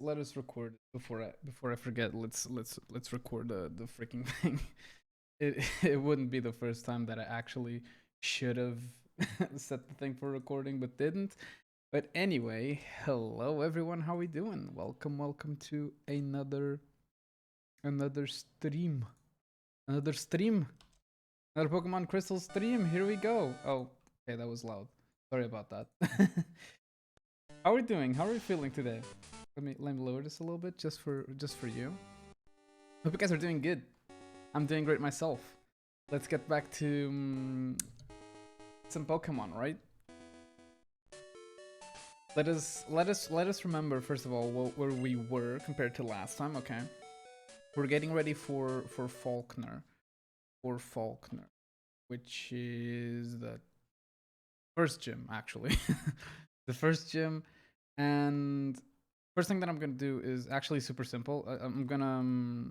let us record before I forget. Let's record the freaking thing. It wouldn't be the first time that I actually should have set the thing for recording but didn't. But anyway, hello everyone, how we doing? Welcome to another stream. Another stream. Another Pokemon Crystal stream. Here we go. Oh, okay, that was loud. Sorry about that. How are we doing? How are we feeling today? Let me lower this a little bit just for you. Hope you guys are doing good. I'm doing great myself. Let's get back to some Pokemon, right? Let us remember first of all where we were compared to last time. Okay, we're getting ready for Falkner, which is the first gym actually, the first gym. And first thing that I'm gonna do is actually super simple. I'm gonna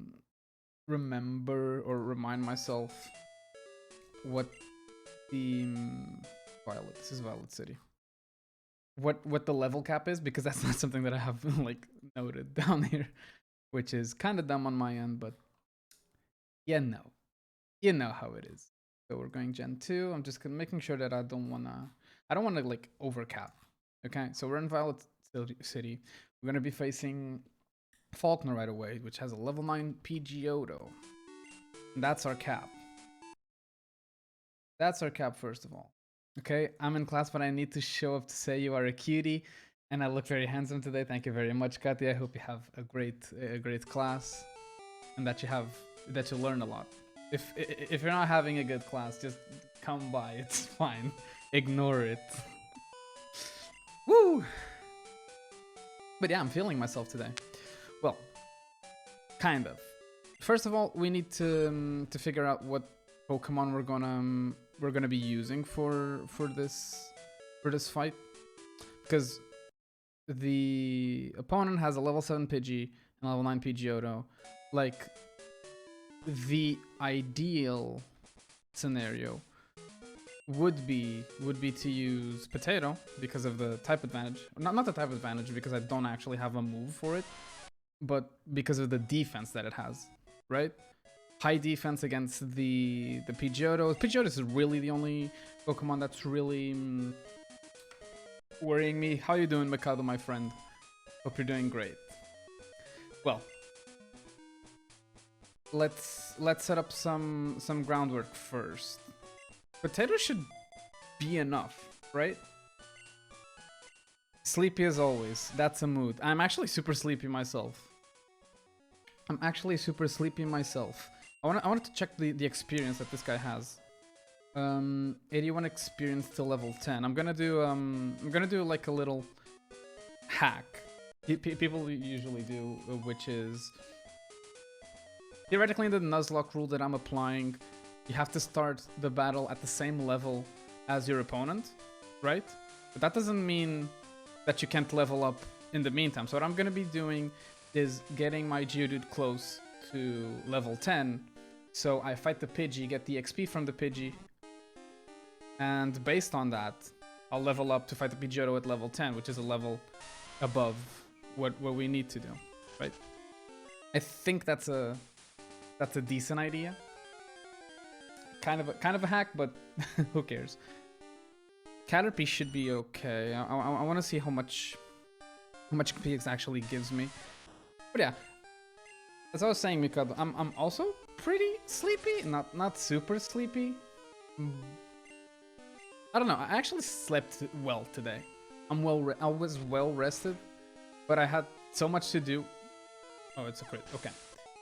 remember or remind myself what the this is Violet City. What the level cap is, because that's not something that I have like noted down here, which is kind of dumb on my end, but you know how it is. So we're going Gen 2. I'm just making sure that I don't wanna like overcap. Okay, so we're in Violet City. We're gonna be facing Falkner right away, which has a level 9 Pidgeotto. And that's our cap. That's our cap, first of all. Okay, I'm in class, but I need to show up to say you are a cutie, and I look very handsome today. Thank you very much, Katya. I hope you have a great class, and that you learn a lot. If you're not having a good class, just come by. It's fine. Ignore it. Woo! But yeah, I'm feeling myself today. Well, kind of. First of all, we need to figure out what Pokemon we're gonna be using for this fight, because the opponent has a level 7 Pidgey and a level 9 Pidgeotto. Like, the ideal scenario would be to use Potato because of the type advantage. Not the type advantage, because I don't actually have a move for it, but because of the defense that it has, right? High defense against the Pidgeotto. Pidgeotto is really the only Pokemon that's really worrying me. How you doing, Mikado, my friend? Hope you're doing great. Well, let's set up some groundwork first. Potato should be enough, right? Sleepy as always. That's a mood. I'm actually super sleepy myself. I wanted to check the experience that this guy has. 81 experience to level 10. I'm gonna do like a little hack people usually do, which is theoretically the Nuzlocke rule that I'm applying. You have to start the battle at the same level as your opponent, right? But that doesn't mean that you can't level up in the meantime. So what I'm gonna be doing is getting my Geodude close to level 10, so I fight the Pidgey, get the XP from the Pidgey, and based on that, I'll level up to fight the Pidgeotto at level 10, which is a level above what we need to do, right? I think that's a decent idea. Kind of a hack, but who cares? Caterpie should be okay. I want to see how much XP actually gives me. But yeah, as I was saying, Mikado, I'm also pretty sleepy, not super sleepy. I don't know. I actually slept well today. I was well rested, but I had so much to do. Oh, it's a crit. Okay.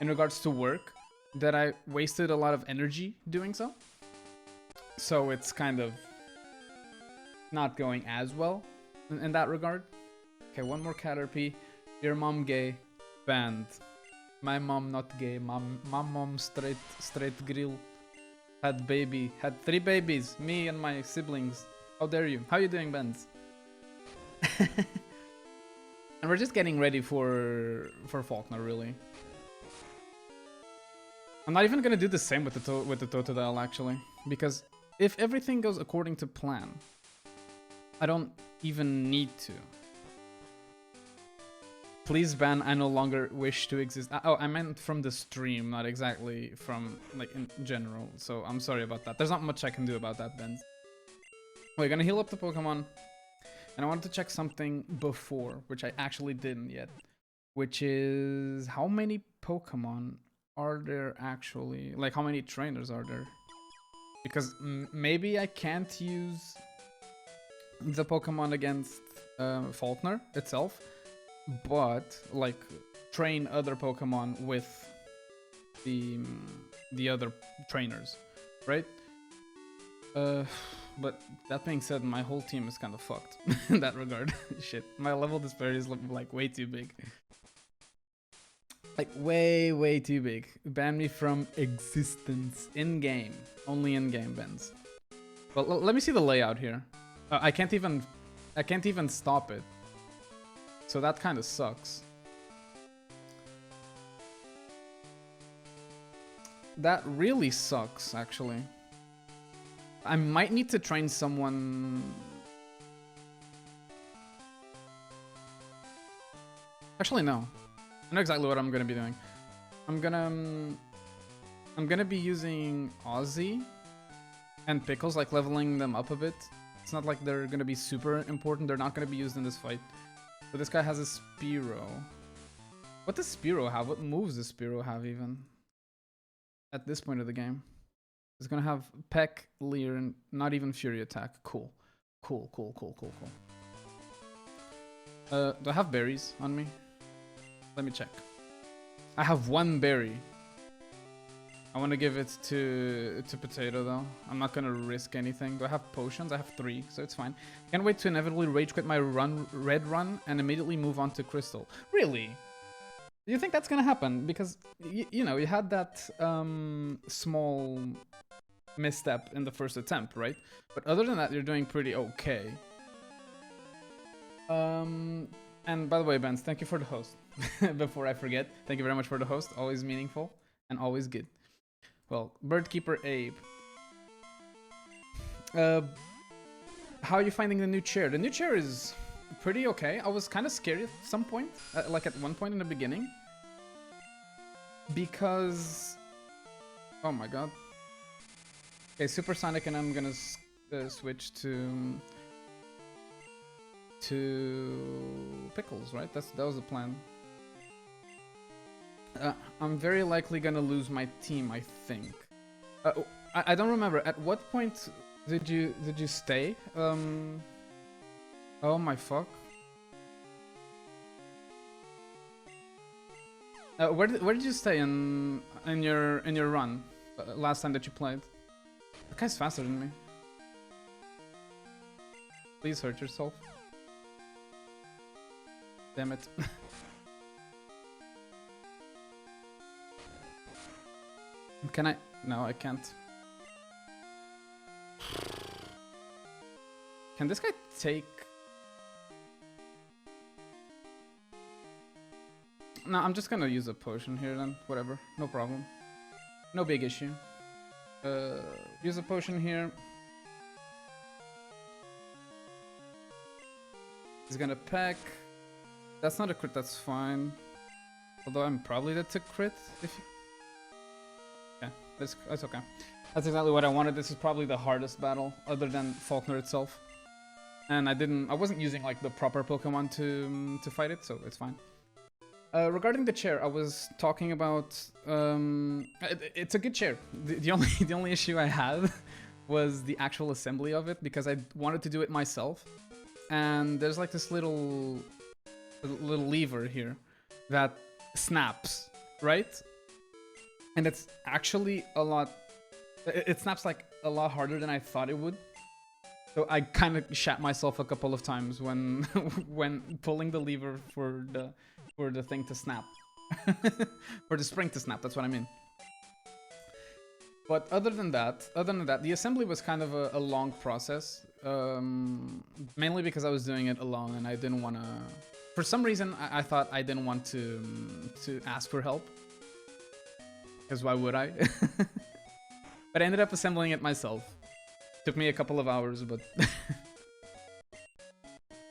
In regards to work, that I wasted a lot of energy doing so. So it's kind of not going as well in that regard. Okay, one more Caterpie. Your mom gay. Banned. My mom not gay. My mom straight grill. Had 3 babies. Me and my siblings. How dare you? How you doing, Benz? And we're just getting ready for Falkner, really. I'm not even gonna do the same with the Totodile, actually, because if everything goes according to plan, I don't even need to. Please ban, I no longer wish to exist. Oh, I meant from the stream, not exactly from, like, in general. So I'm sorry about that. There's not much I can do about that, Ben. We're gonna heal up the Pokemon. And I wanted to check something before, which I actually didn't yet. Which is, how many Pokemon are there actually? Like, how many trainers are there? Because maybe I can't use the Pokemon against Faulkner itself, but like train other Pokemon with the other trainers, right? But that being said, my whole team is kind of fucked in that regard. Shit, my level disparity is like way too big. Like way too big. Ban me from existence in game. Only in game bans. Well, let me see the layout here. I can't even stop it. So that kind of sucks. That really sucks, actually. I might need to train someone. Actually, no. I know exactly what I'm gonna be doing. I'm gonna be using Ozzy and Pickles, like leveling them up a bit. It's not like they're gonna be super important. They're not gonna be used in this fight. But this guy has a Spearow. What does Spearow have? What moves does Spearow have even? At this point of the game. It's gonna have Peck, Leer, and not even Fury Attack. Cool. Cool. Do I have berries on me? Let me check. I have one berry. I want to give it to Potato though. I'm not gonna risk anything. Do I have potions? I have 3, so it's fine. Can't wait to inevitably rage quit my red run and immediately move on to Crystal. Really? Do you think that's gonna happen? Because you know, you had that small misstep in the first attempt, right? But other than that, you're doing pretty okay. And by the way, Benz, thank you for the host. Before I forget, thank you very much for the host. Always meaningful and always good. Well, Birdkeeper Abe. How are you finding the new chair? The new chair is pretty okay. I was kind of scared at some point, like at one point in the beginning. Because... oh my god. Okay, Supersonic, and I'm gonna switch to Pickles, right? That was the plan. I'm very likely gonna lose my team, I think. I don't remember. At what point did you stay? Oh my fuck. Where did you stay in your run last time that you played? That guy's faster than me. Please hurt yourself. Damn it. Can I? No, I can't. Can this guy take... no, I'm just gonna use a potion here then. Whatever. No problem. No big issue. Use a potion here. He's gonna peck. That's not a crit, that's fine. Although I'm probably dead to crit if you... okay, that's okay. That's exactly what I wanted. This is probably the hardest battle other than Faulkner itself. And I wasn't using like the proper Pokemon to fight it, so it's fine. Regarding the chair, I was talking about it's a good chair. The only issue I had was the actual assembly of it, because I wanted to do it myself. And there's like this little lever here that snaps, right? And it's actually a lot... it snaps like a lot harder than I thought it would. So I kind of shat myself a couple of times when when pulling the lever for the thing to snap. For the spring to snap, that's what I mean. But other than that, the assembly was kind of a long process. Mainly because I was doing it alone and I didn't want to... for some reason, I thought I didn't want to ask for help. Because why would I? But I ended up assembling it myself. Took me a couple of hours, but...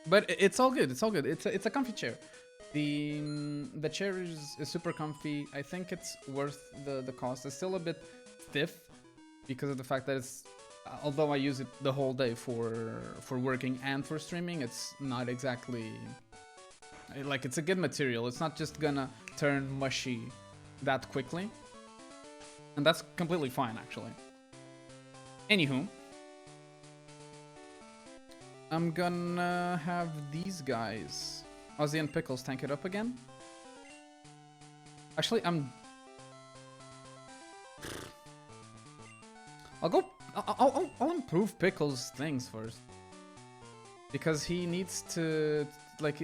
but it's all good, it's all good. It's a comfy chair. The chair is super comfy. I think it's worth the cost. It's still a bit stiff because of the fact that it's, although I use it the whole day for working and for streaming, it's not exactly like, it's a good material. It's not just gonna turn mushy that quickly, and that's completely fine actually. Anywho, I'm gonna have these guys, Ozzy and Pickles, tank it up again. Actually, I'll improve Pickles' things first, because he needs to, like,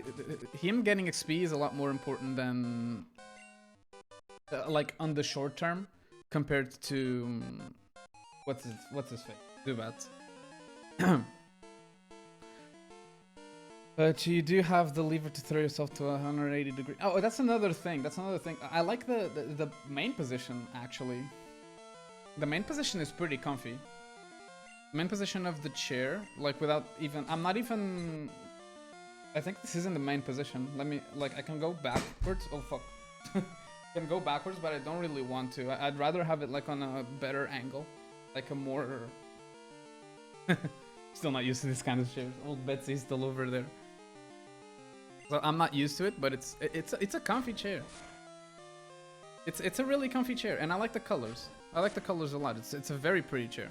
him getting XP is a lot more important than like on the short term compared to what's his face, Zubat. But you do have the lever to throw yourself to 180 degrees. Oh, that's another thing. That's another thing. I like the main position, actually. The main position is pretty comfy. The main position of the chair, like without even... I'm not even... I think this isn't the main position. Let me... Like, I can go backwards. Oh, fuck. I can go backwards, but I don't really want to. I'd rather have it, like, on a better angle. Like a more... Still not used to this kind of chairs. Old Betsy's still over there. So I'm not used to it, but it's a comfy chair. It's a really comfy chair, and I like the colors. I like the colors a lot. It's a very pretty chair.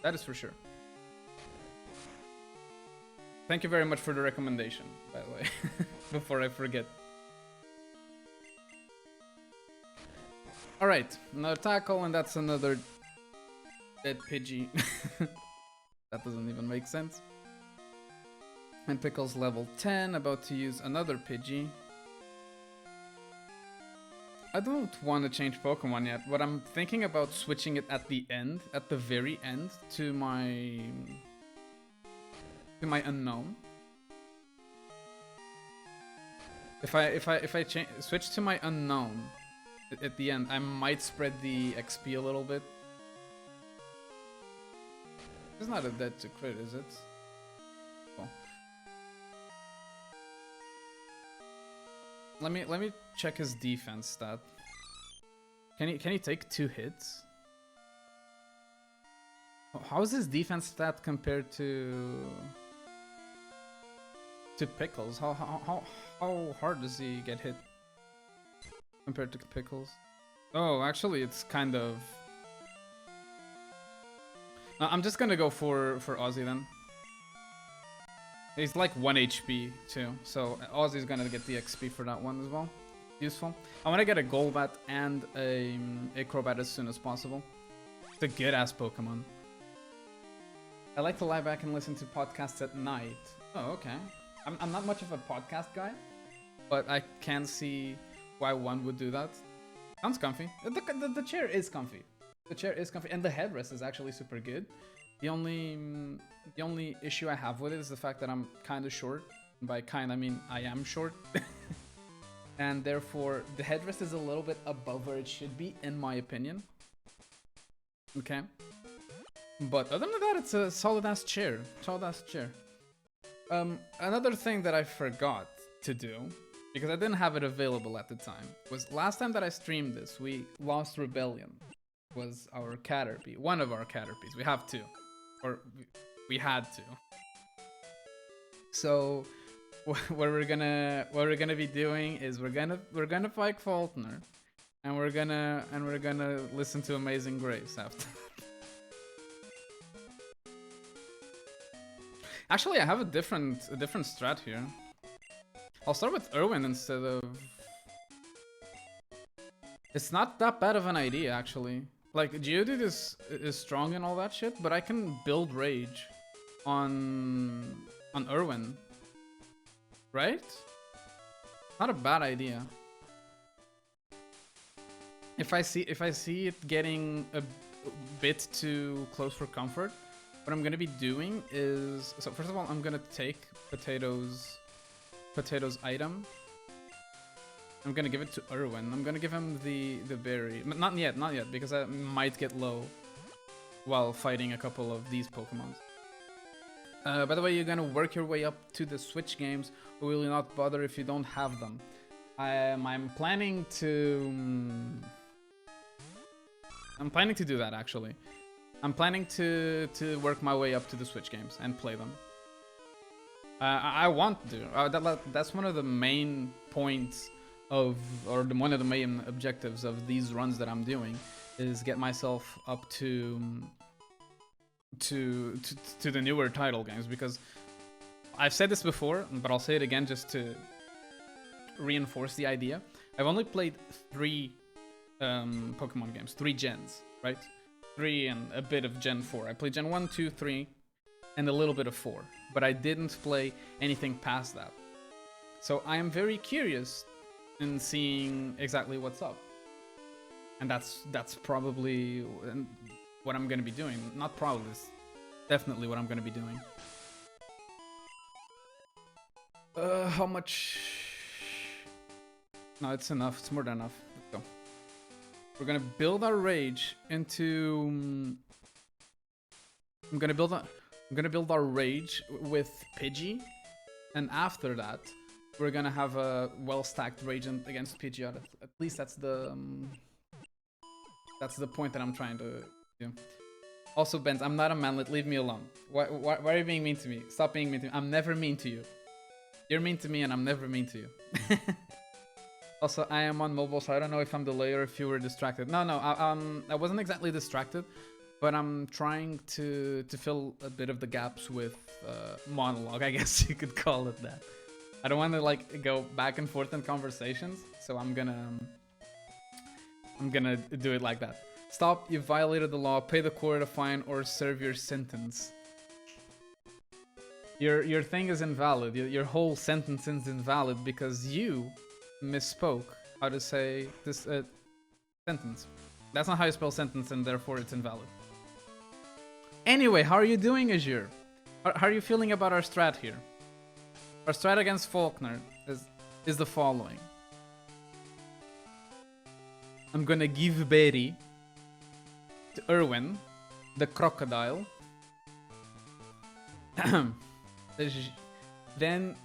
That is for sure. Thank you very much for the recommendation, by the way, before I forget. Alright, another tackle, and that's another dead Pidgey. That doesn't even make sense. And Pickles level 10, about to use another Pidgey. I don't want to change Pokemon yet, but I'm thinking about switching it at the end, at the very end, to my unknown. If I switch to my unknown at the end, I might spread the XP a little bit. It's not a dead to crit, is it? Cool. Let me check his defense stat. Can he take 2 hits? How is his defense stat compared to Pickles? How hard does he get hit compared to Pickles? Oh, actually, it's kind of. I'm just gonna go for Ozzy then. He's like 1 HP too, so Ozzy's gonna get the XP for that one as well. Useful. I want to get a Golbat and a Crobat as soon as possible. It's a good ass Pokemon. I like to lie back and listen to podcasts at night. Oh, okay. I'm not much of a podcast guy, but I can see why one would do that. Sounds comfy. The chair is comfy. The chair is comfy, and the headrest is actually super good. The only issue I have with it is the fact that I'm kind of short. By kind, I mean I am short. And therefore, the headrest is a little bit above where it should be, in my opinion. Okay. But other than that, it's a solid-ass chair. Solid-ass chair. Another thing that I forgot to do, because I didn't have it available at the time, was last time that I streamed this, we lost Rebellion. Was our Caterpie. One of our Caterpies. We have 2. Or we had to. So what we're gonna be doing is we're gonna fight Faulkner, and we're gonna listen to Amazing Grace after. Actually, I have a different strat here. I'll start with Irwin instead of. It's not that bad of an idea, actually. Like, Geodude is strong and all that shit, but I can build Rage on Irwin. Right? Not a bad idea. If I see it getting a bit too close for comfort, what I'm gonna be doing is, so first of all, I'm gonna take Potato's item. I'm gonna give it to Irwin. I'm gonna give him the berry. Not yet, because I might get low while fighting a couple of these Pokemon. By the way, you're gonna work your way up to the Switch games, or will you not bother if you don't have them? I'm planning to... I'm planning to do that, actually. I'm planning to work my way up to the Switch games and play them. I want to. That's one of the main points of, or one of the main objectives of these runs that I'm doing, is get myself up to the newer title games, because I've said this before, but I'll say it again just to reinforce the idea. I've only played 3 Pokemon games, 3 gens, right? 3 and a bit of Gen 4. I played Gen 1, 2, 3, and a little bit of 4, but I didn't play anything past that. So I am very curious in seeing exactly what's up, and that's probably what I'm gonna be doing. Not probably, it's definitely what I'm gonna be doing. How much? No, it's enough. It's more than enough. Let's go. We're gonna build our rage into. I'm gonna build our rage with Pidgey, and after that, we're gonna have a well-stacked rage against Pidgeot. At least that's the point that I'm trying to do. Also, Benz, I'm not a manlet. Leave me alone. Why are you being mean to me? Stop being mean to me. I'm never mean to you. You're mean to me, and I'm never mean to you. Also, I am on mobile, so I don't know if I'm delayed or if you were distracted. No, I wasn't exactly distracted, but I'm trying to fill a bit of the gaps with monologue, I guess you could call it that. I don't want to like go back and forth in conversations, so I'm gonna do it like that. Stop! You violated the law. Pay the court a fine or serve your sentence. Your thing is invalid. Your whole sentence is invalid because you misspoke how to say this sentence. That's not how you spell sentence, and therefore it's invalid. Anyway, how are you doing, Azure? How are you feeling about our strat here? Our strat against Faulkner is the following. I'm gonna give Berry to Erwin, the crocodile. then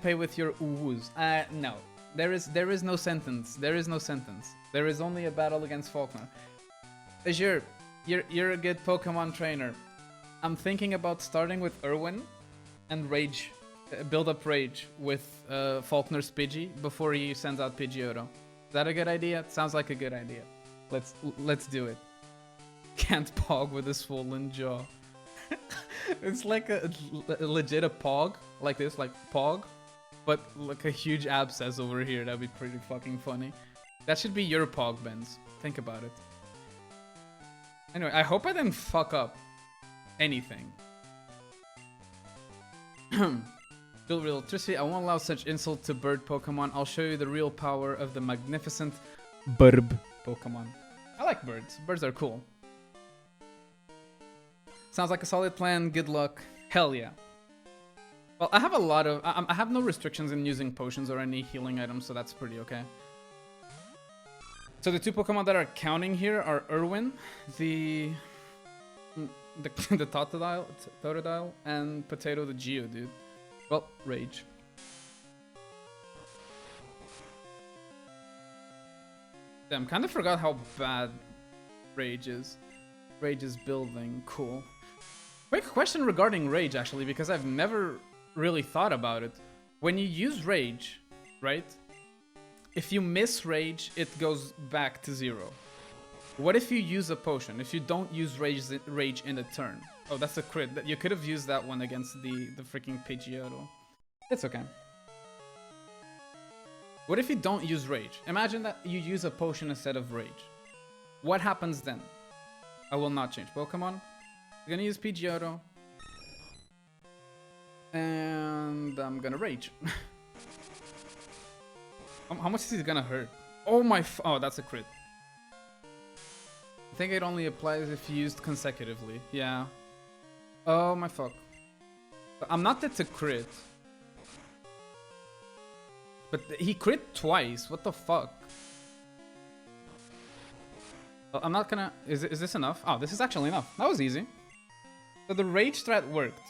pay with your uwus. No. There is no sentence. There is no sentence. There is only a battle against Faulkner. Azure, you're a good Pokemon trainer. I'm thinking about starting with Erwin and Rage, build up Rage with Faulkner's Pidgey before he sends out Pidgeotto. Is that a good idea? It sounds like a good idea. Let's do it. Can't pog with a swollen jaw. It's like a legit a pog, like this, like pog, but like a huge abscess over here. That'd be pretty fucking funny. That should be your pog, Benz. Think about it. Anyway, I hope I didn't fuck up anything. Build real electricity. I won't allow such insult to bird Pokemon. I'll show you the real power of the magnificent bird Pokemon. I like birds. Birds are cool. Sounds like a solid plan. Good luck. Hell yeah. Well, I have a lot of... I have no restrictions in using potions or any healing items, so that's pretty okay. So the 2 Pokemon that are counting here are Erwin, the Totodile, and Potato the Geodude. Well, Rage. Damn, kind of forgot how bad Rage is. Rage is building. Cool. Quick question regarding Rage, actually, because I've never really thought about it. When you use Rage, right? If you miss Rage, it goes back to 0. What if you use a potion? If you don't use Rage in a turn? Oh, that's a crit. You could have used that one against the freaking Pidgeotto. It's okay. What if you don't use Rage? Imagine that you use a potion instead of Rage. What happens then? I will not change Pokemon. I'm gonna use Pidgeotto. And I'm gonna Rage. How much is he gonna hurt? Oh my oh, that's a crit. I think it only applies if used consecutively. Yeah. Oh my fuck. I'm not dead to crit. But he crit twice. What the fuck? I'm not gonna... Is this enough? Oh, this is actually enough. That was easy. So the Rage strat worked.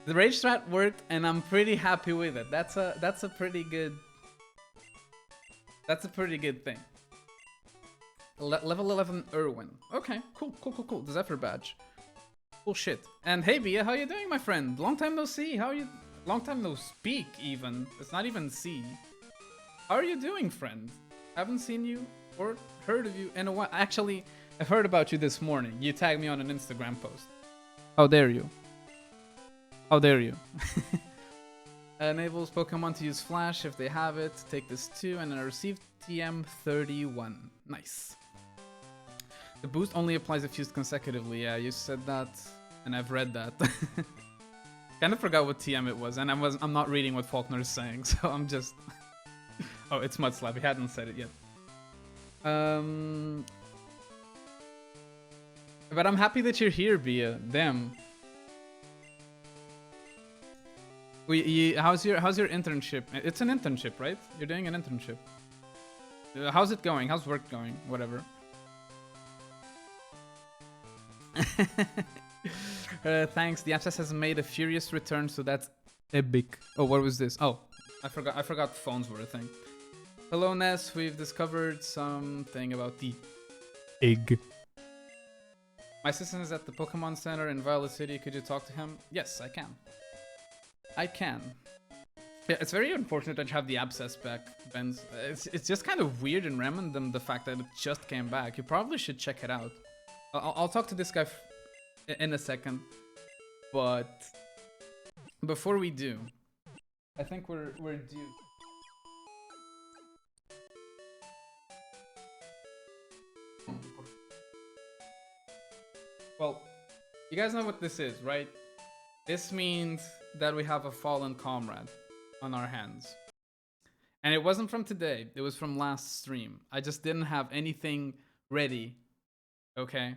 The rage strat worked, and I'm pretty happy with it. That's a pretty good. That's a pretty good thing. Level 11 Irwin. Okay, cool. The Zephyr badge. Cool shit. And hey, Bia, how you doing, my friend? Long time no see. How are you? Long time no speak, even. It's not even see. How are you doing, friend? Haven't seen you or heard of you in a while. Actually, I've heard about you this morning. You tagged me on an Instagram post. How dare you? How dare you? Enables Pokemon to use Flash if they have it. Take this too, and I received TM31. Nice. The boost only applies if used consecutively. Yeah, you said that, and I've read that. Kind of forgot what TM it was, and I'm not reading what Faulkner is saying, so I'm just. Oh, it's Mudslap. He hadn't said it yet. But I'm happy that you're here, Bia. Damn. How's your internship? It's an internship, right? You're doing an internship. How's it going? How's work going? Whatever. Thanks. The access has made a furious return, so that's epic. Oh, what was this? Oh, I forgot phones were a thing. Hello, Ness. We've discovered something about the egg. My assistant is at the Pokemon Center in Violet City. Could you talk to him? Yes, I can. I can. Yeah, it's very unfortunate that you have the abscess back, Benz. It's just kind of weird and random, the fact that it just came back. You probably should check it out. I'll talk to this guy in a second. But before we do, I think we're due. Well, you guys know what this is, right? This means that we have a fallen comrade on our hands. And it wasn't from today, it was from last stream. I just didn't have anything ready. Okay?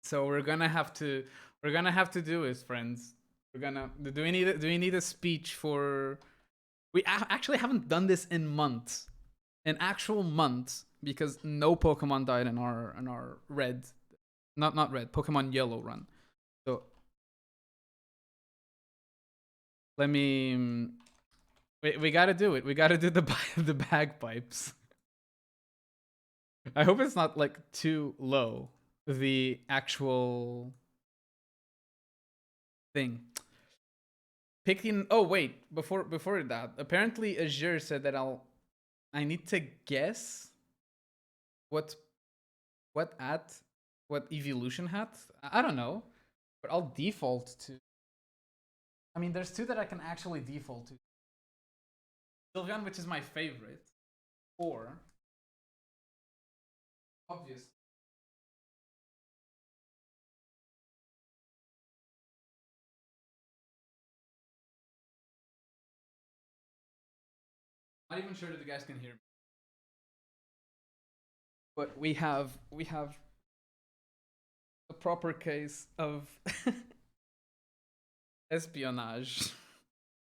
So we're gonna have to do this, friends. Do we need a speech for? We actually haven't done this in months. In actual months, because no Pokemon died in our red. Not red, Pokemon Yellow run. So let me. We gotta do it. We gotta do the bagpipes. I hope it's not like too low. The actual thing. Picking. Oh wait, before that, apparently Azure said that I need to guess what evolution hat. I don't know, but I'll default to. I mean, there's two that I can actually default to. Sylveon, which is my favorite, or obvious. Not even sure that you guys can hear me. But we have a proper case of espionage.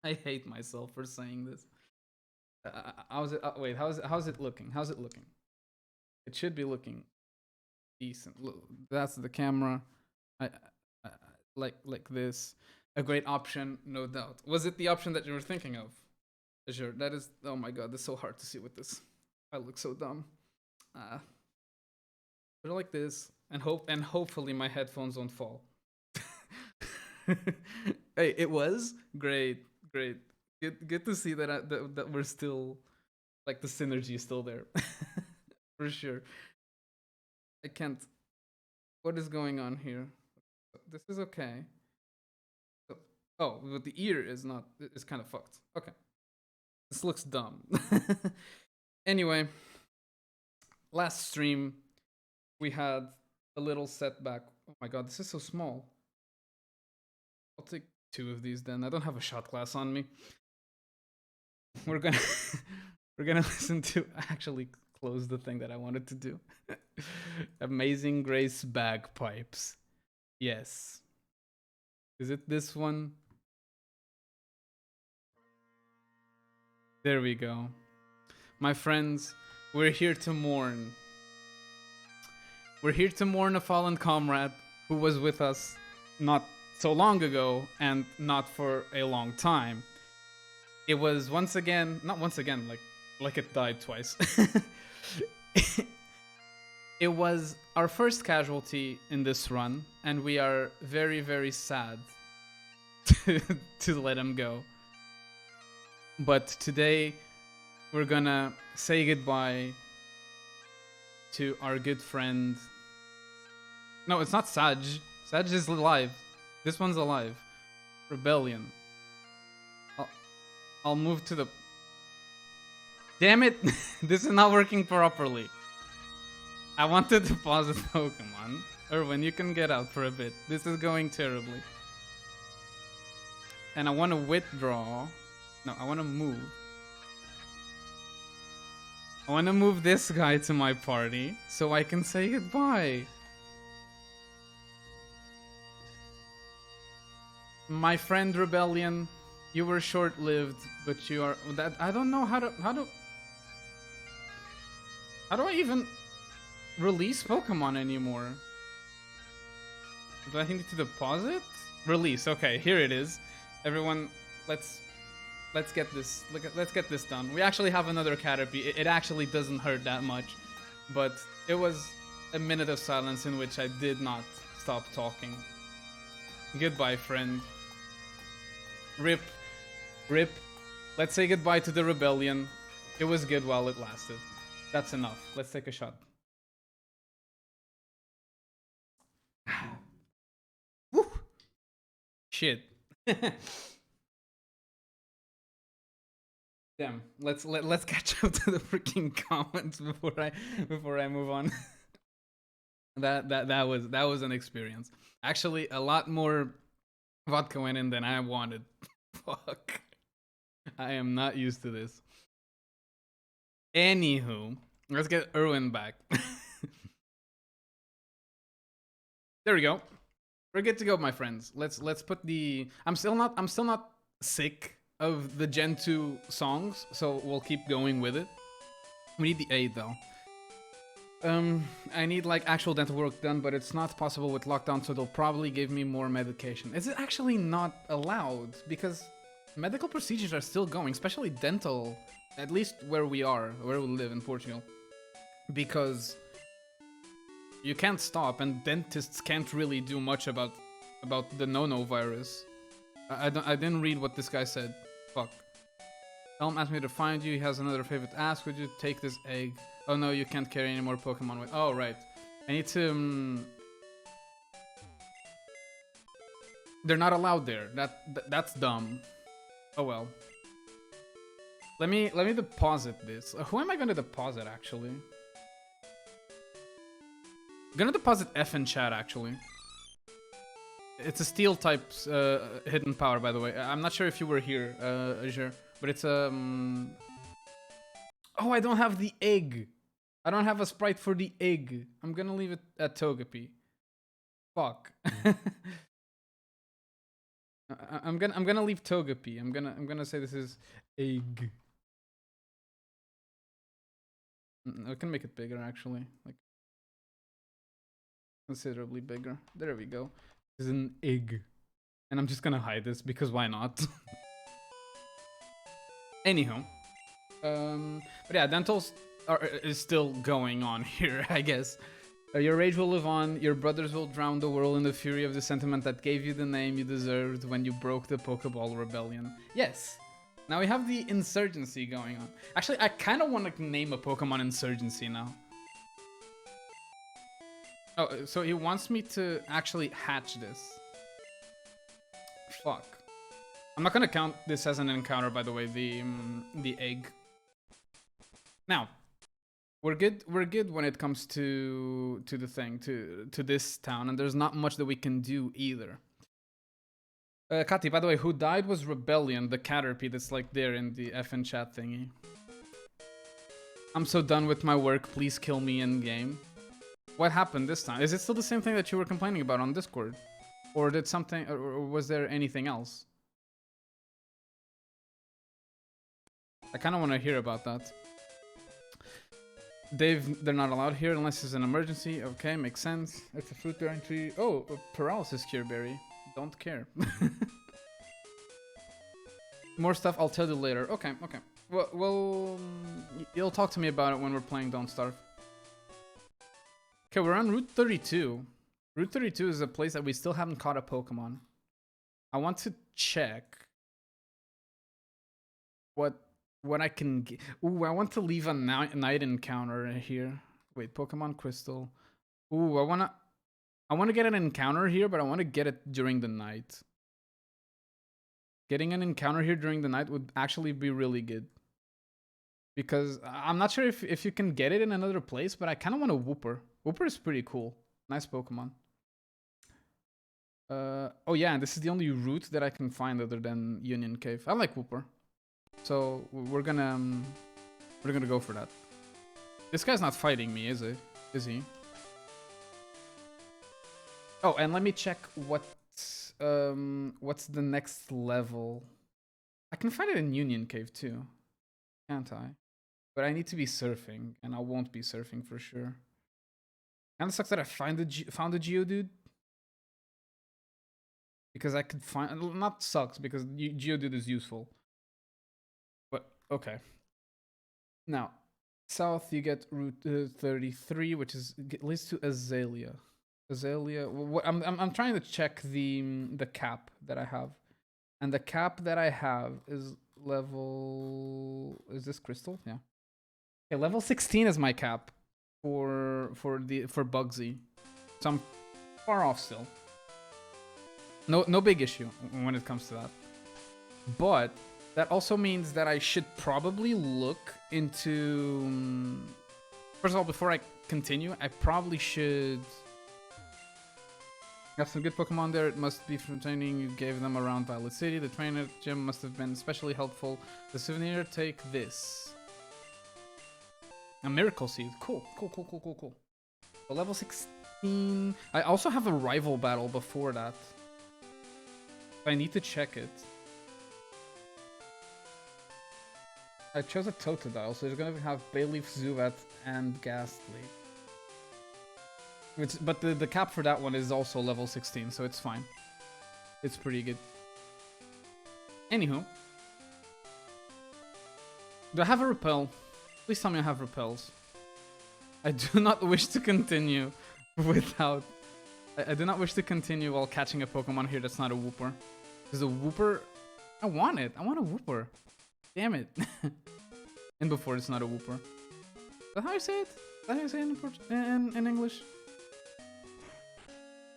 I hate myself for saying this. How's it? Wait, how's it looking? How's it looking? It should be looking decent. Look, that's the camera. I like this. A great option, no doubt. Was it the option that you were thinking of? Sure. That is. Oh my god, it's so hard to see with this. I look so dumb. Put it like this, and hopefully my headphones don't fall. Hey, it was great. Good to see that that we're still, like, the synergy is still there. For sure. I can't. What is going on here? This is okay. Oh, but the ear is not. It's kind of fucked. Okay. This looks dumb. Anyway, last stream we had a little setback. Oh my god, this is so small. I'll take 2 of these then. I don't have a shot glass on me. We're gonna listen to actually close the thing that I wanted to do. Amazing Grace bagpipes. Yes. Is it this one? There we go. My friends, we're here to mourn. We're here to mourn a fallen comrade who was with us not so long ago and not for a long time. It was once again, not once again, like it died twice. It was our first casualty in this run, and we are very, very sad to let him go. But today, we're gonna say goodbye to our good friend. No, it's not Saj. Saj is alive. This one's alive. Rebellion. I'll move to the... Damn it! This is not working properly. I wanted to pause the Pokemon. Erwin, you can get out for a bit. This is going terribly. And I want to withdraw. No, I want to move. I want to move this guy to my party so I can say goodbye. My friend Rebellion, you were short-lived, but you are... That I don't know how do I even release Pokemon anymore? Do I need to deposit? Release. Okay, here it is. Everyone, let's get this. Let's get this done. We actually have another Caterpie. It actually doesn't hurt that much, but it was a minute of silence in which I did not stop talking. Goodbye, friend. Rip. Rip. Let's say goodbye to the Rebellion. It was good while it lasted. That's enough. Let's take a shot. Woo! Shit. Damn. Let's catch up to the freaking comments before I move on. that was an experience. Actually, a lot more vodka went in than I wanted. Fuck. I am not used to this. Anywho, let's get Erwin back. There we go. We're good to go, my friends. Let's put the... I'm still not sick of the Gen 2 songs, so we'll keep going with it. We need the aid though. I need like actual dental work done, but it's not possible with lockdown, so they'll probably give me more medication. Is it actually not allowed? Because medical procedures are still going, especially dental, at least where we live in Portugal. Because you can't stop, and dentists can't really do much about the no-no virus. I didn't read what this guy said. Fuck. Elm asked me to find you. He has another favorite ask. Would you take this egg? Oh no, you can't carry any more Pokemon with... Oh, right. I need to... They're not allowed there. That's dumb. Oh well. Let me deposit this. Who am I gonna deposit, actually? I'm gonna deposit F in chat, actually. It's a steel type hidden power, by the way. I'm not sure if you were here, Azure, but it's a... Oh, I don't have the egg. I don't have a sprite for the egg. I'm gonna leave it at Togepi. Fuck. I'm gonna leave Togepi. I'm gonna say this is egg. I can make it bigger, actually, like considerably bigger. There we go. This is an egg, and I'm just gonna hide this because why not? Anyhow, but yeah, dentals is still going on here, I guess. Your rage will live on. Your brothers will drown the world in the fury of the sentiment that gave you the name you deserved when you broke the Pokeball Rebellion. Yes. Now we have the Insurgency going on. Actually, I kind of want to name a Pokemon Insurgency now. Oh, so he wants me to actually hatch this. Fuck. I'm not gonna count this as an encounter, by the way, the egg. Now, we're good when it comes to the thing, to this town, and there's not much that we can do either. Kati, by the way, who died was Rebellion, the Caterpie that's like there in the FN chat thingy. I'm so done with my work, please kill me in game. What happened this time? Is it still the same thing that you were complaining about on Discord? Or did something, or was there anything else? I kind of want to hear about that. They're not allowed here unless it's an emergency. Okay, makes sense. It's a fruit bearing tree. Oh, a paralysis cure berry. don't care. More stuff I'll tell you later. Okay, okay. Well, you'll talk to me about it when we're playing Don't Starve. Okay, we're on Route 32. Route 32 is a place that we still haven't caught a Pokemon. I want to check what I can get. Ooh, I want to leave a night encounter here. Wait, Pokemon Crystal. Ooh, I wanna get an encounter here, but I want to get it during the night. Getting an encounter here during the night would actually be really good. Because I'm not sure if you can get it in another place, but I kind of want a Wooper. Wooper is pretty cool. Nice Pokemon. Oh yeah, and this is the only route that I can find other than Union Cave. I like Wooper. So we're gonna go for that. This guy's not fighting me, is he? Is he? Oh, and let me check what's the next level. I can find it in Union Cave too, can't I? But I need to be surfing, and I won't be surfing for sure. Kinda sucks that I found the Geodude. Because I could find... Not sucks, because Geodude is useful. But, okay. Now, south you get Route 33, which leads to Azalea. Azalea... I'm trying to check the cap that I have. And the cap that I have is level... Is this Crystal? Yeah. Okay, level 16 is my cap for Bugsy. So I'm far off still. No big issue when it comes to that. But that also means that I should probably look into... First of all, before I continue, I probably should... Got some good Pokemon there. It must be from training you gave them around Violet City. The trainer gym must have been especially helpful. The souvenir, take this. A Miracle Seed. Cool. So level 16. I also have a rival battle before that. I need to check it. I chose a Totodile, so it's gonna have Bayleaf, Zubat, and Ghastly. But the cap for that one is also level 16, so it's fine. It's pretty good. Anywho. Do I have a Repel? Please tell me I have Repels. I do not wish to continue without... I do not wish to continue while catching a Pokemon here that's not a Wooper. Because a Wooper... I want it. I want a Wooper. Damn it. And before it's not a Wooper. Is that how you say it? Is that how you say it in English?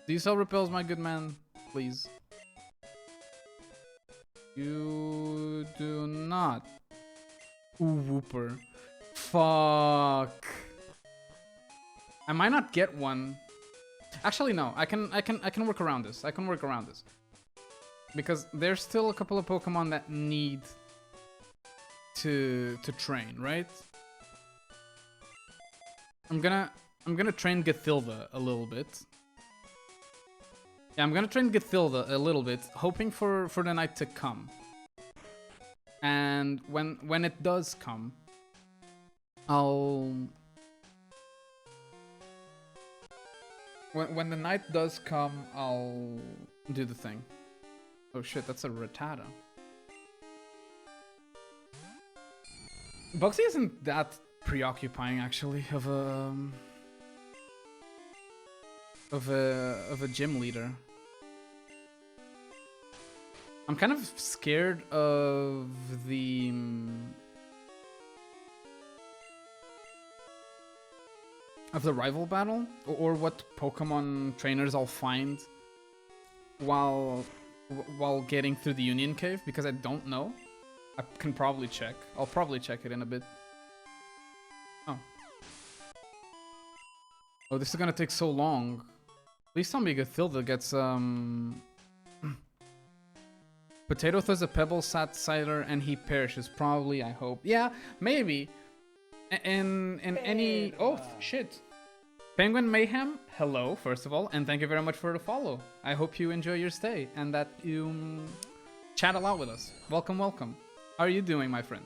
Do you sell Repels, my good man? Please. You do not. Ooh, Wooper. Fuck. I might not get one. Actually, no. I can work around this. I can work around this. Because there's still a couple of Pokemon that need to train, right? I'm gonna train Gathilda a little bit. Yeah, I'm gonna train Gathilda a little bit, hoping for the night to come. And when it does come, when the night does come, I'll do the thing. Oh shit, that's a Rattata. Bugsy isn't that preoccupying actually of a gym leader. I'm kind of scared of the rival battle or what Pokemon trainers I'll find while getting through the Union Cave, because I don't know. I can probably check. I'll probably check it in a bit. Oh. Oh, this is gonna take so long. Please tell me Gathilda gets Potato throws a pebble, sat cider, and he perishes. Probably, I hope. Yeah, maybe. In any... Oh, shit. Penguin Mayhem, hello, first of all, and thank you very much for the follow. I hope you enjoy your stay and that you chat a lot with us. Welcome, welcome. How are you doing, my friend?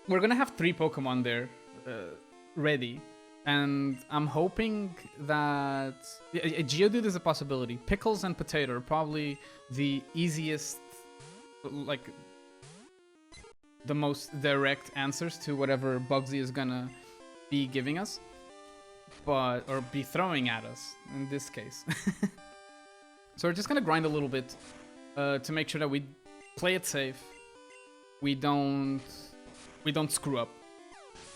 We're gonna have 3 Pokemon there ready. And I'm hoping that Geodude is a possibility. Pickles and Potato are probably the easiest, like the most direct answers to whatever Bugsy is gonna be giving us, or be throwing at us in this case. So we're just gonna grind a little bit to make sure that we play it safe. We don't screw up,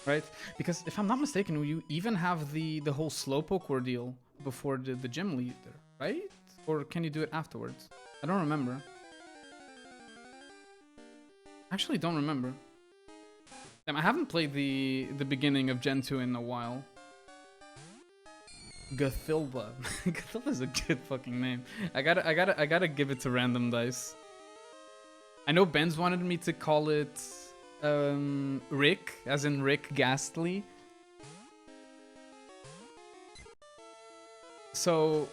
right? Because if I'm not mistaken, you even have the whole Slowpoke ordeal before the gym leader, right? Or can you do it afterwards? I don't remember. Actually, don't remember. Damn, I haven't played the beginning of Gen 2 in a while. Gathilba. Gathilba's a good fucking name. I gotta give it to random dice. I know Benz wanted me to call it Rick, as in Rick Ghastly. So,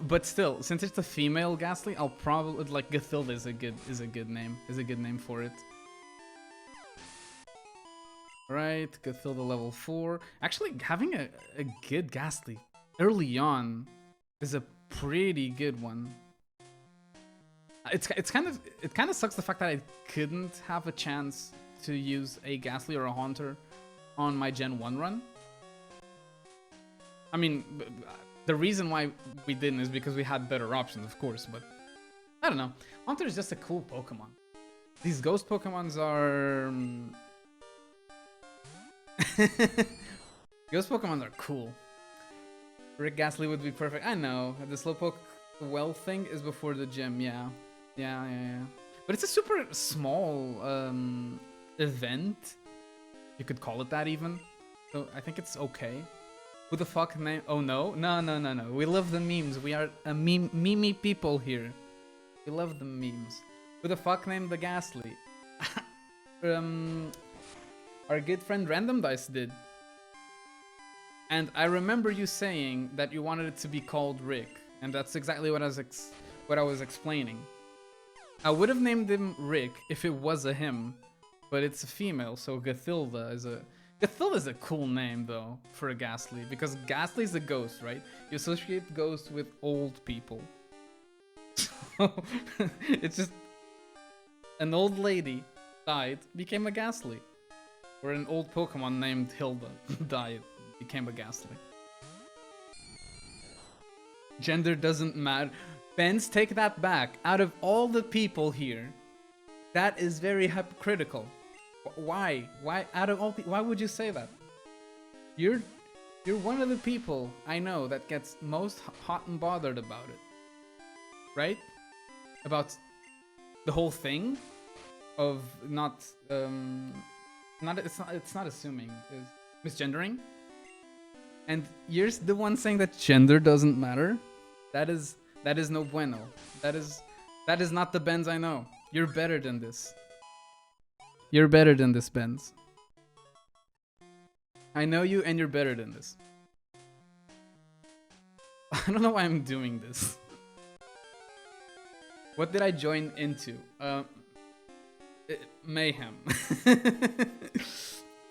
but still, since it's a female Ghastly, I'll probably like Gathilda is a good name for it. Right, Gathilda level 4. Actually, having a good Ghastly early on is a pretty good one. It kind of sucks the fact that I couldn't have a chance to use a Ghastly or a Haunter on my Gen 1 run. I mean, the reason why we didn't is because we had better options, of course, but I don't know. Haunter is just a cool Pokemon. These ghost Pokemons are... Ghost Pokemon are cool. Rick Ghastly would be perfect. I know, the Slowpoke well thing is before the gym, yeah. Yeah. But it's a super small event. You could call it that even. So I think it's okay. Who the fuck name? Oh no. No. We love the memes. We are a meme people here. We love the memes. Who the fuck named the Ghastly? Our good friend Random Dice did. And I remember you saying that you wanted it to be called Rick. And that's exactly what I was explaining. I would have named him Rick if it was a him, but it's a female, so Gathilda is a cool name though for a Ghastly, because Ghastly is a ghost, right? You associate ghosts with old people. So it's just an old lady died, became a Ghastly. Or an old Pokemon named Hilda died, became a Ghastly. Gender doesn't matter. Benz, take that back. Out of all the people here, that is very hypocritical. Why? Why? Out of all people, why would you say that? You're one of the people I know that gets most hot and bothered about it, right? About the whole thing of it's not assuming, is misgendering. And you're the one saying that gender doesn't matter. That is no bueno. That is not the Benz I know. You're better than this. You're better than this, Benz. I know you, and you're better than this. I don't know why I'm doing this. What did I join into? Mayhem.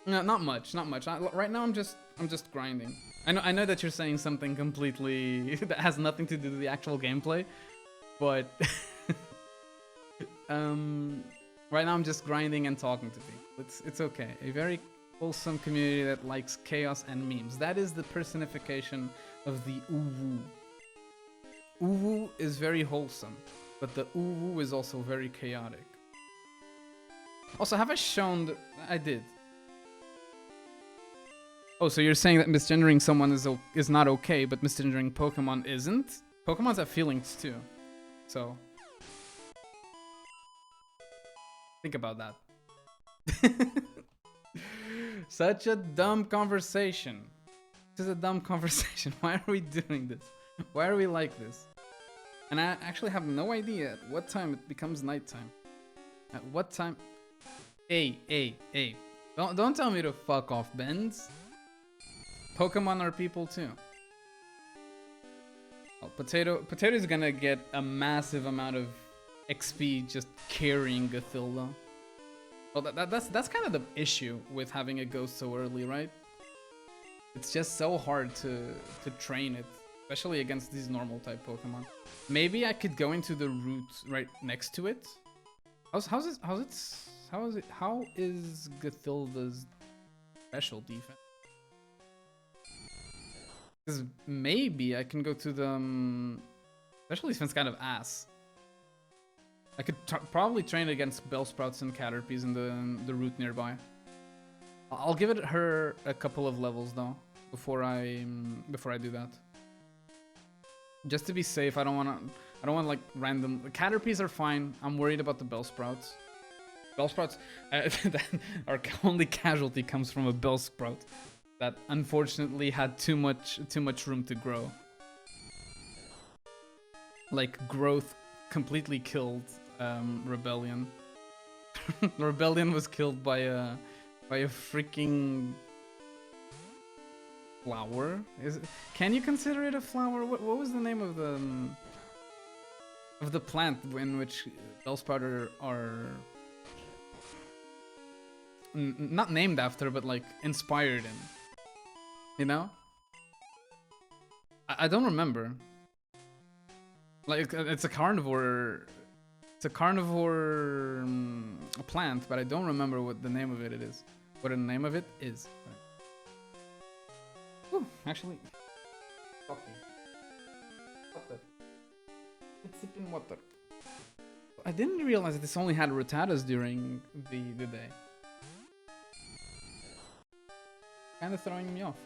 No, not much. Right now, I'm just grinding. I know that you're saying something completely that has nothing to do with the actual gameplay, but right now I'm just grinding and talking to people. It's okay. A very wholesome community that likes chaos and memes. That is the personification of the uwu. Uwu is very wholesome, but the uwu is also very chaotic. Also, have I shown I did? Oh, so you're saying that misgendering someone is not okay, but misgendering Pokemon isn't? Pokemons have feelings too, so think about that. Such a dumb conversation. This is a dumb conversation. Why are we doing this? Why are we like this? And I actually have no idea at what time it becomes nighttime. At what time? Hey. Don't tell me to fuck off, Benz. Pokemon are people too. Oh, Potato's gonna get a massive amount of XP just carrying Gathilda. Well, that's kind of the issue with having a ghost so early, right? It's just so hard to train it, especially against these normal type Pokemon. Maybe I could go into the route right next to it. How is Gathilda's special defense? Because maybe I can go to the special defense kind of ass. I could probably train against Bellsprouts and Caterpies in the route nearby. I'll give her a couple of levels though before I do that. Just to be safe, I don't want like random. The Caterpies are fine. I'm worried about the Bellsprouts. Bellsprouts, our only casualty comes from a Bellsprout that unfortunately had too much room to grow. Like growth completely killed Rebellion. Rebellion was killed by a freaking flower. Can you consider it a flower? What was the name of the plant in which Bellsprout are not named after, but like inspired in? You know? I don't remember. Like it's a carnivore. It's a carnivore plant, but I don't remember what the name of it is. What the name of it is. Ooh, actually. Okay. Water. It's sipping water. I didn't realize that this only had Rattatas during the day. Kinda throwing me off.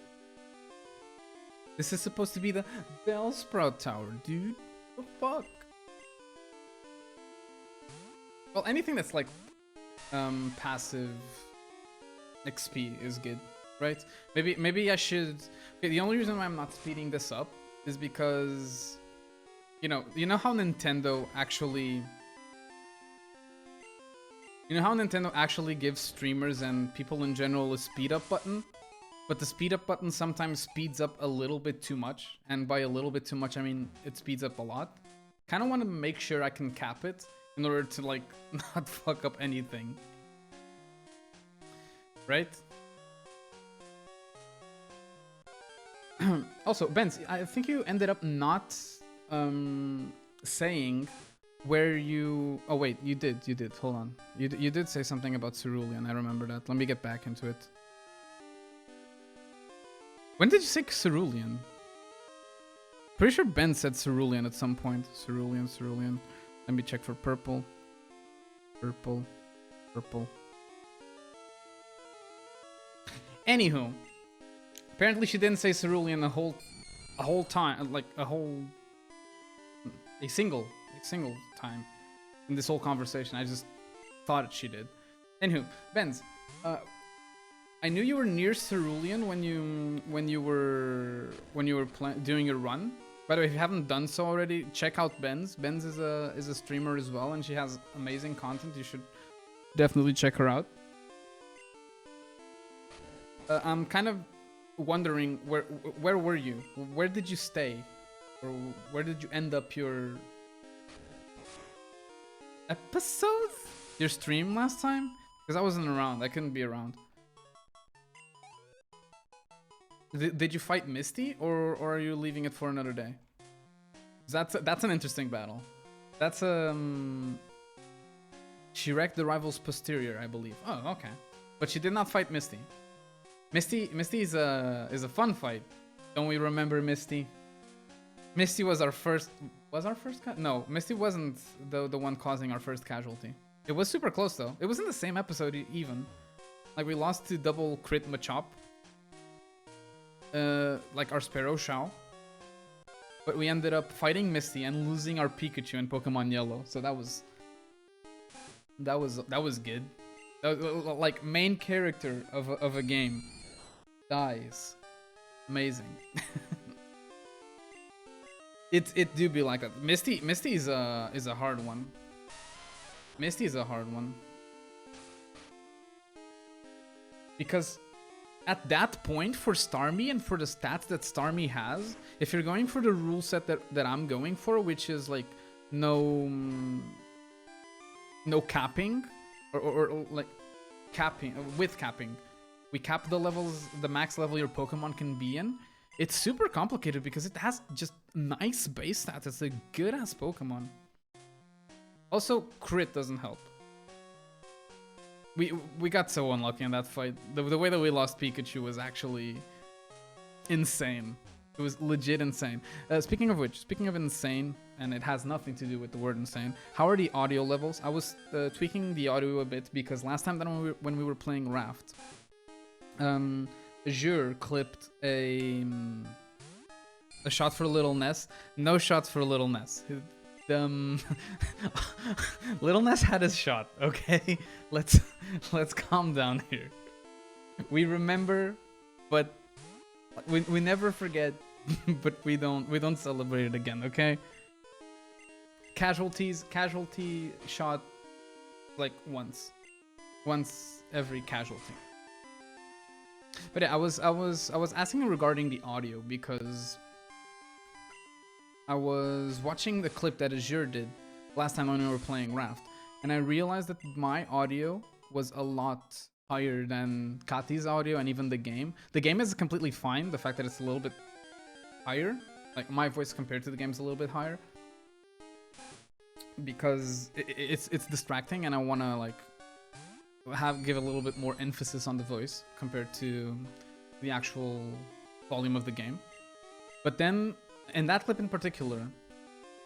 This is supposed to be the Bellsprout Tower, dude. What the fuck? Well, anything that's like passive XP is good, right? Maybe I should. Okay, the only reason why I'm not speeding this up is because you know how Nintendo actually gives streamers and people in general a speed up button, but the speed up button sometimes speeds up a little bit too much, and by a little bit too much I mean it speeds up a lot. Kind of want to make sure I can cap it in order to like not fuck up anything, right? Also, Benz, I think you ended up not saying where you. Oh wait, you did. Hold on, you did say something about Cerulean. I remember that. Let me get back into it. When did you say Cerulean? Pretty sure Ben said Cerulean at some point. Cerulean. Let me check for purple. Purple. Anywho, apparently she didn't say Cerulean a whole time, like a single time in this whole conversation. I just thought she did. Anywho, Benz, I knew you were near Cerulean when you were doing your run. By the way, if you haven't done so already, check out Benz. Benz is a streamer as well, and she has amazing content. You should definitely check her out. I'm kind of wondering where were you? Where did you stay? Or where did you end up your episode? Your stream last time? Because I wasn't around. I couldn't be around. Did you fight Misty, or are you leaving it for another day? That's an interesting battle. That's she wrecked the rival's posterior, I believe. Oh, okay. But she did not fight Misty. Misty is a fun fight. Don't we remember Misty? Misty was our first. No, Misty wasn't the one causing our first casualty. It was super close though. It was in the same episode even. Like we lost to double crit Machop. Like our Sparrow Shao, but we ended up fighting Misty and losing our Pikachu in Pokemon Yellow. So that was good. That was, like main character of a game dies. Amazing. It do be like that. Misty is a hard one. Misty is a hard one because at that point, for Starmie and for the stats that Starmie has, if you're going for the rule set that I'm going for, which is like no capping, or like capping, with capping, we cap the levels, the max level your Pokemon can be in. It's super complicated because it has just nice base stats. It's a good ass Pokemon. Also, crit doesn't help. We got so unlucky in that fight. The way that we lost Pikachu was actually insane. It was legit insane. Speaking of which, speaking of insane, and it has nothing to do with the word insane, how are the audio levels? I was tweaking the audio a bit because last time that when we were playing Raft, Azure clipped a shot for Little Ness. No shots for Little Ness. Little Ness had his shot, okay? Let's calm down here. We remember, but we never forget, but we don't celebrate it again, okay? Casualty shot like once every casualty. But yeah, I was asking regarding the audio because I was watching the clip that Azure did last time when we were playing Raft, and I realized that my audio was a lot higher than Kati's audio and even the game. The game is completely fine. The fact that it's a little bit higher, like my voice compared to the game is a little bit higher, because it's distracting, and I want to like give a little bit more emphasis on the voice compared to the actual volume of the game. But then in that clip in particular,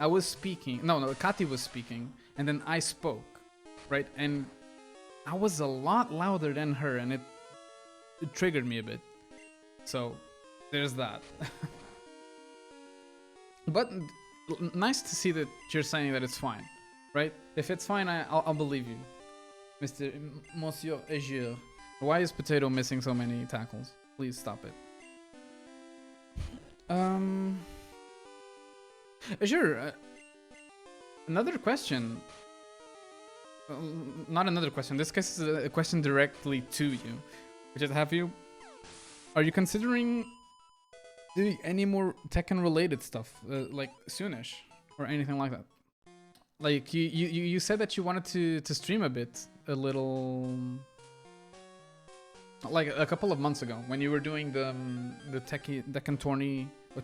I was speaking. No, Kati was speaking, and then I spoke, right? And I was a lot louder than her, and it triggered me a bit. So there's that. But nice to see that you're saying that it's fine, right? If it's fine, I'll believe you, Monsieur Azure. Why is Potato missing so many tackles? Please stop it. Azure, another question. Not another question. This case is a question directly to you, which is: are you considering doing any more Tekken related stuff, like soonish or anything like that? Like you said that you wanted to stream a bit, a little, like a couple of months ago when you were doing the Tekken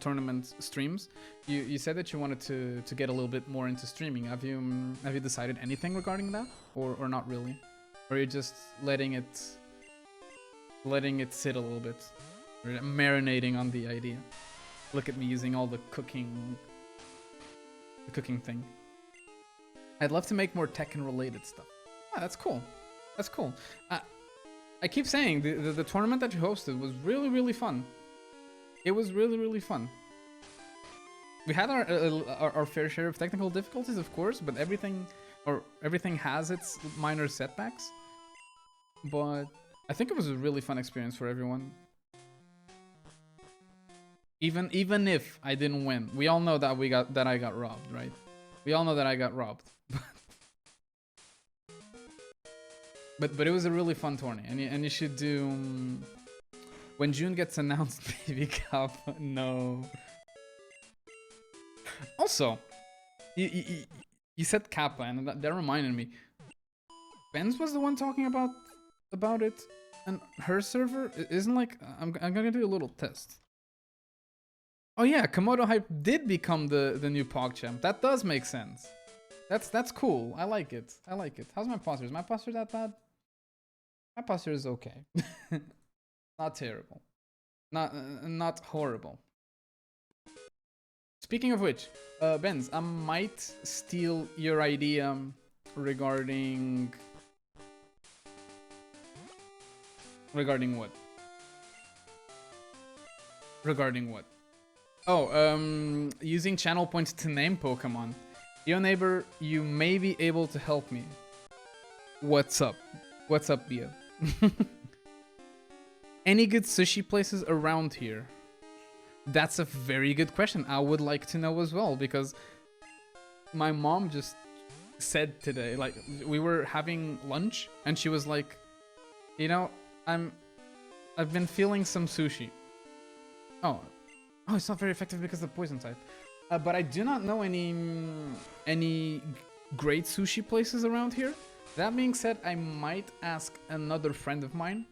tournament streams. You said that you wanted to get a little bit more into streaming. Have you decided anything regarding that, or not really? Or are you just letting it sit a little bit, or marinating on the idea? Look at me using all the cooking thing. I'd love to make more Tekken related stuff. Ah, that's cool. That's cool. I keep saying the tournament that you hosted was really fun. It was really fun. We had our fair share of technical difficulties, of course, but everything has its minor setbacks. But I think it was a really fun experience for everyone. Even if I didn't win, we all know that I got robbed, right? We all know that I got robbed. But it was a really fun tourney, and you should do. When June gets announced, Baby Cup, no. Also, you said Kappa, and that reminded me. Benz was the one talking about it, and her server isn't like. I'm gonna do a little test. Oh yeah, Komodo Hype did become the new PogChamp. That does make sense. That's cool. I like it. How's my posture? Is my posture that bad? My posture is okay. Not terrible. Not horrible. Speaking of which, Benz, I might steal your idea regarding what? Regarding what? Oh, using channel points to name Pokemon. Yo neighbor, you may be able to help me. What's up? What's up, Bia? Any good sushi places around here? That's a very good question. I would like to know as well, because my mom just said today, like, we were having lunch and she was like, you know, I've been feeling some sushi. Oh, it's not very effective because of the poison type. But I do not know any great sushi places around here. That being said, I might ask another friend of mine,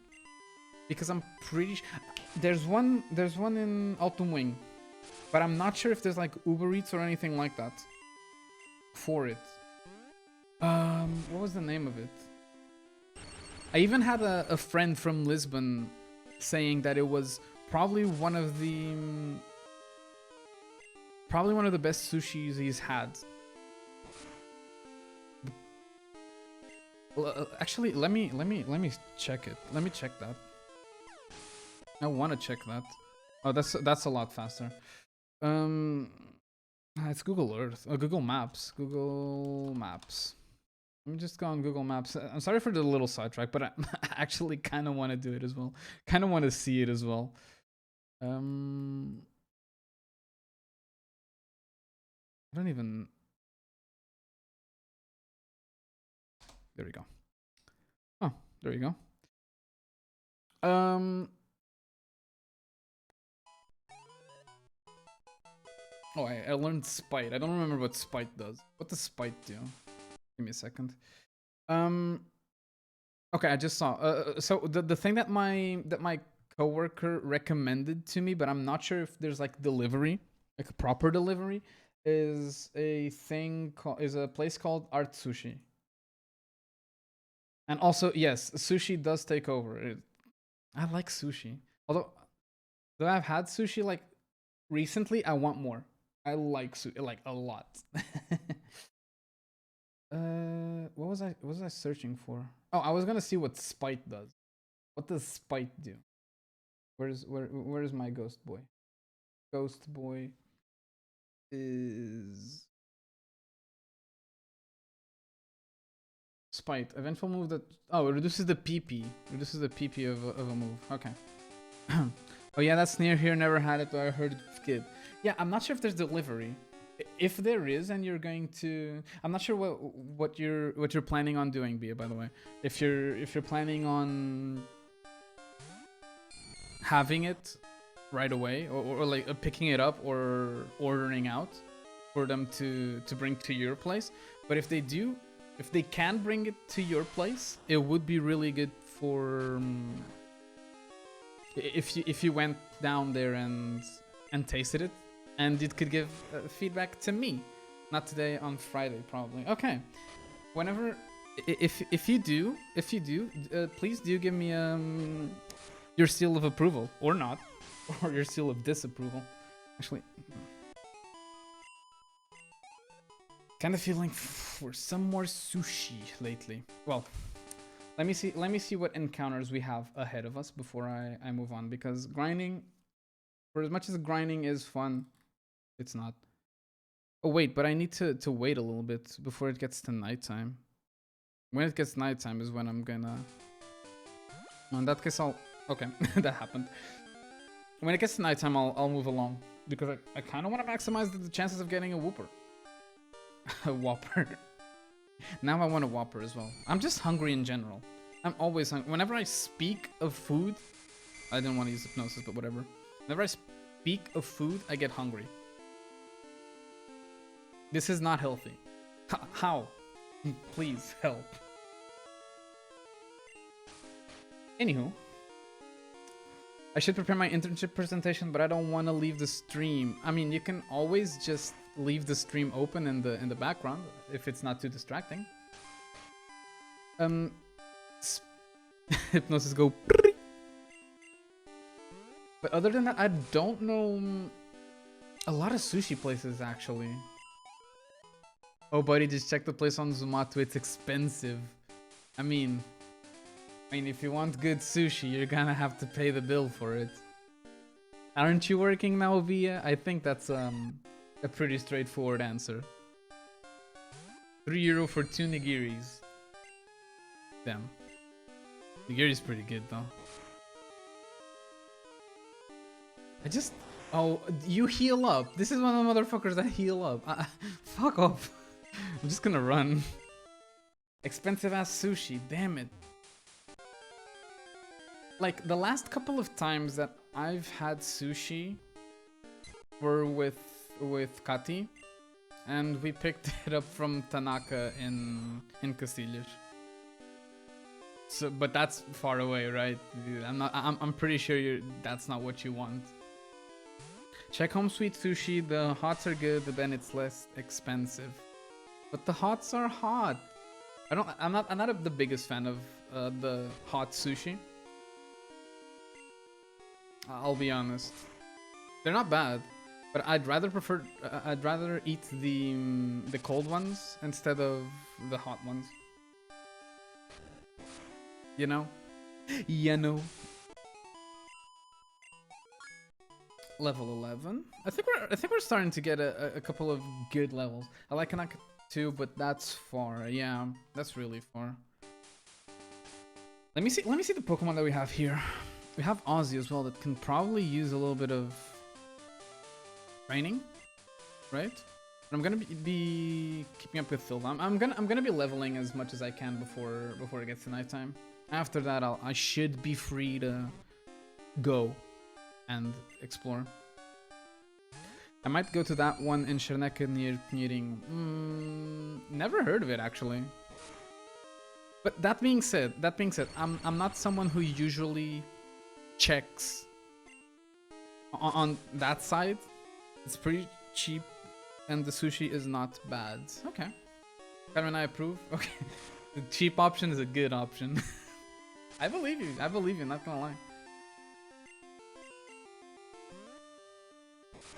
because I'm pretty there's one in Autumn Wing, but I'm not sure if there's like Uber Eats or anything like that for it. What was the name of it? I even had a friend from Lisbon saying that it was probably one of the best sushis he's had. Actually, let me check it. Let me check that. I want to check that. Oh, that's a lot faster. It's Google Earth. Google Maps. Google Maps. Let me just go on Google Maps. I'm sorry for the little sidetrack, but I actually kind of want to do it as well. Kind of want to see it as well. I don't even... There we go. Oh, there you go. Oh, I learned Spite. I don't remember what Spite does. What does Spite do? Give me a second. Okay, I just saw. So the thing that my coworker recommended to me, but I'm not sure if there's like delivery, like a proper delivery, is a place called Art Sushi. And also, yes, sushi does take over. I like sushi. Although I've had sushi like recently, I want more. I like sushi like a lot. What was I searching for? Oh, I was gonna see what Spite does. What does Spite do? Where's my ghost boy? Ghost boy is Spite. Eventful move that it reduces the PP. Reduces the PP of a move. Okay. Oh yeah, that's near here. Never had it, but I heard it's good. Yeah, I'm not sure if there's delivery. If there is, and you're going to, I'm not sure what you're planning on doing, Bia. By the way, if you're planning on having it right away, or like picking it up or ordering out for them to bring to your place. But if they can bring it to your place, it would be really good for if you went down there and tasted it, and it could give feedback to me. Not today, on Friday probably. Okay. Whenever, if you do, please do give me your seal of approval, or not, or your seal of disapproval. Actually, kind of feeling for some more sushi lately. Well, let me see what encounters we have ahead of us before I move on, because grinding, for as much as grinding is fun, it's not. Oh wait, but I need to wait a little bit before it gets to nighttime. When it gets nighttime is when I'm gonna... In that case, okay, that happened. When it gets to nighttime, I'll move along, because I kind of want to maximize the chances of getting a Whooper. A Whopper. Now I want a Whopper as well. I'm just hungry in general. I'm always hungry. Whenever I speak of food, I didn't want to use hypnosis, but whatever. Whenever I speak of food, I get hungry. This is not healthy. How? Please help. Anywho, I should prepare my internship presentation, but I don't want to leave the stream. I mean, you can always just leave the stream open in the background if it's not too distracting. Hypnosis go. But other than that, I don't know a lot of sushi places actually. Oh, buddy, just check the place on Zomato. It's expensive. I mean, if you want good sushi, you're gonna have to pay the bill for it. Aren't you working now, Via? I think that's a pretty straightforward answer. €3 for 2 nigiris. Damn. Nigiri's pretty good though. Oh, you heal up. This is one of the motherfuckers that heal up. Fuck off. I'm just gonna run. Expensive ass sushi, damn it. Like, the last couple of times that I've had sushi were with Kati, and we picked it up from Tanaka in Castilhos. So, but that's far away, right? I'm pretty sure that's not what you want. Check Home Sweet Sushi. The hots are good, but then it's less expensive. But the hots are hot. I'm not the biggest fan of the hot sushi. I'll be honest. They're not bad, but I'd rather eat the cold ones instead of the hot ones. You know? You know. Level 11. I think we're starting to get a couple of good levels. I like Kanaka too, but that's far. Yeah, that's really far. Let me see the Pokemon that we have here. We have Ozzy as well that can probably use a little bit of training, right? But I'm gonna be keeping up with Phil. I'm gonna be leveling as much as I can before it gets to nighttime. After that, I should be free to go and explore. I might go to that one in Insurgency near Kniring. Never heard of it actually. But that being said, I'm not someone who usually checks on that side. It's pretty cheap, and the sushi is not bad. Okay, Carmen, I approve. Okay, the cheap option is a good option. I believe you. I believe you. Not gonna lie.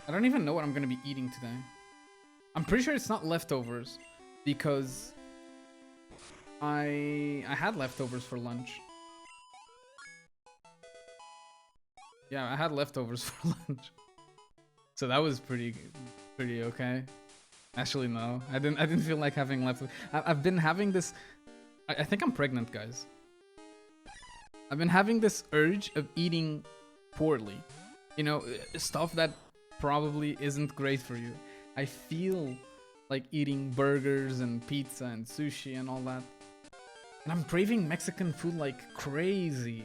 I don't even know what I'm gonna be eating today. I'm pretty sure it's not leftovers because I had leftovers for lunch. Yeah, I had leftovers for lunch. So that was pretty okay. Actually, no. I didn't feel like having leftovers. I've been having this. I think I'm pregnant, guys. I've been having this urge of eating poorly. You know, stuff that probably isn't great for you. I feel like eating burgers and pizza and sushi and all that. And I'm craving Mexican food like crazy.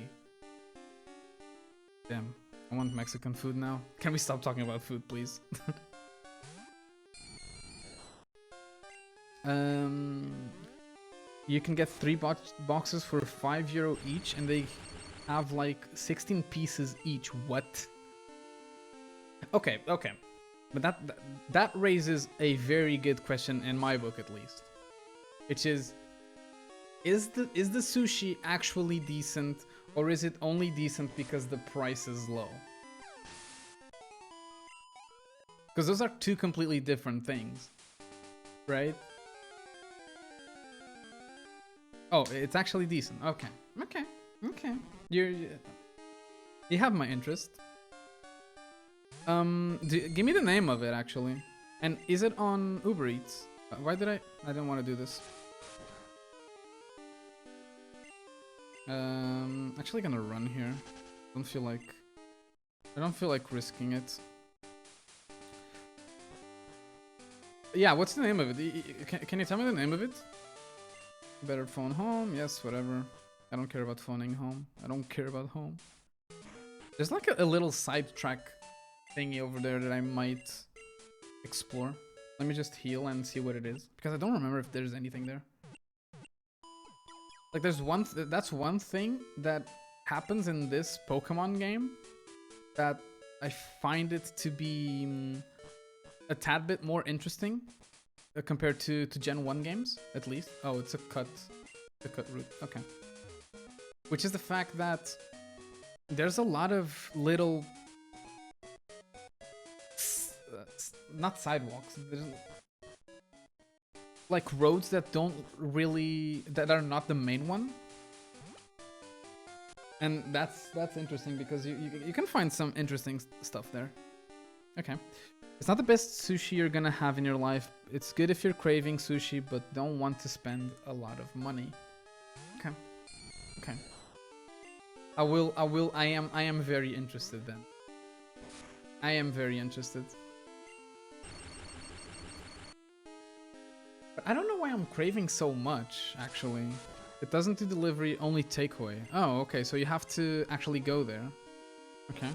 Damn, I want Mexican food now. Can we stop talking about food, please? You can get 3 boxes for €5 each, and they have like 16 pieces each. What? Okay, but that raises a very good question in my book, at least, which is the sushi actually decent, or is it only decent because the price is low? Because those are two completely different things, right? Oh, it's actually decent. Okay. You have my interest. Give me the name of it actually, and is it on Uber Eats? Why did I didn't want to do this. Actually gonna run here. I don't feel like risking it. Yeah, what's the name of it? Can you tell me the name of it? Better phone home? Yes, whatever. I don't care about phoning home. I don't care about home. There's like a little sidetrack thingy over there that I might explore. Let me just heal and see what it is, because I don't remember if there's anything there. Like there's that's one thing that happens in this Pokemon game that I find it to be a tad bit more interesting compared to Gen 1 games, at least. Oh, it's a cut route. Okay. Which is the fact that there's a lot of little not sidewalks, there's like roads that are not the main one, and that's interesting because you can find some interesting stuff there. Okay, it's not the best sushi you're gonna have in your life. It's good if you're craving sushi but don't want to spend a lot of money. Okay. I am very interested then. I am very interested. But I don't know why I'm craving so much, actually. It doesn't do delivery, only takeaway. Oh, okay, so you have to actually go there. Okay.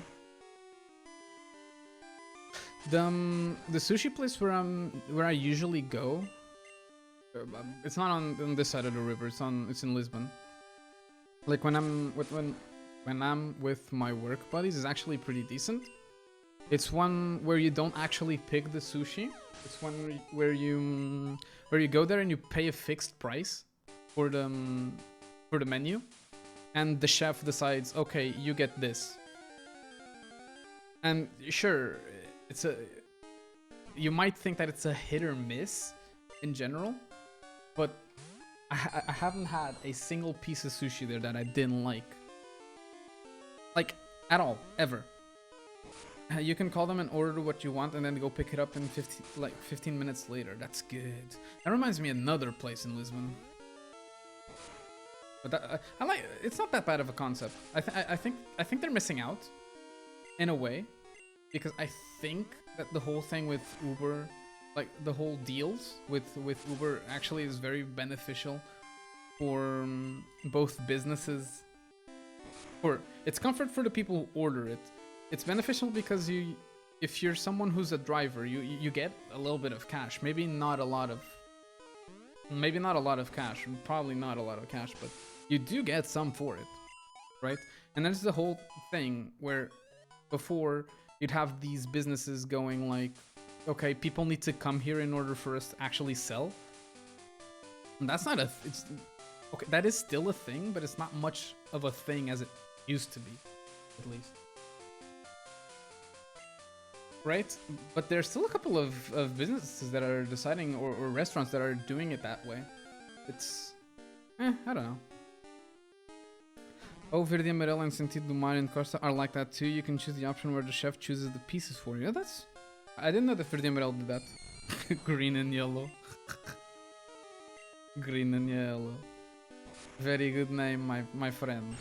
The sushi place where I usually go, it's not on this side of the river, it's in Lisbon. Like when I'm with my work buddies, is actually pretty decent. It's one where you don't actually pick the sushi. It's one where you go there and you pay a fixed price for the menu, and the chef decides, okay, you get this. And sure, you might think that it's a hit or miss in general, but I haven't had a single piece of sushi there that I didn't like. Like, at all, ever. You can call them and order what you want and then go pick it up in 15 minutes later. That's good. That reminds me of another place in Lisbon. But I like, it's not that bad of a concept. I think they're missing out in a way, because I think that the whole thing with Uber, like the whole deals with Uber, actually is very beneficial for both businesses. It's comfort for the people who order it. It's beneficial because if you're someone who's a driver, you get a little bit of cash. Maybe not a lot of cash, probably not a lot of cash, but you do get some for it, right? And there's the whole thing where before you'd have these businesses going like, okay, people need to come here in order for us to actually sell. And that's not it's okay, that is still a thing, but it's not much of a thing as it used to be, at least. Right? But there's still a couple of businesses that are deciding, or restaurants that are doing it that way. It's... I don't know. Oh, verde e amarelo and sentido do mar and Costa are like that too. You can choose the option where the chef chooses the pieces for you. That's... I didn't know that verde e amarelo did that. Green and yellow. Green and yellow. Very good name, my friend.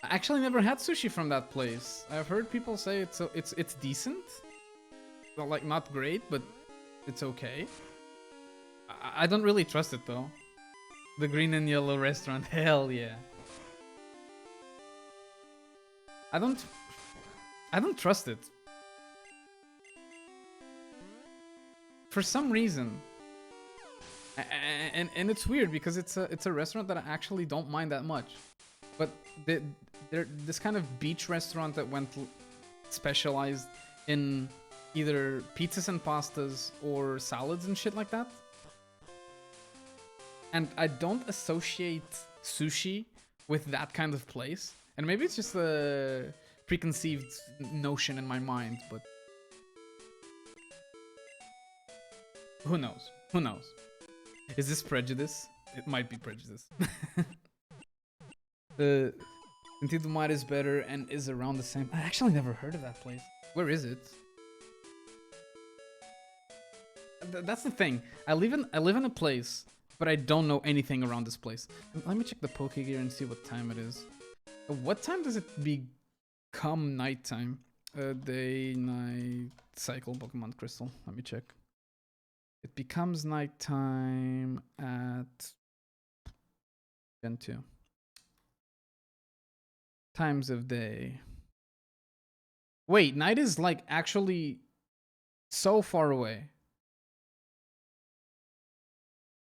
I actually never had sushi from that place. I've heard people say it's decent. Well, like, not great, but it's okay. I don't really trust it though. The green and yellow restaurant, hell yeah. I don't trust it. For some reason. And it's weird because it's a restaurant that I actually don't mind that much. But they're this kind of beach restaurant that went specialized in either pizzas and pastas or salads and shit like that. And I don't associate sushi with that kind of place. And maybe it's just a preconceived notion in my mind, but who knows? Who knows? Is this prejudice? It might be prejudice. The Sentido do Mar is better and is around the same. I actually never heard of that place. Where is it? That's the thing. I live in a place, but I don't know anything around this place. Let me check the Poke Gear and see what time it is. What time does it become nighttime? Day, night, cycle, Pokemon Crystal. Let me check. It becomes nighttime at Gen 2. Times of day. Wait, night is like actually so far away.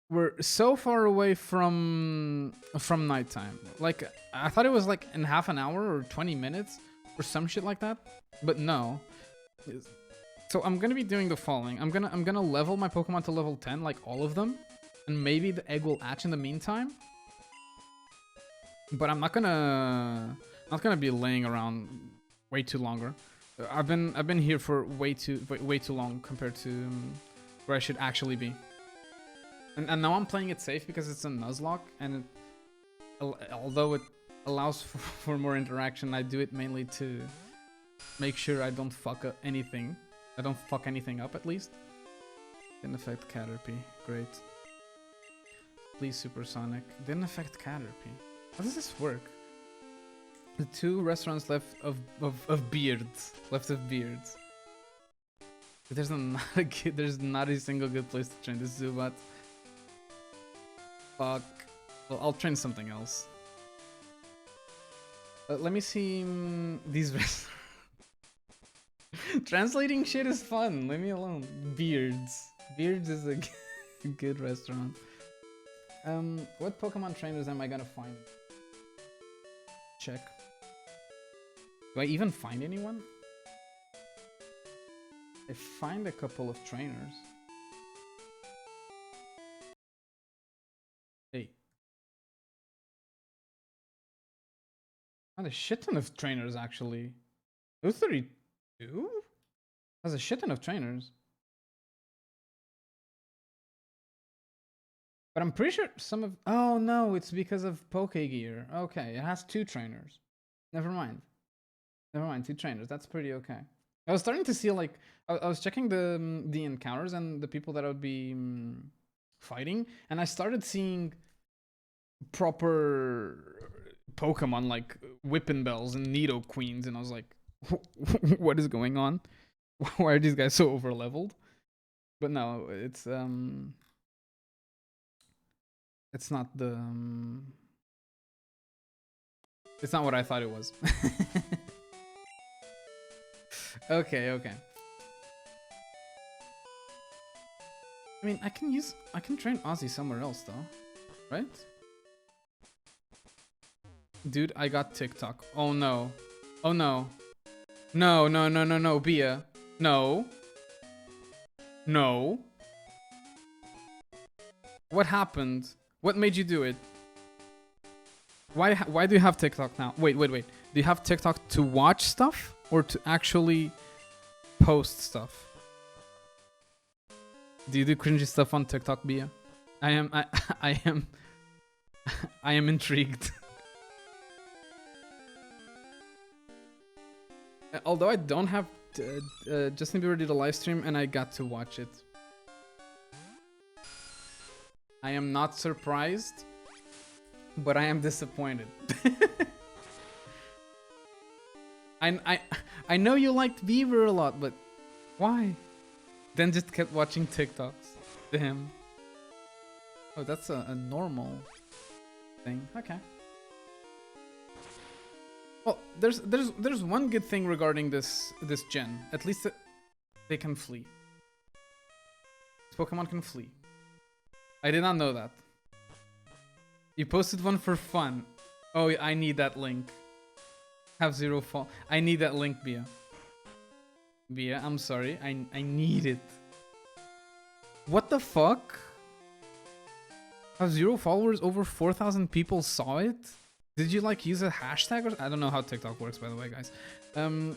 We're so far away from nighttime. Like, I thought it was like in half an hour or 20 minutes or some shit like that, but no. So I'm gonna be doing the following. I'm gonna level my Pokemon to level 10, like all of them, and maybe the egg will hatch in the meantime. But I'm not gonna be laying around way too longer. I've been here for way too long compared to where I should actually be. And now I'm playing it safe because it's a Nuzlocke, and although it allows for more interaction, I do it mainly to make sure I don't fuck up anything. I don't fuck anything up, at least. Didn't affect Caterpie. Great. Please, Supersonic. Didn't affect Caterpie. How does this work? The 2 restaurants left of beards. Left of beards. There's not a single good place to train this Zubat. Fuck. Well, I'll train something else. Let me see these restaurants. Translating shit is fun. Leave me alone. Beards. Beards is a good restaurant. What Pokemon trainers am I gonna find? Check. Do I even find anyone? I find a couple of trainers. Hey. Found a shit ton of trainers actually. 232? That's a shit ton of trainers. But I'm pretty sure some of... Oh no, it's because of Pokegear. Okay, it has 2 trainers. Never mind. Never mind, 2 trainers. That's pretty okay. I was starting to see like... I was checking the encounters and the people that I would be fighting. And I started seeing proper Pokemon like Whippin' Bells and Nido Queens. And I was like, what is going on? Why are these guys so over leveled? But no, it's not the it's not what I thought it was. Okay. I mean, I can train Ozzy somewhere else though, right? Dude, I got TikTok. Oh no. Oh no. No, Bia. No. No. What happened? What made you do it? Why do you have TikTok now? Wait. Do you have TikTok to watch stuff or to actually post stuff? Do you do cringy stuff on TikTok, Bia? I am intrigued. Although I don't have Justin Bieber did a live stream and I got to watch it. I am not surprised, but I am disappointed. I know you liked Bieber a lot, but why? Then just kept watching TikToks to him. Oh, that's a normal thing. Okay. Well, there's one good thing regarding this gen. At least they can flee. This Pokemon can flee. I did not know that. You posted one for fun. Oh, I need that link. Have 0 fall. I need that link, Bia. Bia, I'm sorry. I need it. What the fuck? Have 0 followers? Over 4,000 people saw it? Did you like use a hashtag or I don't know how TikTok works, by the way, guys. Did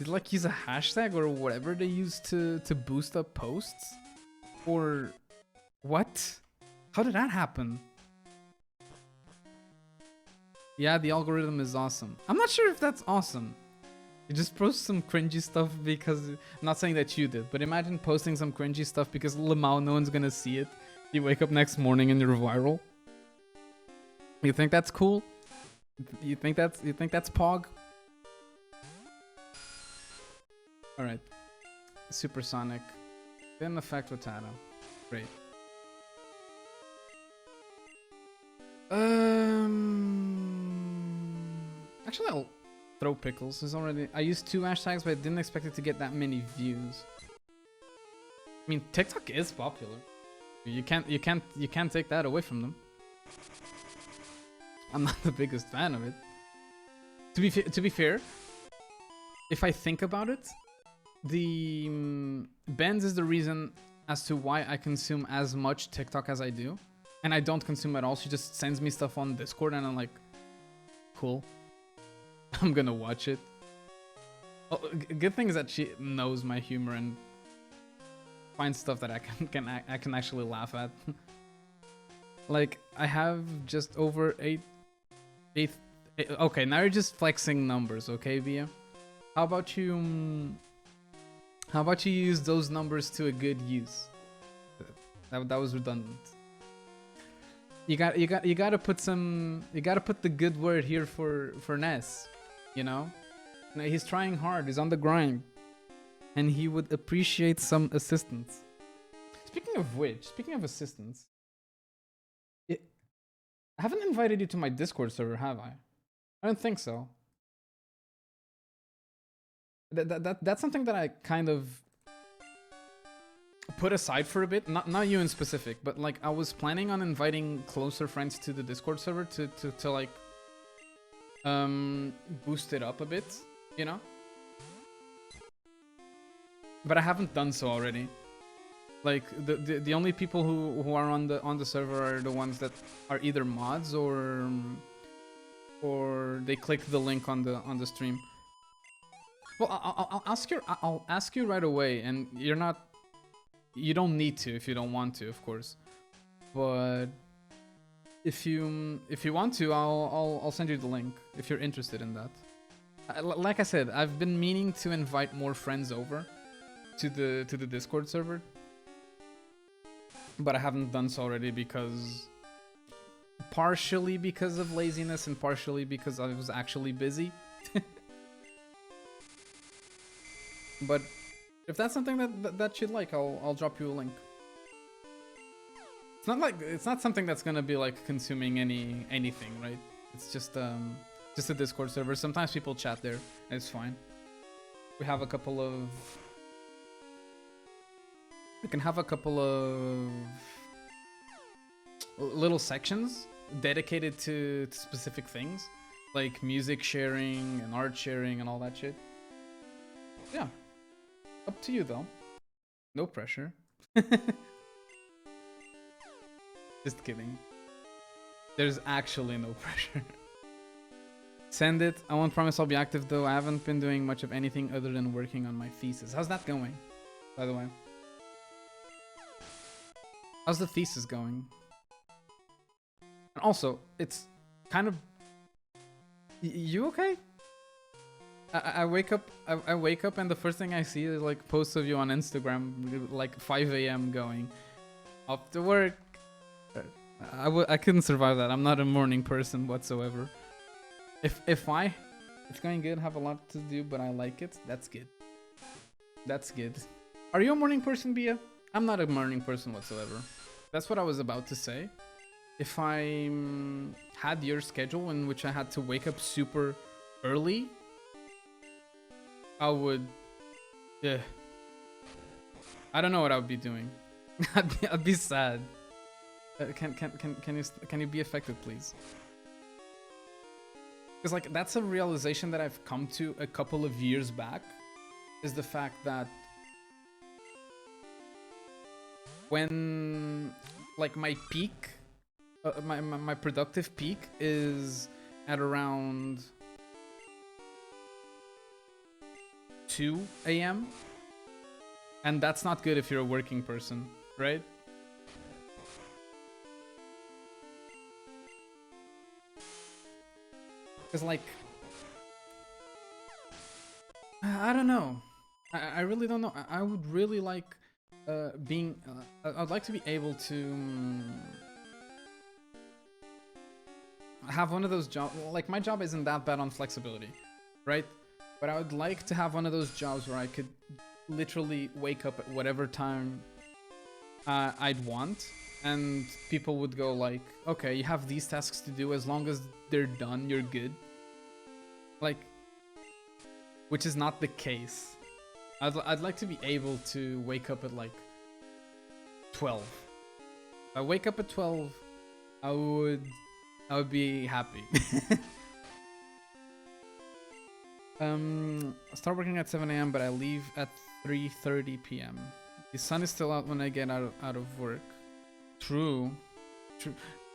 you like use a hashtag or whatever they use to boost up posts? Or what? How did that happen? Yeah, the algorithm is awesome. I'm not sure if that's awesome. You just post some cringy stuff because... I'm not saying that you did, but imagine posting some cringy stuff because Lamau, no one's gonna see it. You wake up next morning and you're viral. You think that's cool? You think that's Pog? Alright. Supersonic. Didn't affect Rattata. Great. Actually, I'll throw Pickles. It's already. I used 2 hashtags, but I didn't expect it to get that many views. I mean, TikTok is popular. You can't take that away from them. I'm not the biggest fan of it. To be fair, if I think about it, the Benz is the reason as to why I consume as much TikTok as I do. And I don't consume at all. She just sends me stuff on Discord and I'm like, cool. I'm gonna watch it. Oh, good thing is that she knows my humor and finds stuff that I can actually laugh at. Like, I have just over 8. Okay, now you're just flexing numbers, okay, Bia? How about you use those numbers to a good use? That was redundant. You gotta put the good word here for Ness, you know? He's trying hard, he's on the grind, and he would appreciate some assistance. Speaking of assistance, I haven't invited you to my Discord server, have I? I don't think so. That's something that I kind of put aside for a bit. Not you in specific, but like I was planning on inviting closer friends to the Discord server to like boost it up a bit, you know. But I haven't done so already. Like the only people who are on the server are the ones that are either mods or they click the link on the stream. Well, I'll ask you right away, and you don't need to if you don't want to, of course. But if you want to, I'll send you the link if you're interested in that. Like I said, I've been meaning to invite more friends over to the Discord server, but I haven't done so already because partially because of laziness and partially because I was actually busy. But if that's something that you'd like, I'll drop you a link. It's not something that's gonna be like consuming anything, right? It's just a Discord server. Sometimes people chat there, and it's fine. We can have a couple of little sections dedicated to specific things, like music sharing and art sharing and all that shit. Yeah. Up to you though. No pressure. Just kidding. There's actually no pressure. Send it. I won't promise I'll be active though. I haven't been doing much of anything other than working on my thesis. How's that going, by the way? How's the thesis going? And also, it's kind of... You okay? I wake up and the first thing I see is like posts of you on Instagram, like 5 a.m. going off to work. I couldn't survive that. I'm not a morning person whatsoever. If it's going good, have a lot to do, but I like it. That's good. That's good. Are you a morning person, Bia? I'm not a morning person whatsoever. That's what I was about to say. If I had your schedule in which I had to wake up super early, I would, yeah. I don't know what I would be doing. I'd be sad. Can you be affected, please? Because like that's a realization that I've come to a couple of years back, is the fact that when like my peak, my productive peak is at around 2 a.m. and that's not good if you're a working person, right? Because like I don't know, I really don't know. I would really like I'd like to be able to have one of those jobs. Like my job isn't that bad on flexibility, right? But I would like to have one of those jobs where I could literally wake up at whatever time I'd want, and people would go like, okay, you have these tasks to do, as long as they're done, you're good. Like, which is not the case. I'd like to be able to wake up at like 12. If I wake up at 12, I would be happy. I start working at 7 a.m. but I leave at 3:30 p.m. The sun is still out when I get out of work. True.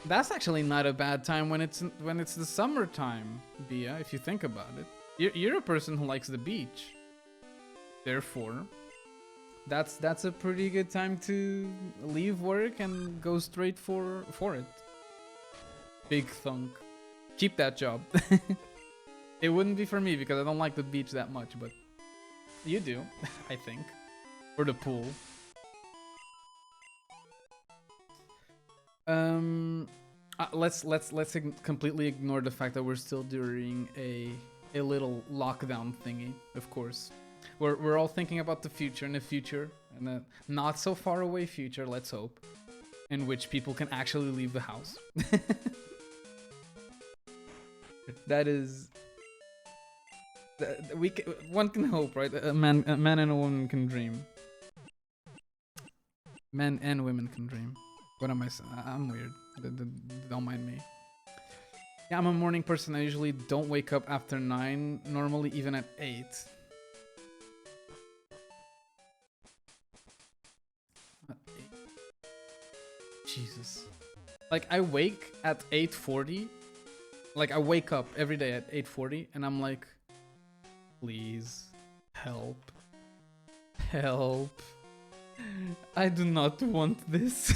That's actually not a bad time when it's the summertime, Bia, if you think about it. You're a person who likes the beach. Therefore, that's a pretty good time to leave work and go straight for it. Big thunk. Keep that job. It wouldn't be for me because I don't like the beach that much, but you do, I think. Or the pool. Let's completely ignore the fact that we're still during a little lockdown thingy, of course. We're all thinking about the future, and a not so far away future, let's hope, in which people can actually leave the house. That is... one can hope, right? A man and a woman can dream. Men and women can dream. What am I saying? I'm weird. Don't mind me. Yeah, I'm a morning person. I usually don't wake up after 9, normally even at 8. Jesus. Like, I wake at 8:40. Like, I wake up every day at 8:40, and I'm like, please, help. Help. I do not want this.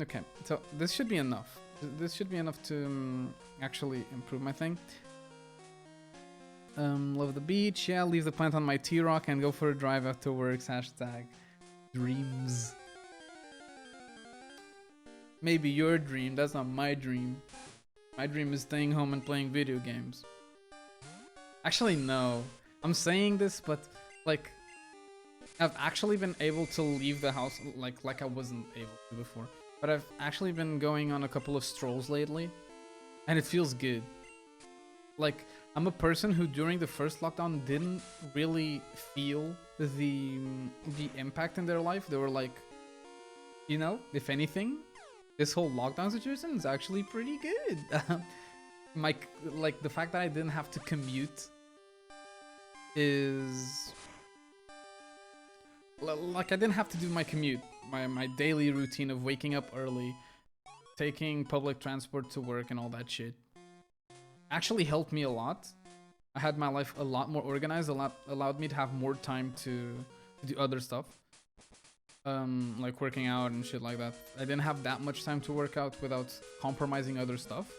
Okay, so this should be enough. This should be enough to actually improve my thing. Love the beach. Yeah, leave the plant on my T-Rock and go for a drive after works. Hashtag dreams. Maybe your dream. That's not my dream. My dream is staying home and playing video games. Actually, no. I'm saying this, but like, I've actually been able to leave the house like I wasn't able to before. But I've actually been going on a couple of strolls lately, and it feels good. Like, I'm a person who during the first lockdown didn't really feel the impact in their life. They were like, you know, if anything, this whole lockdown situation is actually pretty good. Like the fact that I didn't have to commute is like I didn't have to do my commute, my daily routine of waking up early, taking public transport to work and all that shit. Actually helped me a lot. I had my life a lot more organized, allowed me to have more time to do other stuff. Like working out and shit like that. I didn't have that much time to work out without compromising other stuff.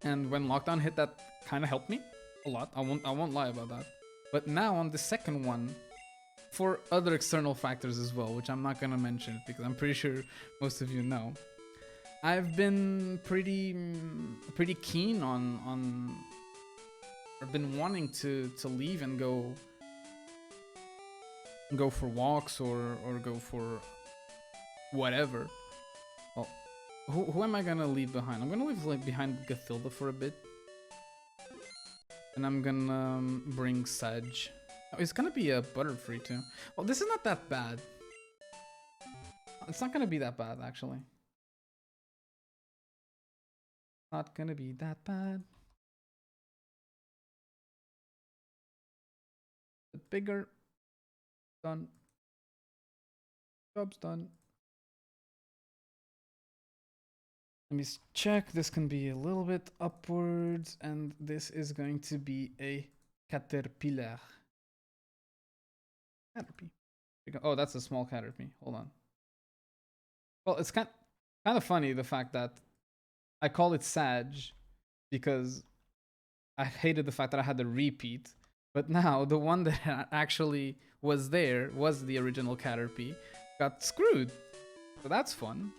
And when lockdown hit, that kind of helped me a lot. I won't lie about that. But now on the second one, for other external factors as well, which I'm not gonna mention because I'm pretty sure most of you know, I've been pretty keen on I've been wanting to leave and go for walks or go for whatever. Well, who am I gonna leave behind? I'm gonna leave like behind Gathilda for a bit, and I'm gonna bring Sedge. Oh, it's gonna be a Butterfree too. Well, this is not that bad. It's not gonna be that bad actually. Not gonna be that bad. But bigger. Done. Job's done. Let me check. This can be a little bit upwards, and this is going to be a Caterpillar. Caterpie. Oh, that's a small Caterpie. Hold on. Well, it's kind of funny the fact that I call it Sag because I hated the fact that I had to repeat. But now the one that actually was there was the original Caterpie. Got screwed. So that's fun.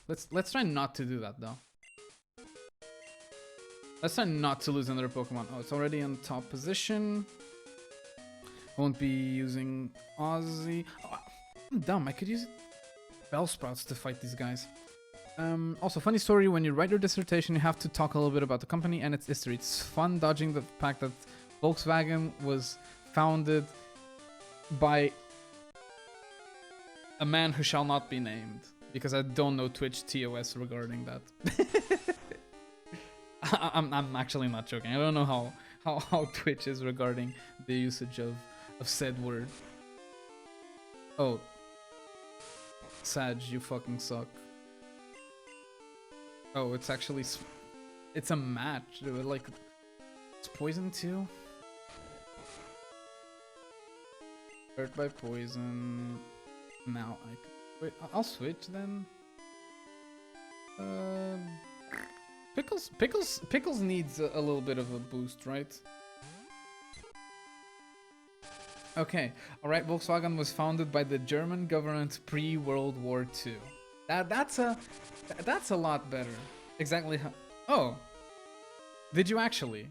Let's try not to do that though. Let's try not to lose another Pokemon. Oh, it's already in top position. Won't be using Ozzy. Oh, I'm dumb. I could use Bellsprouts to fight these guys. Also, funny story, when you write your dissertation, you have to talk a little bit about the company and its history. It's fun dodging the fact that Volkswagen was founded by a man who shall not be named, because I don't know Twitch TOS regarding that. I'm actually not joking. I don't know how Twitch is regarding the usage of said word. Oh, Sag, you fucking suck. Oh, it's actually it's a match. Like, it's poison too. Hurt by poison. Now I can wait. I'll switch then. Pickles needs a little bit of a boost, right? Okay, all right. Volkswagen was founded by the German government pre-World War II. That's a lot better. Exactly how. Oh, did you actually?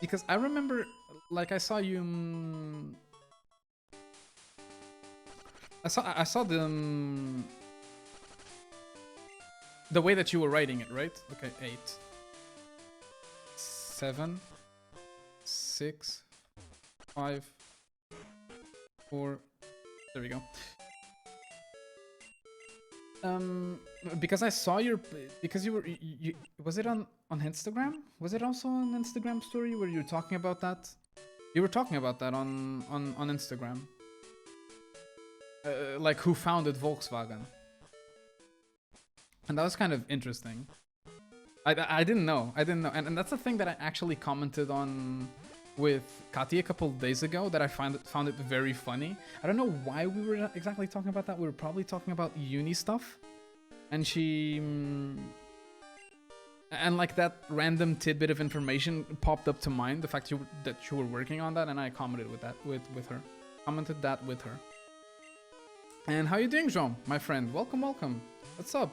Because I remember, like, I saw you. I saw the way that you were writing it, right? Okay, 8, 7, 6, 5, 4, There we go. Because I saw your, because you were, was it on Instagram? Was it also an Instagram story where you were talking about that? You were talking about that on Instagram. Like who founded Volkswagen? And that was kind of interesting. I didn't know. And that's the thing that I actually commented on with Kati a couple of days ago, that I found it very funny. I don't know why we were exactly talking about that. We were probably talking about uni stuff. And she... and like that random tidbit of information popped up to mind, the fact that you were working on that, and I commented with that with her. Commented that with her. And how you doing, Jean, my friend? Welcome, welcome. What's up?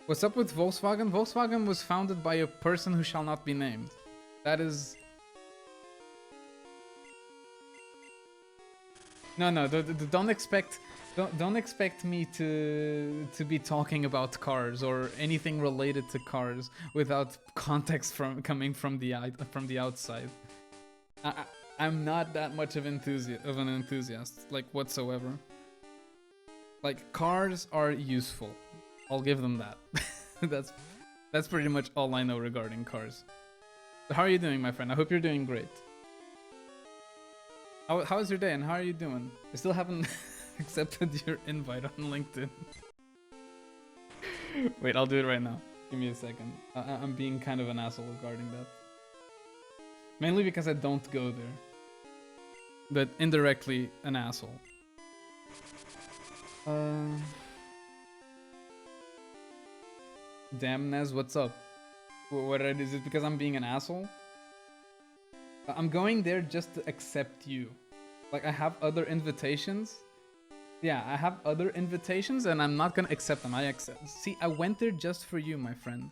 What's up with Volkswagen? Volkswagen was founded by a person who shall not be named. That is... No, don't expect me to be talking about cars or anything related to cars without context coming from the outside. I'm not that much of an enthusiast, like, whatsoever. Like, cars are useful. I'll give them that. That's pretty much all I know regarding cars. So how are you doing, my friend? I hope you're doing great. How's your day and how are you doing? I still haven't accepted your invite on LinkedIn. Wait, I'll do it right now. Give me a second. I'm being kind of an asshole regarding that. Mainly because I don't go there. But indirectly an asshole. Damn, Nez, what's up? What is it because I'm being an asshole? I'm going there just to accept you. Like, I have other invitations. Yeah, I have other invitations and I'm not gonna accept them. See, I went there just for you, my friend.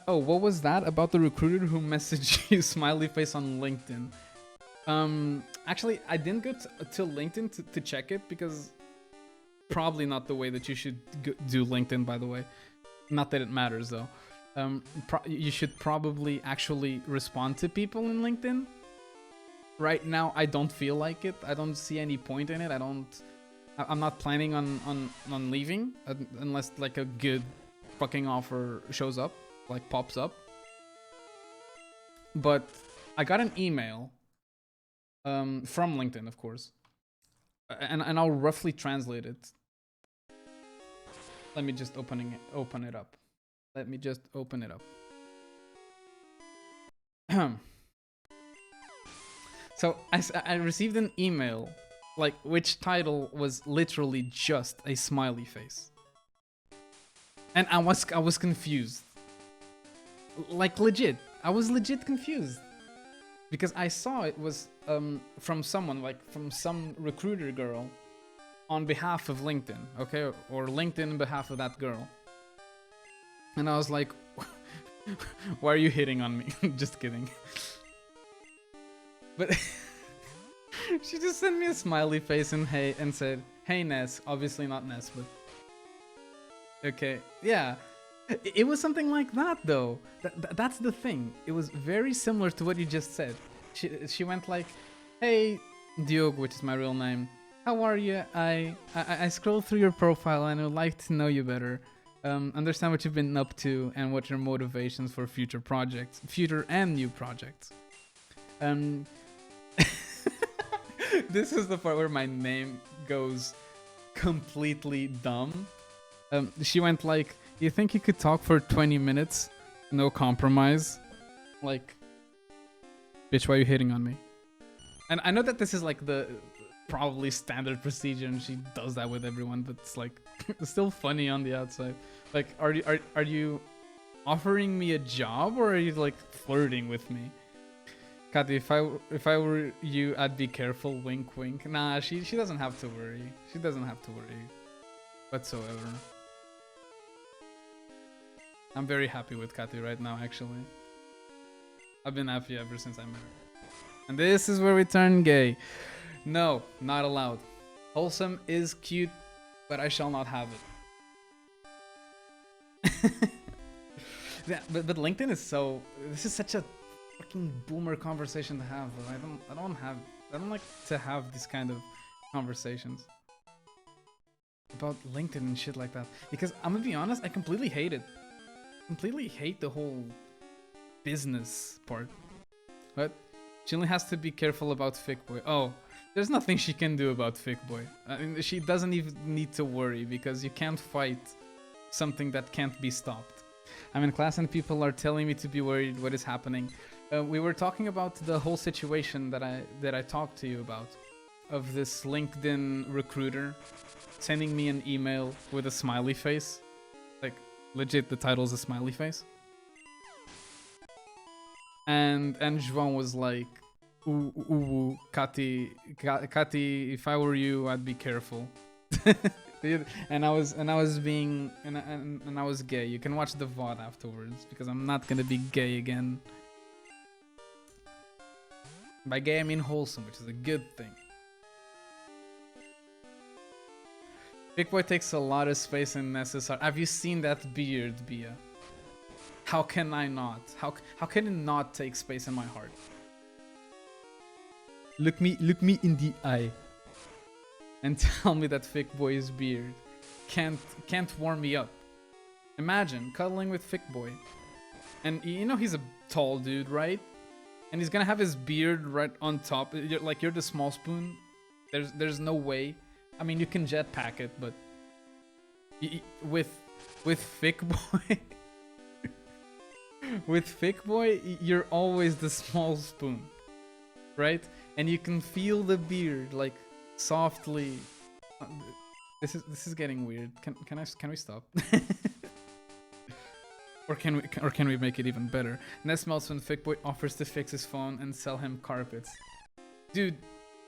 Oh, what was that about the recruiter who messaged you smiley face on LinkedIn? Actually, I didn't go to LinkedIn to check it because probably not the way that you should do LinkedIn, by the way. Not that it matters, though. You should probably actually respond to people in LinkedIn. Right now, I don't feel like it. I don't see any point in it. I'm not planning on leaving unless like a good fucking offer shows up, like pops up. But I got an email from LinkedIn, of course, and I'll roughly translate it. Let me just open it up. Let me just open it up. So I received an email, like, which title was literally just a smiley face, and I was confused. Like, legit, I was legit confused because I saw it was from someone, like from some recruiter girl, on behalf of LinkedIn, okay, or LinkedIn on behalf of that girl. And I was like, why are you hitting on me? Just kidding. But she just sent me a smiley face and said, hey Ness, obviously not Ness, but okay, yeah. It was something like that though. That's the thing. It was very similar to what you just said. She went like, hey Diog, which is my real name, how are you? I scrolled through your profile and I would like to know you better. Understand what you've been up to and what your motivations for future projects, future and new projects. This is the part where my name goes completely dumb. She went like, you think you could talk for 20 minutes? No compromise? Like, bitch, why are you hitting on me? And I know that this is like the probably standard procedure and she does that with everyone, but it's like, it's still funny on the outside. Like, are you offering me a job or are you like flirting with me? Kati, if I were you, I'd be careful. Wink, wink. Nah, she doesn't have to worry. She doesn't have to worry whatsoever. I'm very happy with Kati right now, actually. I've been happy ever since I met her. And this is where we turn gay. No, not allowed. Wholesome is cute, but I shall not have it. Yeah, but LinkedIn is so... This is such a fucking boomer conversation to have, though. I don't like to have these kind of conversations about LinkedIn and shit like that. Because I'm gonna be honest, I completely hate it. Completely hate the whole business part. But she only has to be careful about Fickboy. Oh, there's nothing she can do about Fickboy. I mean, she doesn't even need to worry because you can't fight something that can't be stopped. I'm in class and people are telling me to be worried. What is happening? We were talking about the whole situation that I talked to you about, of this LinkedIn recruiter sending me an email with a smiley face. Like, legit, the title's a smiley face. And João was like, ooh, Kati, if I were you, I'd be careful. and I was being and I was gay. You can watch the VOD afterwards because I'm not gonna be gay again. By gay I mean wholesome, which is a good thing. Big Boy takes a lot of space in SSR. Have you seen that beard, Bia? How can I not? How can it not take space in my heart? Look me in the eye and tell me that Thick Boy's beard can't warm me up. Imagine cuddling with Thick Boy, and you know he's a tall dude, right? And he's gonna have his beard right on top. You're the small spoon. There's no way. I mean, you can jetpack it, but with Thick Boy, with Thick Boy, you're always the small spoon, right? And you can feel the beard like softly. This is getting weird. Can we stop? Or can we make it even better? Ness melts when Thick Boy offers to fix his phone and sell him carpets. Dude,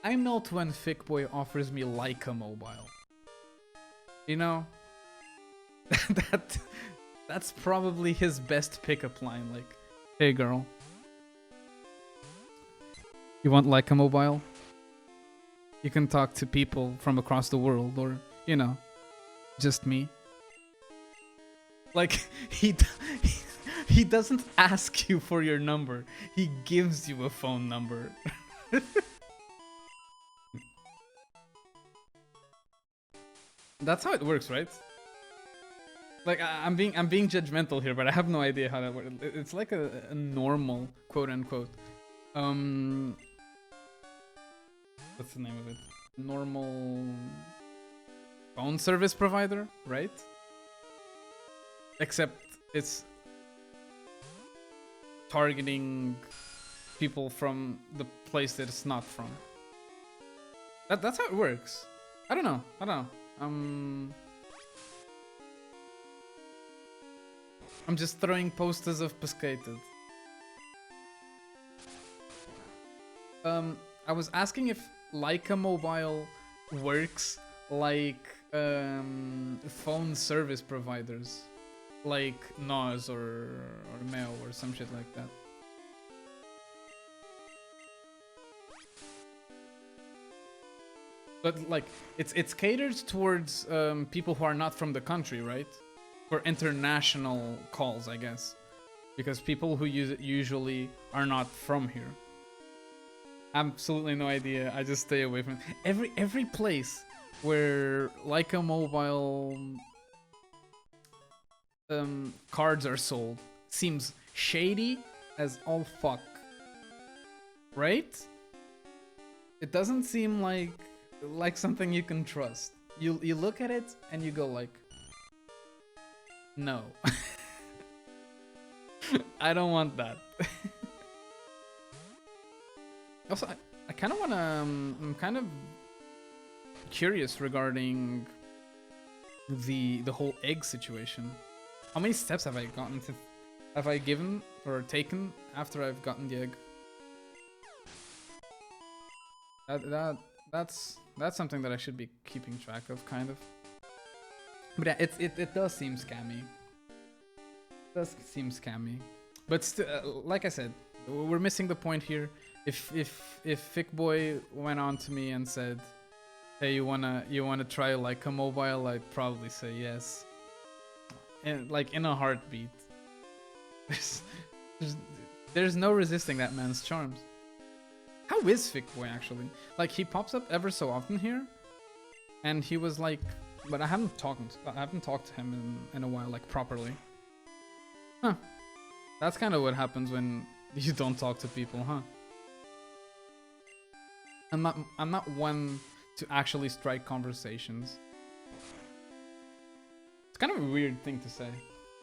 I melt when Thick Boy offers me Leica Mobile. You know, that's probably his best pickup line. Like, hey girl, you want Leica Mobile? You can talk to people from across the world, or you know, just me. Like, he doesn't ask you for your number. He gives you a phone number. That's how it works, right? Like, I'm being judgmental here, but I have no idea how that works. It's like a normal, quote unquote, what's the name of it? Normal phone service provider, right? Except it's targeting people from the place that it's not from. That's how it works. I don't know. I'm just throwing posters of Pescated. I was asking if Leica Mobile works like phone service providers, like Nos or Meo or some shit like that. But like, it's catered towards people who are not from the country, right? For international calls, I guess, because people who use it usually are not from here. Absolutely no idea. I just stay away from it. Every place where Leica Mobile cards are sold seems shady as all fuck, right? It doesn't seem like something you can trust. You look at it and you go like, no. I don't want that. Also, I kind of want to, I'm kind of curious regarding the whole egg situation. How many steps have I gotten to, have I given or taken after I've gotten the egg? That's something that I should be keeping track of, kind of. But yeah, it does seem scammy. It does seem scammy. But still, like I said, we're missing the point here. If Thick Boy went on to me and said, "Hey, you wanna try Leica Mobile?" I'd probably say yes. And like in a heartbeat. There's no resisting that man's charms. How is Thick Boy actually? Like, he pops up ever so often here, and he was like, but I haven't talked to him in a while, like properly. Huh. That's kind of what happens when you don't talk to people, huh? I'm not one to actually strike conversations. It's kind of a weird thing to say.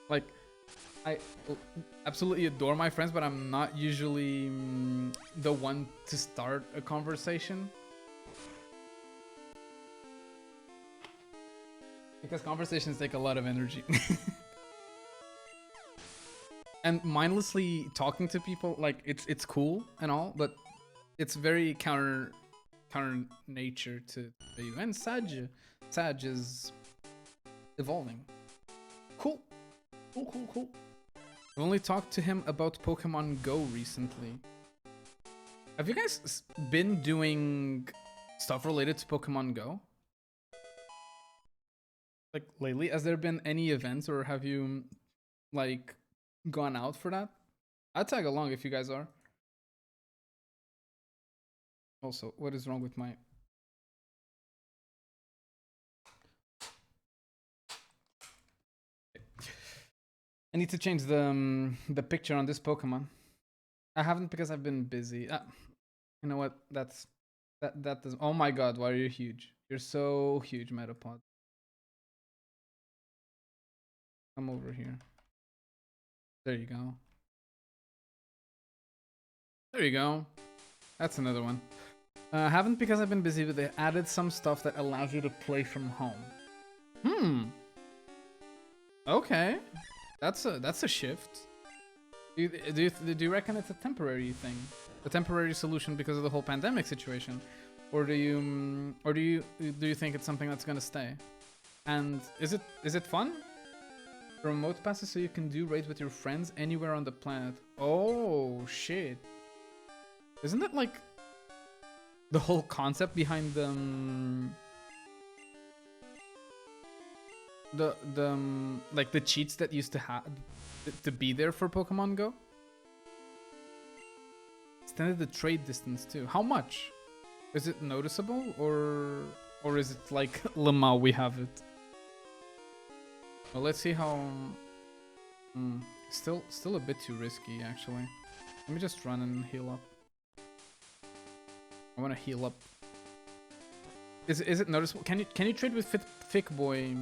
Like, I absolutely adore my friends, but I'm not usually the one to start a conversation. Because conversations take a lot of energy. And mindlessly talking to people, like, it's cool and all, but it's very counter nature to you. And Sag is evolving. Cool. Cool. I've only talked to him about Pokemon Go recently. Have you guys been doing stuff related to Pokemon Go? Like, lately? Has there been any events, or have you, like, gone out for that? I'd tag along if you guys are. Also, what is wrong with my... I need to change the picture on this Pokemon. I haven't because I've been busy. You know what? That does. Oh my god! Why are you huge? You're so huge, Metapod. Come over here. There you go. There you go. That's another one. I haven't because I've been busy, but they added some stuff that allows you to play from home. Okay. That's a shift. Do you reckon it's a temporary thing, a temporary solution because of the whole pandemic situation, or do you think it's something that's gonna stay? And is it fun? Remote passes so you can do raids with your friends anywhere on the planet. Oh shit! Isn't that like the whole concept behind like the cheats that used to have to be there for Pokemon Go? Extended the trade distance too. How much? Is it noticeable, or is it like Lamau we have it? Well, let's see how. Still a bit too risky actually. Let me just run and heal up. I want to heal up. Is it noticeable? Can you trade with Thick Boy?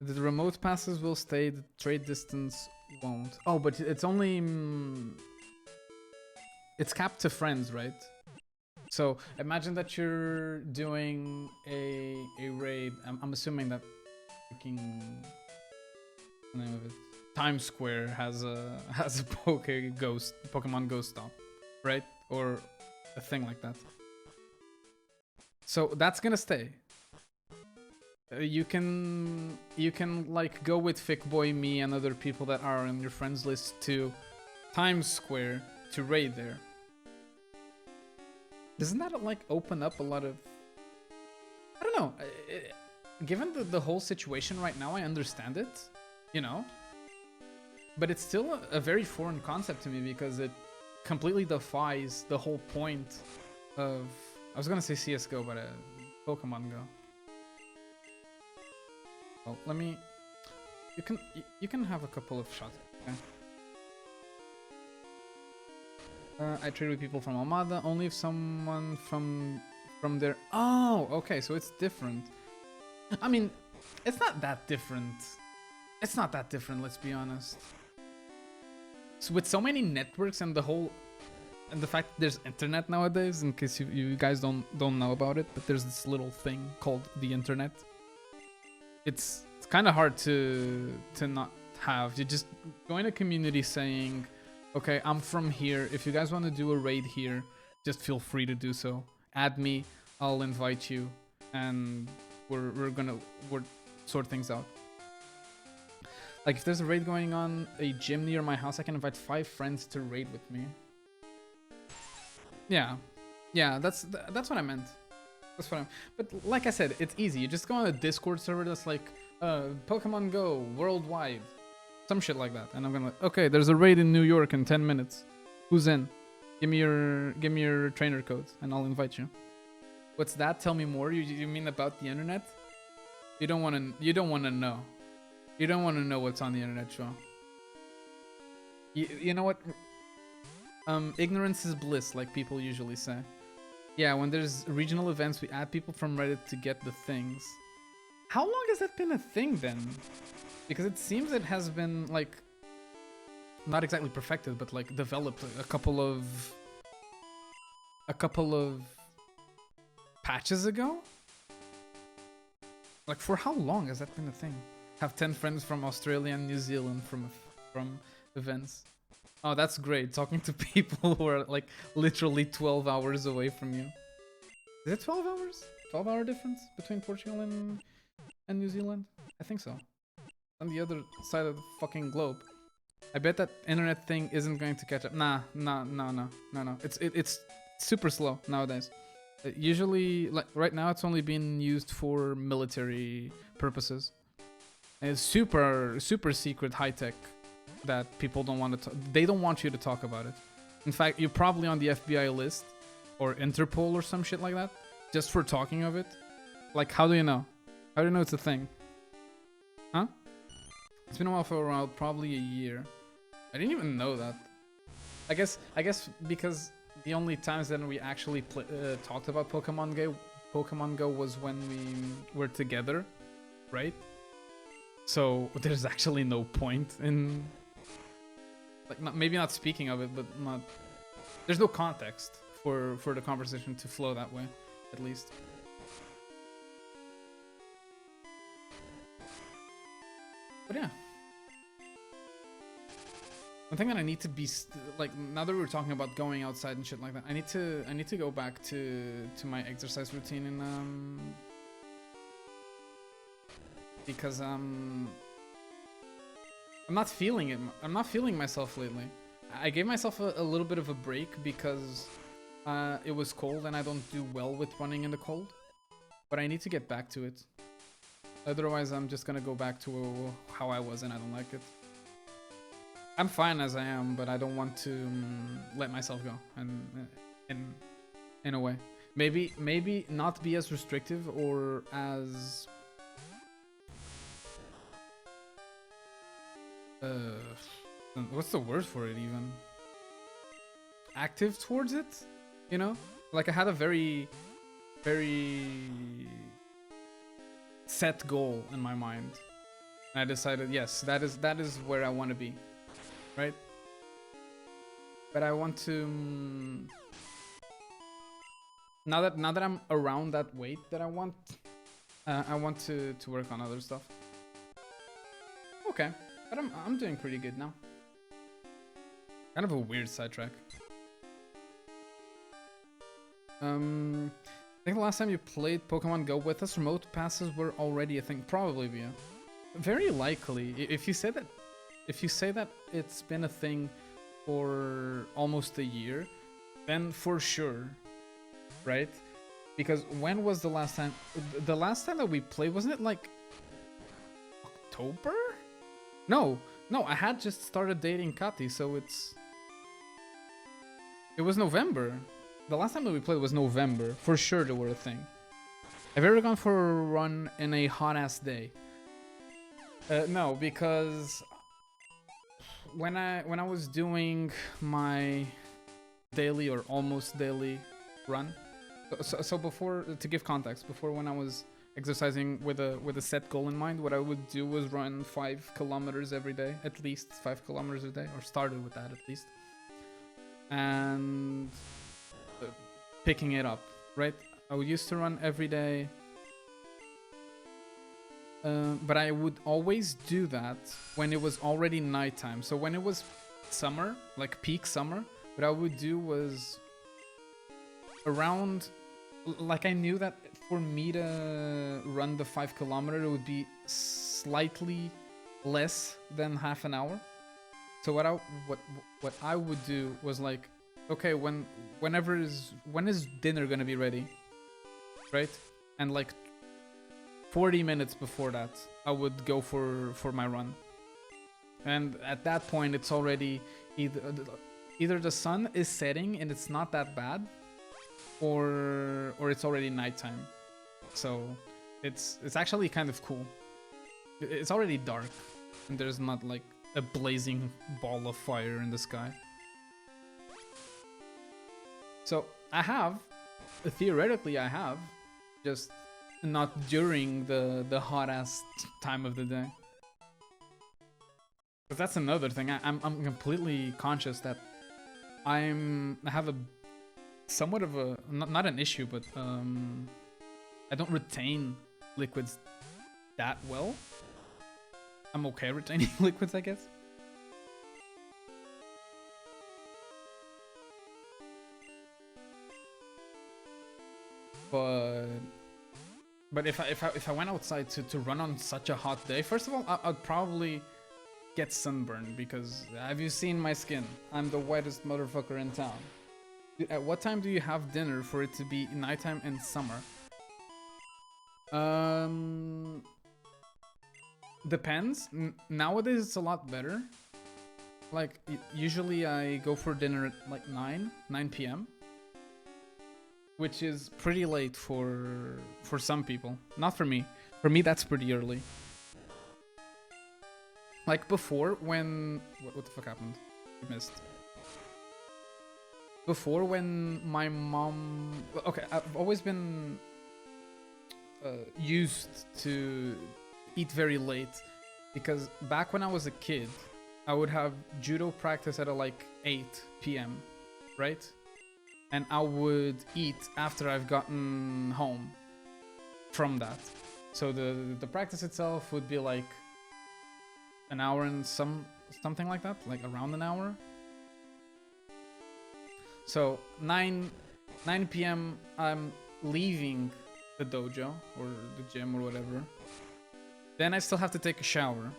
The remote passes will stay, the trade distance won't. Oh, but it's only... it's capped to friends, right? So imagine that you're doing a raid. I'm assuming that freaking... what's the name of it? Times Square has a Pokemon Go stop, right? Or a thing like that. So that's gonna stay. You can like go with Thick Boy, me, and other people that are on your friends list to Times Square to raid there. Doesn't that like open up a lot of... I don't know. Given the whole situation right now, I understand it, you know. But it's still a very foreign concept to me because it completely defies the whole point of... I was gonna say CSGO, but Pokemon Go. Well, let me... You can have a couple of shots, okay? I trade with people from Almada only if someone from there... Oh, okay, so it's different. I mean, it's not that different. It's not that different, let's be honest. So with so many networks and the whole... And the fact that there's internet nowadays, in case you guys don't know about it, but there's this little thing called the internet. It's kind of hard to not have. You just join a community saying, okay, I'm from here. If you guys want to do a raid here, just feel free to do so. Add me, I'll invite you, and we're gonna sort things out. Like if there's a raid going on, a gym near my house, I can invite 5 friends to raid with me. Yeah, that's what I meant. That's what but like I said, it's easy. You just go on a Discord server that's like Pokemon Go worldwide. Some shit like that. And I'm gonna like, okay, there's a raid in New York in 10 minutes. Who's in? Give me your trainer code and I'll invite you. What's that? Tell me more. You mean about the internet? You don't want to know. You don't want to know what's on the internet, Shaw. You know what? Ignorance is bliss, like people usually say. Yeah, when there's regional events, we add people from Reddit to get the things. How long has that been a thing then? Because it seems it has been like not exactly perfected, but like developed a couple of patches ago. Like for how long has that been a thing? Have 10 friends from Australia and New Zealand from events. Oh, that's great. Talking to people who are like literally 12 hours away from you. Is it 12 hours? 12-hour difference between Portugal and New Zealand? I think so. On the other side of the fucking globe. I bet that internet thing isn't going to catch up. Nah. It's super slow nowadays. Usually, like right now, it's only being used for military purposes. And it's super secret, high tech that people don't want to. They don't want you to talk about it. In fact, you're probably on the FBI list or Interpol or some shit like that, just for talking of it. Like, how do you know? How do you know it's a thing? Huh? It's been a while for around probably a year. I didn't even know that. I guess because the only times that we actually talked about Pokemon Go was when we were together, right? So there's actually no point in like maybe not speaking of it, but not. There's no context for the conversation to flow that way, at least. But yeah. One thing that I need to be like, now that we're talking about going outside and shit like that, I need to go back to my exercise routine and because I'm not feeling it. I'm not feeling myself lately. I gave myself a little bit of a break because it was cold and I don't do well with running in the cold. But I need to get back to it. Otherwise, I'm just gonna go back to how I was and I don't like it. I'm fine as I am, but I don't want to let myself go, and in a way, maybe not be as restrictive or as what's the word for it even? Active towards it, you know? Like I had a very set goal in my mind, and I decided, yes, that is where I want to be. Right? But I want to now that I'm around that weight that I want to work on other stuff. Okay, but I'm doing pretty good now. Kind of a weird sidetrack. I think the last time you played Pokemon Go with us, remote passes were already a thing. Probably, yeah. Very likely. If you say that it's been a thing for almost a year, then for sure, right? Because when was the last time? The last time that we played, wasn't it like October? No, I had just started dating Kati, so it was November. The last time that we played was November. For sure they were a thing. Have you ever gone for a run in a hot-ass day? No, because when I was doing my daily or almost daily run, so before, to give context, before when I was exercising with a set goal in mind, what I would do was run 5 kilometers every day, at least 5 kilometers a day, or started with that at least, and picking it up, right? I used to run every day. But I would always do that when it was already nighttime. So when it was summer, like peak summer, what I would do was around, like I knew that for me to run the 5 kilometer, it would be slightly less than half an hour. So what I would do was like, okay, when is dinner gonna be ready, right? And like 40 minutes before that, I would go for my run. And at that point, it's already either the sun is setting and it's not that bad, or it's already nighttime. So it's actually kind of cool. It's already dark, and there's not like a blazing ball of fire in the sky. So I have, theoretically I have, just not during the hot ass time of the day. But that's another thing. I'm completely conscious that I have a somewhat of a not an issue, but I don't retain liquids that well. I'm okay retaining liquids, I guess. But if I went outside to run on such a hot day, first of all, I'd probably get sunburned, because have you seen my skin? I'm the whitest motherfucker in town. At what time do you have dinner for it to be nighttime in summer? Depends. Nowadays it's a lot better. Like usually I go for dinner at like 9 p.m. which is pretty late for some people. Not for me. For me that's pretty early. Like before, when what the fuck happened? I missed. Before, when my mom, okay, I've always been used to eat very late, because back when I was a kid, I would have judo practice at like 8 p.m., right? And I would eat after I've gotten home from that. So the practice itself would be like an hour and something like that, like around an hour. So 9 p.m. I'm leaving the dojo or the gym or whatever. Then I still have to take a shower.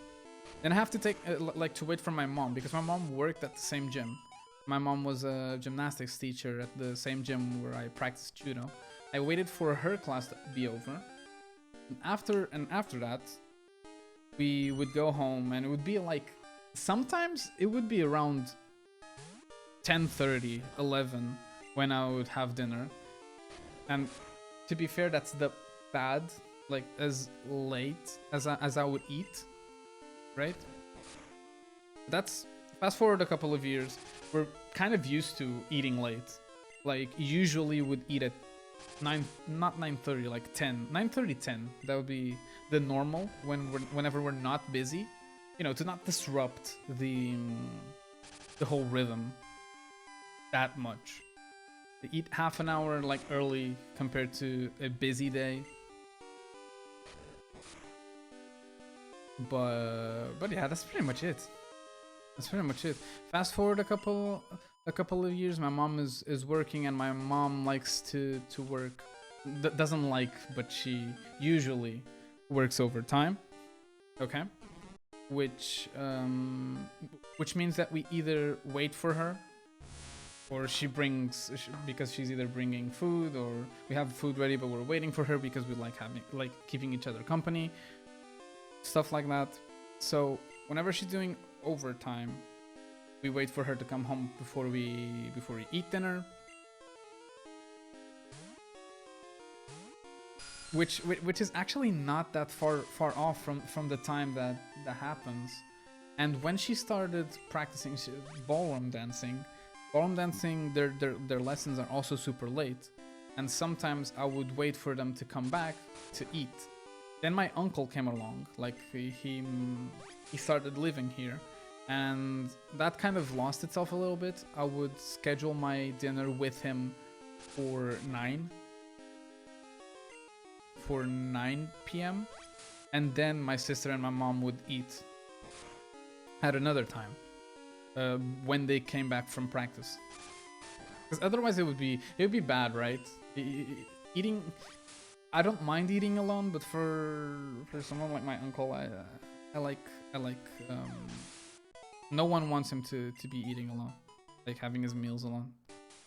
Then I have to take like to wait for my mom, because my mom worked at the same gym. My mom was a gymnastics teacher at the same gym where I practiced judo. I waited for her class to be over. And after that, we would go home, and it would be like, sometimes it would be around 10:30, 11 when I would have dinner. And to be fair, that's the bad, like as late as I would eat, right? That's, fast forward a couple of years, we're kind of used to eating late. Like usually would eat at 9, not 9:30, like 10, 9:30, 10. That would be the normal whenever we're not busy, you know, to not disrupt the whole rhythm that much. To eat half an hour like early compared to a busy day. But yeah, that's pretty much it. That's pretty much it. Fast forward a couple of years, my mom is working, and my mom likes to work. Doesn't like, but she usually works overtime. Okay, which means that we either wait for her, or she brings, because she's either bringing food, or we have food ready but we're waiting for her because we like keeping each other company, stuff like that. So whenever she's doing overtime, we wait for her to come home before we eat dinner, which is actually not that far off from the time that happens. And when she started practicing ballroom dancing, their lessons are also super late, and sometimes I would wait for them to come back to eat. Then my uncle came along, like he started living here, and that kind of lost itself a little bit. I would schedule my dinner with him for 9 p.m. and then my sister and my mom would eat at another time when they came back from practice. Because otherwise it would be bad, right? Eating, I don't mind eating alone, but for someone like my uncle, I like no one wants him to be eating alone, like having his meals alone.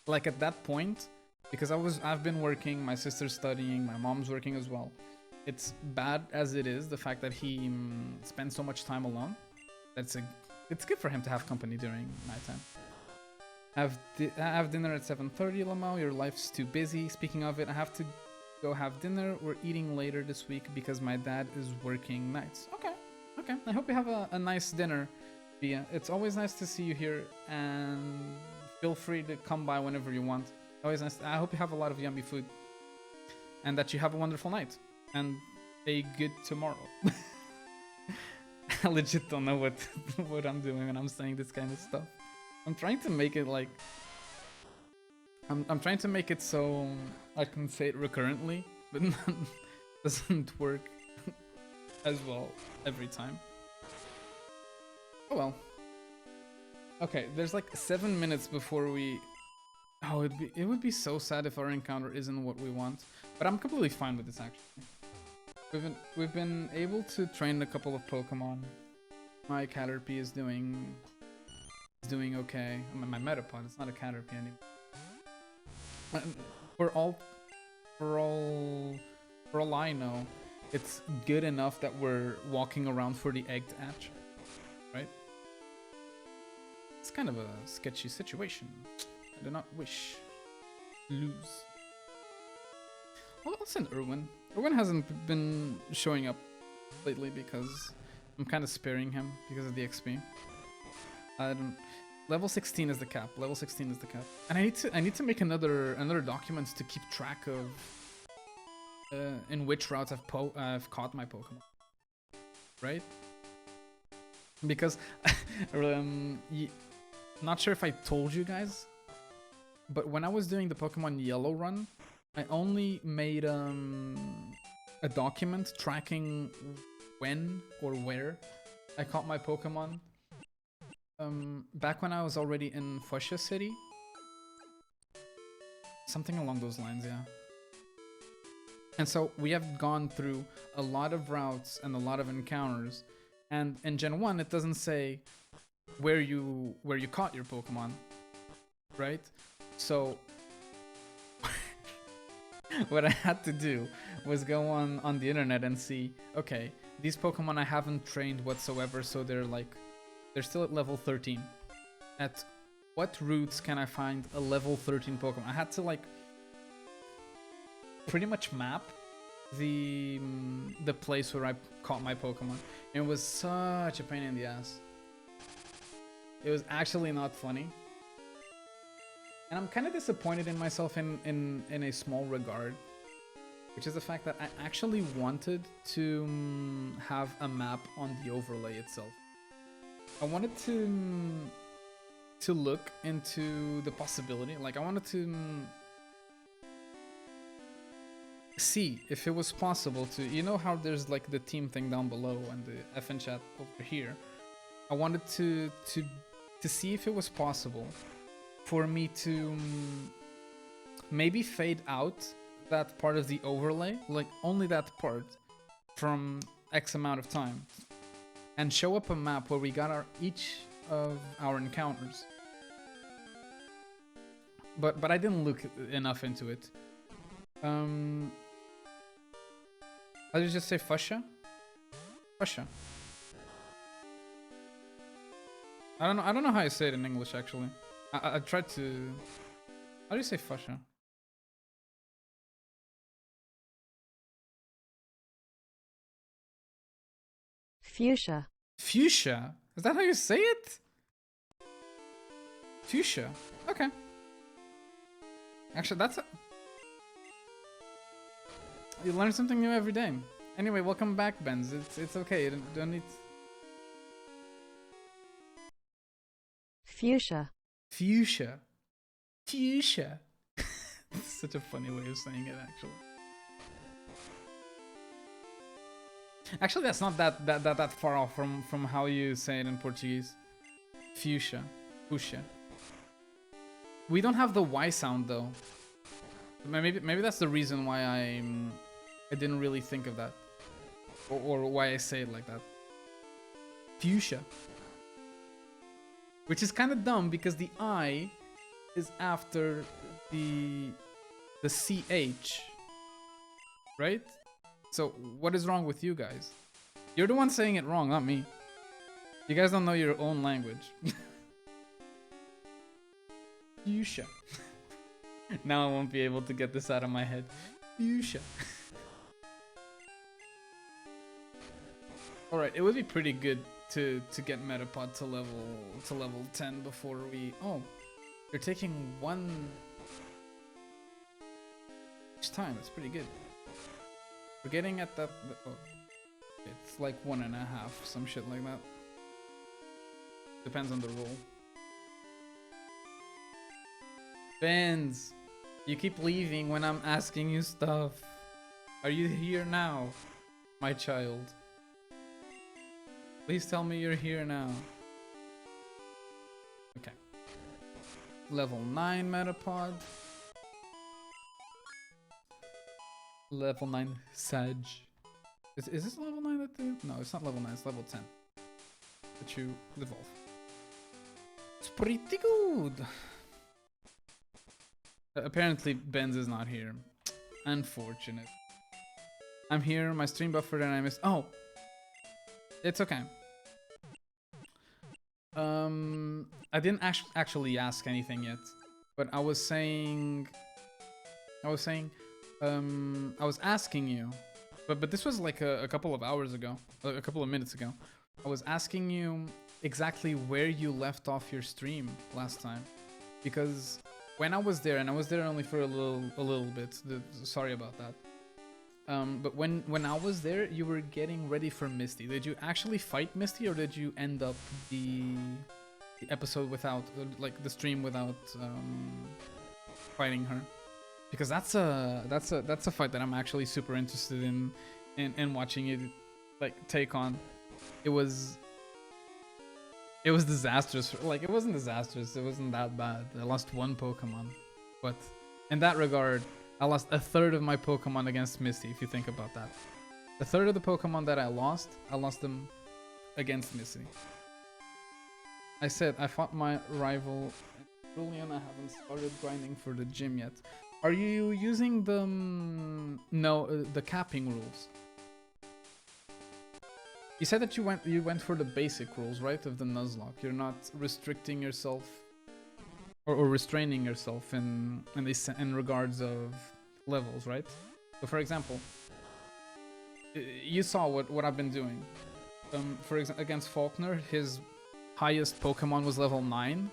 Like at that point, because I've been working, my sister's studying, my mom's working as well. It's bad as it is, the fact that he spends so much time alone. That's it's good for him to have company during nighttime. Have dinner at 7:30, Lamau. Your life's too busy. Speaking of it, I have to go have dinner. We're eating later this week because my dad is working nights. Okay, okay. I hope you have a nice dinner, Bia. It's always nice to see you here, and feel free to come by whenever you want. Always nice. I hope you have a lot of yummy food, and that you have a wonderful night and a good tomorrow. I legit don't know what I'm doing when I'm saying this kind of stuff. I'm trying to make it like I'm trying to make it so I can say it recurrently, but it doesn't work as well every time. Oh well. Okay, there's like 7 minutes before we. Oh, it would be so sad if our encounter isn't what we want, but I'm completely fine with this actually. We've been able to train a couple of Pokemon. My Caterpie is doing okay. I mean, my Metapod, it's not a Caterpie anymore. For all I know, it's good enough that we're walking around for the egg to hatch, right? It's kind of a sketchy situation. I do not wish to lose. Well, I'll send Erwin. Erwin hasn't been showing up lately because I'm kind of sparing him because of the XP. Level 16 is the cap. Level 16 is the cap. And I need to make another document to keep track of in which routes I've caught my Pokemon. Right? Because not sure if I told you guys, but when I was doing the Pokemon Yellow run, I only made a document tracking when or where I caught my Pokemon. Back when I was already in Fuchsia City. Something along those lines, yeah. And so we have gone through a lot of routes and a lot of encounters. And in Gen 1, it doesn't say where you caught your Pokemon, right? So what I had to do was go on the internet and see, okay, these Pokemon I haven't trained whatsoever, so they're still at level 13. At what routes can I find a level 13 Pokemon? I had to like pretty much map the place where I caught my Pokemon. It was such a pain in the ass. It was actually not funny. And I'm kind of disappointed in myself in a small regard, which is the fact that I actually wanted to have a map on the overlay itself. I wanted to look into the possibility, like I wanted to see if it was possible to, you know how there's like the team thing down below and the FN chat over here. I wanted to see if it was possible for me to maybe fade out that part of the overlay, like only that part from X amount of time, and show up a map where we got each of our encounters. But I didn't look enough into it. How did you just say Fuchsia? Fuchsia. I don't know how you say it in English actually. I tried to. How do you say Fuchsia? Fuchsia. Fuchsia? Is that how you say it? Fuchsia. Okay. Actually, that's you learn something new every day. Anyway, welcome back, Benz. It's okay. You don't need. Fuchsia. Fuchsia. Fuchsia. It's such a funny way of saying it, actually. Actually, that's not that far off from how you say it in Portuguese. Fuchsia. Fuchsia. We don't have the Y sound though. Maybe that's the reason why I didn't really think of that, or why I say it like that. Fuchsia. Which is kind of dumb because the I is after the CH, right? So what is wrong with you guys? You're the one saying it wrong, not me. You guys don't know your own language. Fuchsia. Now I won't be able to get this out of my head. Fuchsia. Alright, it would be pretty good to get Metapod to level 10 before we... Oh, you're taking one each time. That's pretty good. We're getting at that... Oh, it's like 1.5, some shit like that. Depends on the rule. Benz, you keep leaving when I'm asking you stuff. Are you here now, my child? Please tell me you're here now. Okay. Level 9 Metapod. Level 9 Sag. Is this level 9 that the... No, it's not level 9, it's level 10. That you evolve. It's pretty good. Apparently Benz is not here. Unfortunate. I'm here, my stream buffered and I missed... Oh! It's okay. I didn't actually ask anything yet, but I was asking you, but this was like a couple of hours ago, a couple of minutes ago. I was asking you exactly where you left off your stream last time, because when I was there, and I was there only for a little bit. Sorry about that. But when I was there, you were getting ready for Misty. Did you actually fight Misty, or did you end up the episode without, like the stream without fighting her? Because that's a fight that I'm actually super interested in watching you like take on. It was disastrous. Like, it wasn't disastrous. It wasn't that bad. I lost one Pokemon, but in that regard, I lost a third of my Pokemon against Misty, if you think about that. A third of the Pokemon that I lost them against Misty. I said I fought my rival Julian. I haven't started grinding for the gym yet. Are you using the the capping rules? You said that you went for the basic rules, right, of the Nuzlocke. You're not restricting yourself or restraining yourself in regards of levels, right? So for example, you saw what I've been doing. For example, against Faulkner, his highest Pokemon was level 9.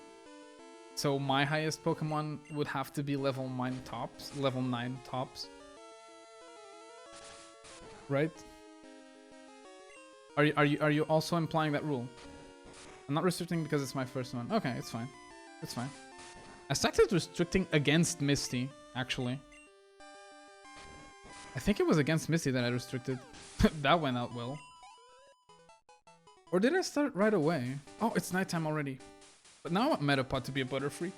So my highest Pokemon would have to be level 9 tops. Right? Are you also implying that rule? I'm not restricting because it's my first one. Okay, it's fine. It's fine. I started restricting against Misty, actually. I think it was against Misty that I restricted. That went out well. Or did I start right away? Oh, it's nighttime already. But now I want Metapod to be a Butterfree.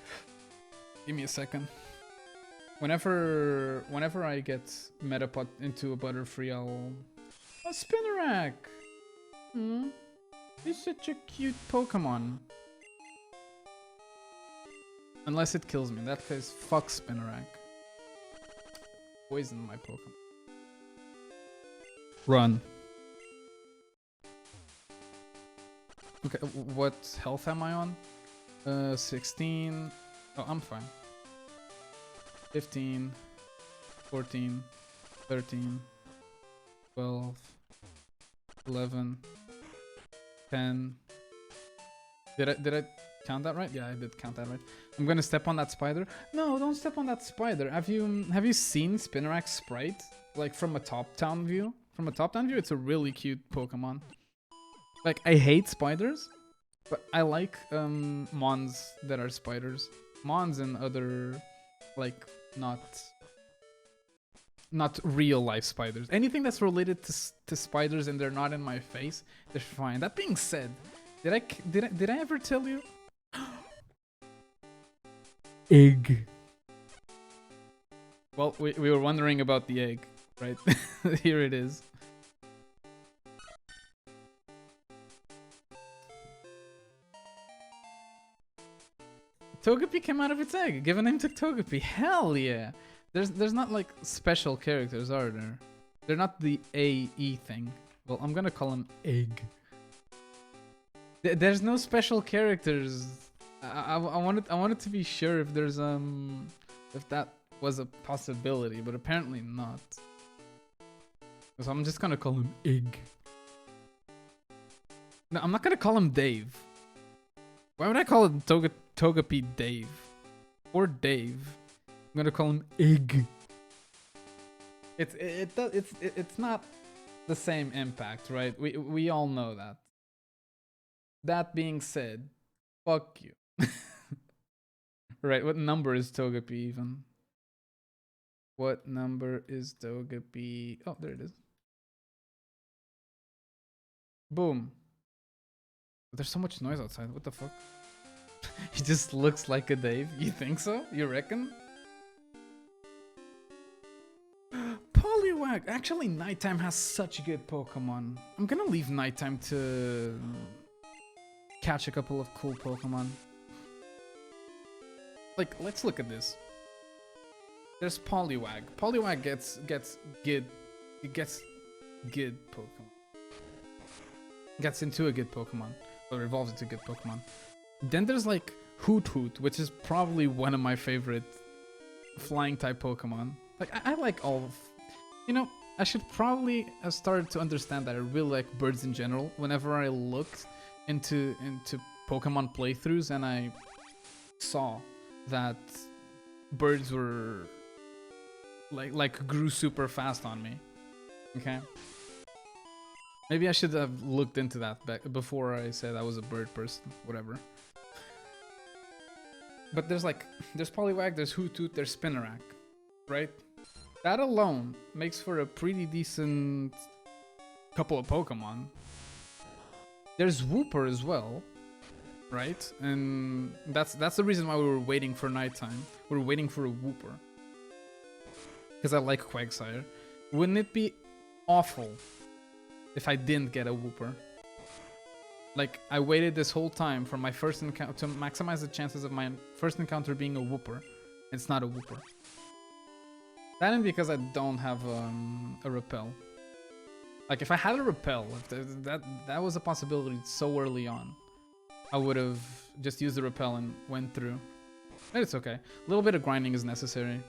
Give me a second. Whenever I get Metapod into a Butterfree, I'll... Oh, Spinarak! He's such a cute Pokemon. Unless it kills me. In that case, fuck Spinarak. Poison my Pokemon. Run. Okay, what health am I on? 16. Oh, I'm fine. 15. 14. 13. 12. 11. 10. Did I count that right? Yeah, I did count that right. I'm gonna step on that spider. No, don't step on that spider. Have you seen Spinarak's sprite? Like from a top-down view? From a top-down view, it's a really cute Pokemon. Like, I hate spiders, but I like mons that are spiders. Mons and other, like, not real life spiders. Anything that's related to spiders and they're not in my face, they're fine. That being said, did I ever tell you? Egg. Well, we were wondering about the egg, right? Here it is. Togepi came out of its egg. Give a name to Togepi. Hell yeah. There's not like special characters, are there? They're not the AE thing. Well, I'm gonna call him Egg. There's no special characters. I wanted to be sure if there's if that was a possibility, but apparently not. So I'm just gonna call him Ig. No, I'm not gonna call him Dave. Why would I call him Togepi Dave? Or Dave. I'm gonna call him Ig. It's not the same impact, right? We all know that. That being said, fuck you. Right, what number is Togepi even? What number is Togepi? Oh, there it is. Boom. There's so much noise outside. What the fuck? He just looks like a Dave. You think so? You reckon? Poliwag. Actually, Nighttime has such good Pokemon. I'm gonna leave Nighttime to catch a couple of cool Pokemon. Like, let's look at this. There's Poliwag. Poliwag gets good. It gets good Pokemon. Gets into a good Pokemon. Or evolves into a good Pokemon. Then there's like Hoot Hoot, which is probably one of my favorite flying type Pokemon. Like, I like all of... You know, I should probably have started to understand that I really like birds in general. Whenever I looked into Pokemon playthroughs and I saw that birds were like grew super fast on me. Okay. Maybe I should have looked into that back before I said I was a bird person. Whatever. But there's Poliwag, there's Hoot Hoot, there's Spinarak, right? That alone makes for a pretty decent couple of Pokemon. There's Wooper as well, right? And that's the reason why we were waiting for Nighttime. We were waiting for a Wooper. Because I like Quagsire. Wouldn't it be awful if I didn't get a Wooper? Like, I waited this whole time for my first encounter to maximize the chances of my first encounter being a Wooper. It's not a Wooper. That and because I don't have a Repel. Like, if I had a Repel, if that was a possibility so early on, I would have just used the Repel and went through. But it's okay. A little bit of grinding is necessary.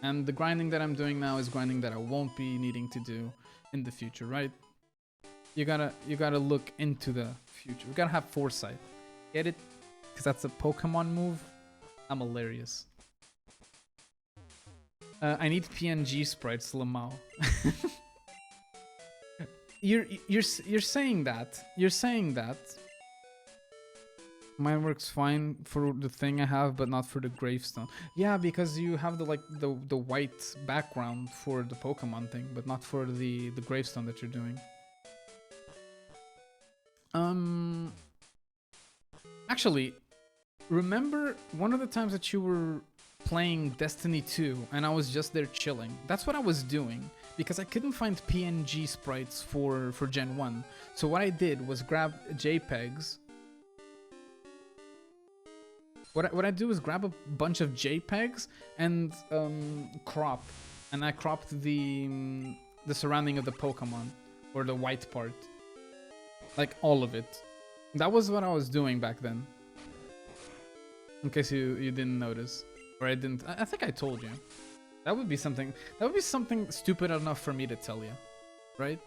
And the grinding that I'm doing now is grinding that I won't be needing to do in the future, right? You gotta look into the future. You gotta have foresight. Get it? Because that's a Pokemon move. I'm hilarious. I need PNG sprites, Lamau. You're saying that. You're saying that. Mine works fine for the thing I have, but not for the gravestone. Yeah, because you have the white background for the Pokemon thing, but not for the gravestone that you're doing. Actually, remember one of the times that you were playing Destiny 2 and I was just there chilling? That's what I was doing because I couldn't find PNG sprites for Gen 1. So what I did was grab JPEGs. What I do is grab a bunch of JPEGs and crop, and I cropped the surrounding of the Pokemon or the white part, like all of it. That was what I was doing back then. In case you didn't notice, or I didn't. I think I told you. That would be something. That would be something stupid enough for me to tell you, right?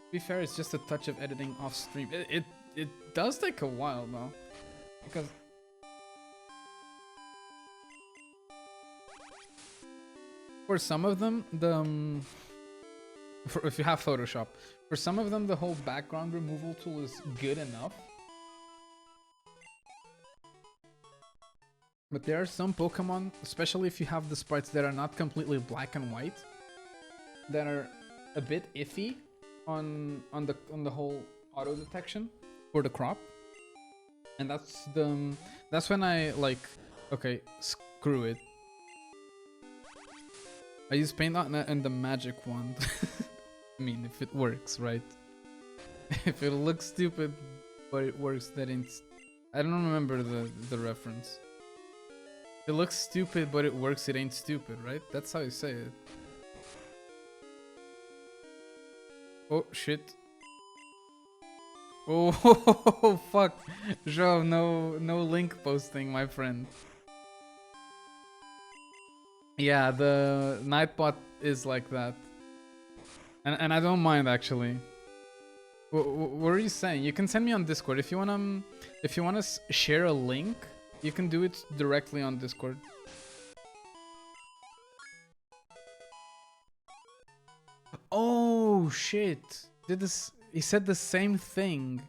To be fair, it's just a touch of editing off stream. It does take a while though, because for some of them, if you have Photoshop, for some of them the whole background removal tool is good enough. But there are some Pokemon, especially if you have the sprites that are not completely black and white, that are a bit iffy on the whole auto detection for the crop. And that's when I like, okay, screw it. I use paint and the magic wand. I mean, if it works, right? If it looks stupid but it works, that ain't... I don't remember the reference. It looks stupid but it works, it ain't stupid, right? That's how you say it. Oh, shit. Oh, fuck. Joe, no link posting, my friend. Yeah, the Nightbot is like that. And I don't mind, actually. What are you saying? You can send me on Discord. If you wanna share a link, you can do it directly on Discord. Oh, shit. He said the same thing.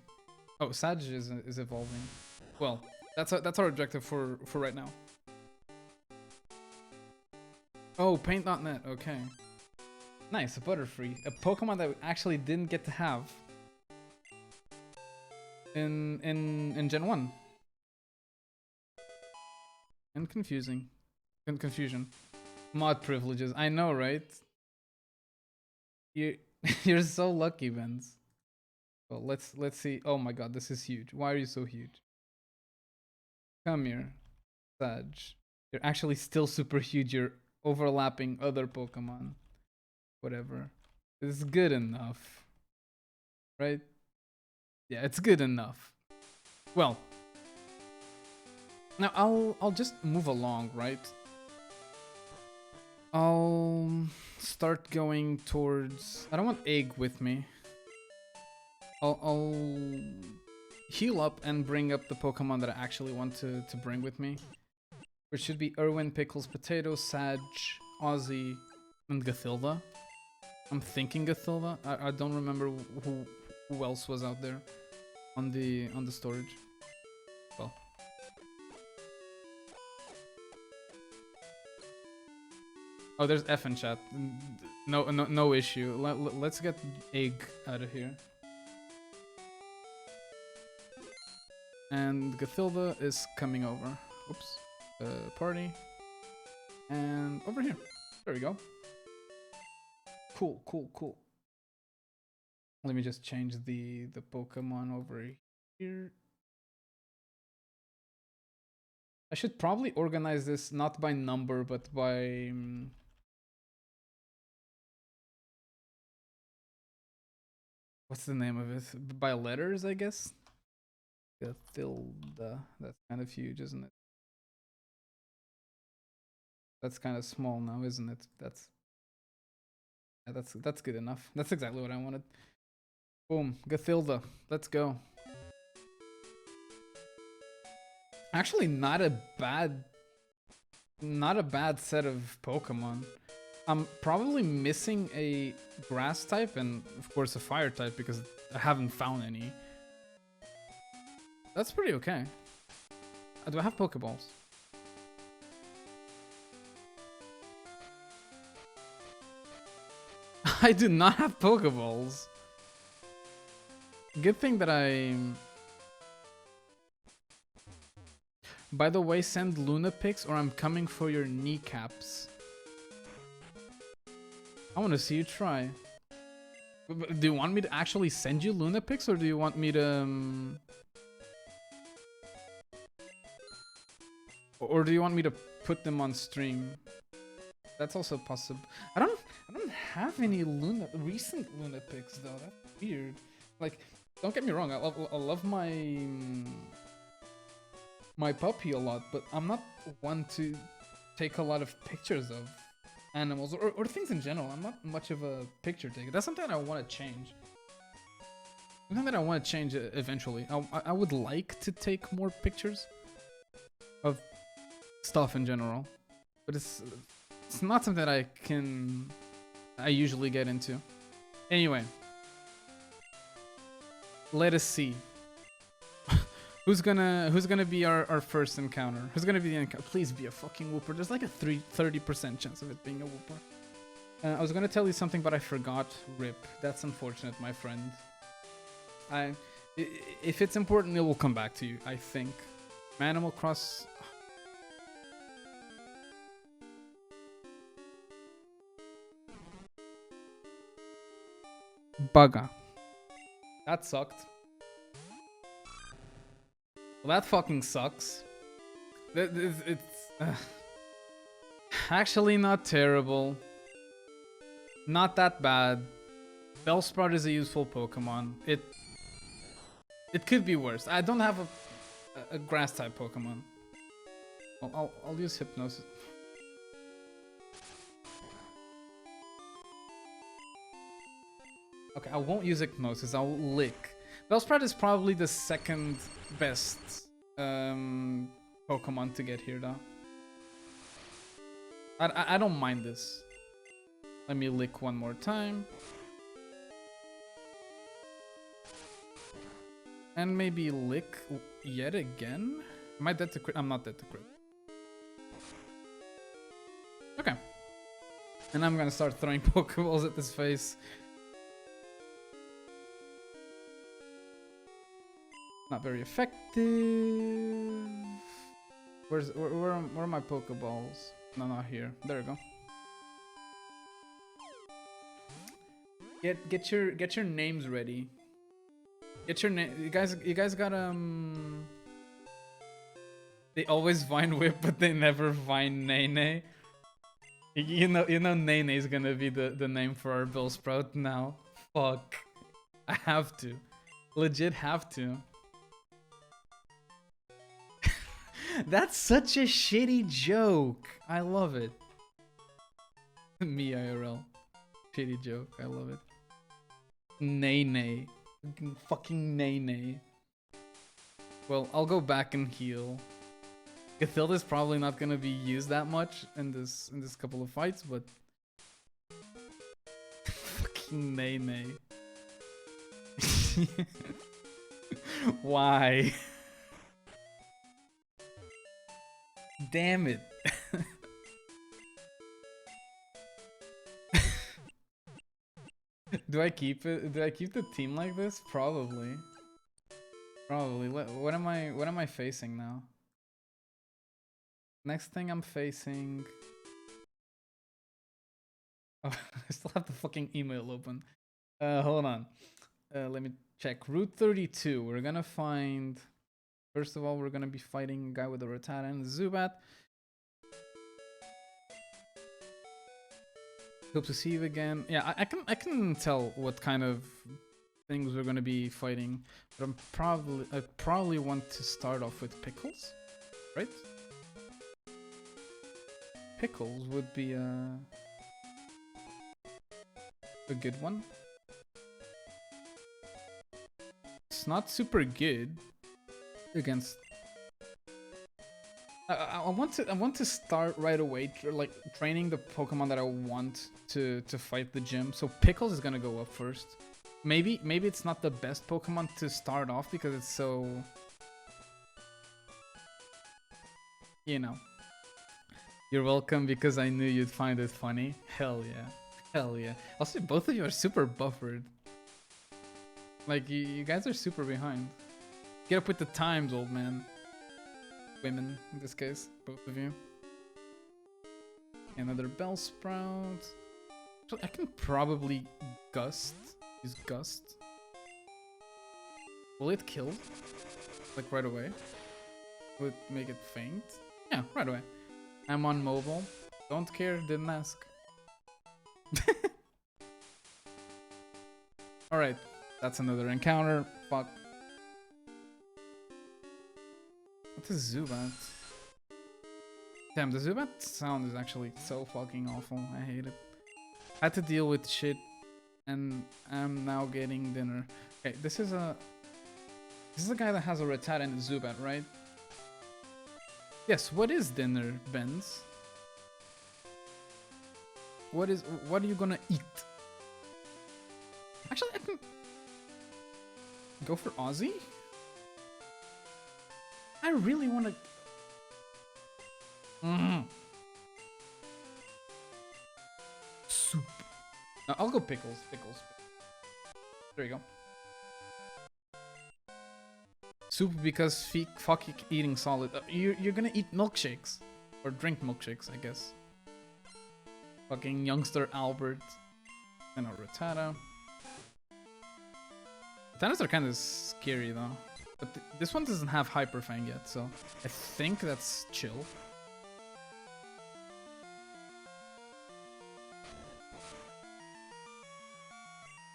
Oh, Sag is evolving. Well, that's our objective for right now. Oh, Paint.net. Okay. Nice, a Butterfree, a Pokemon that we actually didn't get to have in Gen 1. And confusing. And confusion. Mod privileges. I know, right? You're so lucky, Benz. Well, let's see. Oh my god, this is huge. Why are you so huge? Come here, Sag. You're actually still super huge. You're overlapping other Pokemon. Whatever. It's good enough. Right? Yeah, it's good enough. Well. Now I'll just move along, right? I'll start going towards... I don't want Egg with me. I'll heal up and bring up the Pokemon that I actually want to bring with me. Which should be Irwin, Pickles, Potato, Sag, Ozzy, and Gathilda. I'm thinking Gathilda. I don't remember who else was out there on the storage. Well. Oh, there's F in chat. No issue. Let's get Egg out of here. And Gathilda is coming over. Oops. Party. And over here. There we go. Cool. Let me just change the Pokemon over here. I should probably organize this not by number, but by... what's the name of it? By letters, I guess? Gathilda. That's kind of huge, isn't it? That's kind of small now, isn't it? That's good enough. That's exactly what I wanted. Boom, Gathilda. Let's go. Actually, not a bad set of Pokemon. I'm probably missing a grass type and of course a fire type because I haven't found any. That's pretty okay. Do I have Pokeballs? I do not have Pokeballs. Good thing that I... By the way, send Luna pics or I'm coming for your kneecaps. I want to see you try. Do you want me to actually send you Luna pics or do you want me to... Or do you want me to put them on stream? That's also possible. I don't have any recent Luna pics though. That's weird. Like, don't get me wrong. I love my puppy a lot, but I'm not one to take a lot of pictures of animals or things in general. I'm not much of a picture taker. That's something that I want to change. Something that I want to change eventually. I would like to take more pictures of stuff in general, but it's not something that I usually get into. Anyway, let us see. Who's gonna be our first encounter? Who's gonna be the encounter? Please be a fucking Wooper. There's like a 30% chance of it being a Wooper. I was gonna tell you something, but I forgot. Rip. That's unfortunate, my friend. If it's important, it will come back to you, I think. Animal Cross... Bugger. That sucked. Well, that fucking sucks. It's actually not terrible. Not that bad. Bellsprout is a useful Pokemon. It could be worse. I don't have a grass type Pokemon. Well, I'll use Hypnosis. Okay, I won't use Hypnosis. I'll Lick. Bellsprout is probably the second best Pokemon to get here, though. I don't mind this. Let me Lick one more time. And maybe Lick yet again? Am I dead to crit? I'm not dead to crit. Okay. And I'm gonna start throwing Pokeballs at this face. Not very effective. Where are my Pokeballs? No, not here. There we go. Get your names ready. Get your name. You guys got They always find Whip, but they never find Nene. You know Nene is gonna be the name for our Bellsprout now. Fuck. I have to. Legit have to. That's such a shitty joke. I love it. Me IRL. Shitty joke. I love it. Nene. Fucking Nene. Well, I'll go back and heal. Cathilda's probably not gonna be used that much in this couple of fights, but fucking Nene. Why? Damn it. Do I keep it? Do I keep the team like this? Probably. Probably. What am I facing now? Next thing I'm facing. Oh, I still have the fucking email open. Hold on. Let me check. Route 32. We're gonna find. First of all, we're gonna be fighting a guy with a Rattata and a Zubat. Hope to see you again. Yeah, I can tell what kind of things we're gonna be fighting, but I probably want to start off with Pickles, right? Pickles would be a good one. It's not super good against. I want to start right away, like training the Pokemon that I want to fight the gym. So Pickles is gonna go up first. Maybe it's not the best Pokemon to start off because it's so, you know. You're welcome because I knew you'd find it funny. Hell yeah, hell yeah. Also, both of you are super buffered. Like you guys are super behind. Get up with the times, old man. Women, in this case, both of you. Another Bellsprout. So I can probably Gust. Use Gust. Will it kill? Like right away? Will it make it faint? Yeah, right away. I'm on mobile. Don't care, didn't ask. Alright, that's another encounter. Fuck. What is Zubat? Damn, the Zubat sound is actually so fucking awful. I hate it. I had to deal with shit, and I'm now getting dinner. Okay, this is a guy that has a Rattata and a Zubat, right? Yes. What is dinner, Benz? What are you gonna eat? Actually, I can go for Aussie. I really want to. Soup. No, I'll go Pickles. Pickles. There you go. Soup because fuck eating solid. You're gonna eat milkshakes or drink milkshakes, I guess. Fucking youngster Albert and a Rattata. Rattatas are kind of scary though. But this one doesn't have Hyper Fang yet, so I think that's chill.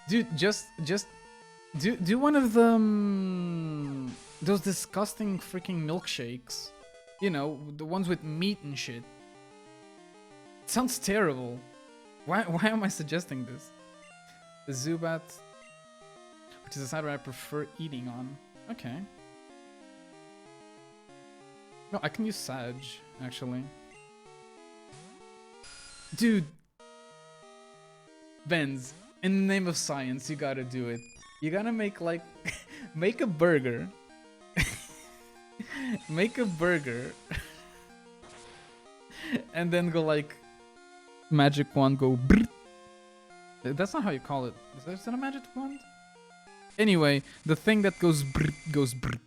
Dude, just do one of the those disgusting freaking milkshakes. You know, the ones with meat and shit. It sounds terrible. Why am I suggesting this? The Zubat, which is a side where I prefer eating on. Okay. No, I can use Sage, actually. Dude. Benz, in the name of science, you gotta do it. You gotta make, like, make a burger. Make a burger. And then go, like, magic wand, go brrrt. That's not how you call it. Is that a magic wand? Anyway, the thing that goes brrrt goes brrrt.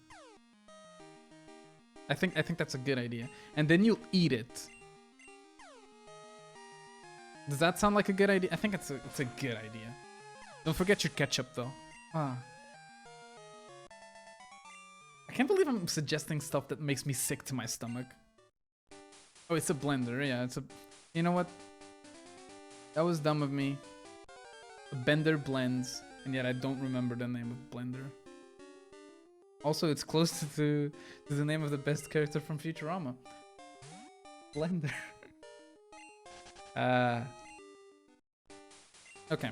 I think that's a good idea. And then you'll eat it. Does that sound like a good idea? I think it's a good idea. Don't forget your ketchup though. Ah. I can't believe I'm suggesting stuff that makes me sick to my stomach. Oh, it's a blender. Yeah, it's a... You know what? That was dumb of me. Bender blends, and yet I don't remember the name of blender. Also, it's close to the name of the best character from Futurama. Blender. Okay.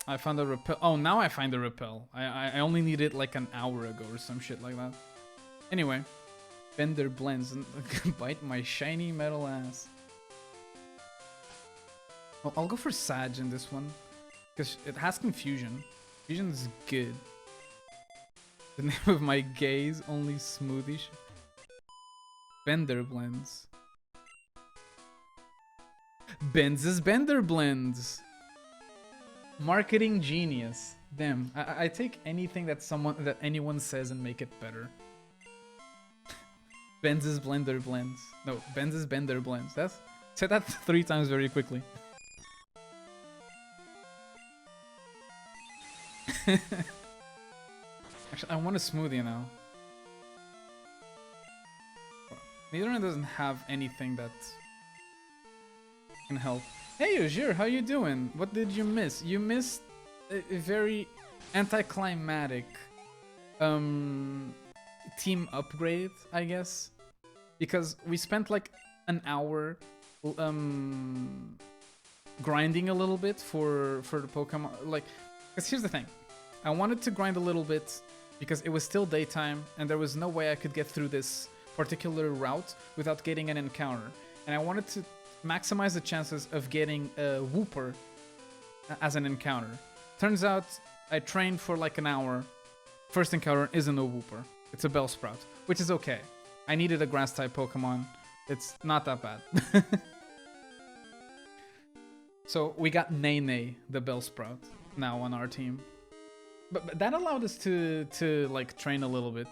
I found a repel. Oh, now I find a repel. I only needed like an hour ago or some shit like that. Anyway. Bender blends and bite my shiny metal ass. Well, I'll go for Sage in this one. Because it has Confusion. Confusion is good. The name of my gaze, only smoothie. Bender blends. Benz's Bender blends. Marketing genius. Damn, I take anything that anyone says and make it better. Benz's Blender blends. No, Benz's Bender blends. Say that 3 times very quickly. Actually, I want a smoothie now. Nidoran doesn't have anything that can help. Hey, Ujir, how you doing? What did you miss? You missed a very anticlimactic team upgrade, I guess, because we spent like an hour grinding a little bit for the Pokemon. Like, because here's the thing, I wanted to grind a little bit because it was still daytime and there was no way I could get through this particular route without getting an encounter, and I wanted to maximize the chances of getting a Wooper as an encounter. Turns out I trained for like an hour. First encounter isn't a Wooper. It's a Bellsprout, which is okay. I needed a Grass-type Pokemon. It's not that bad. So we got Nene, the Bellsprout, now on our team. But that allowed us to like train a little bit.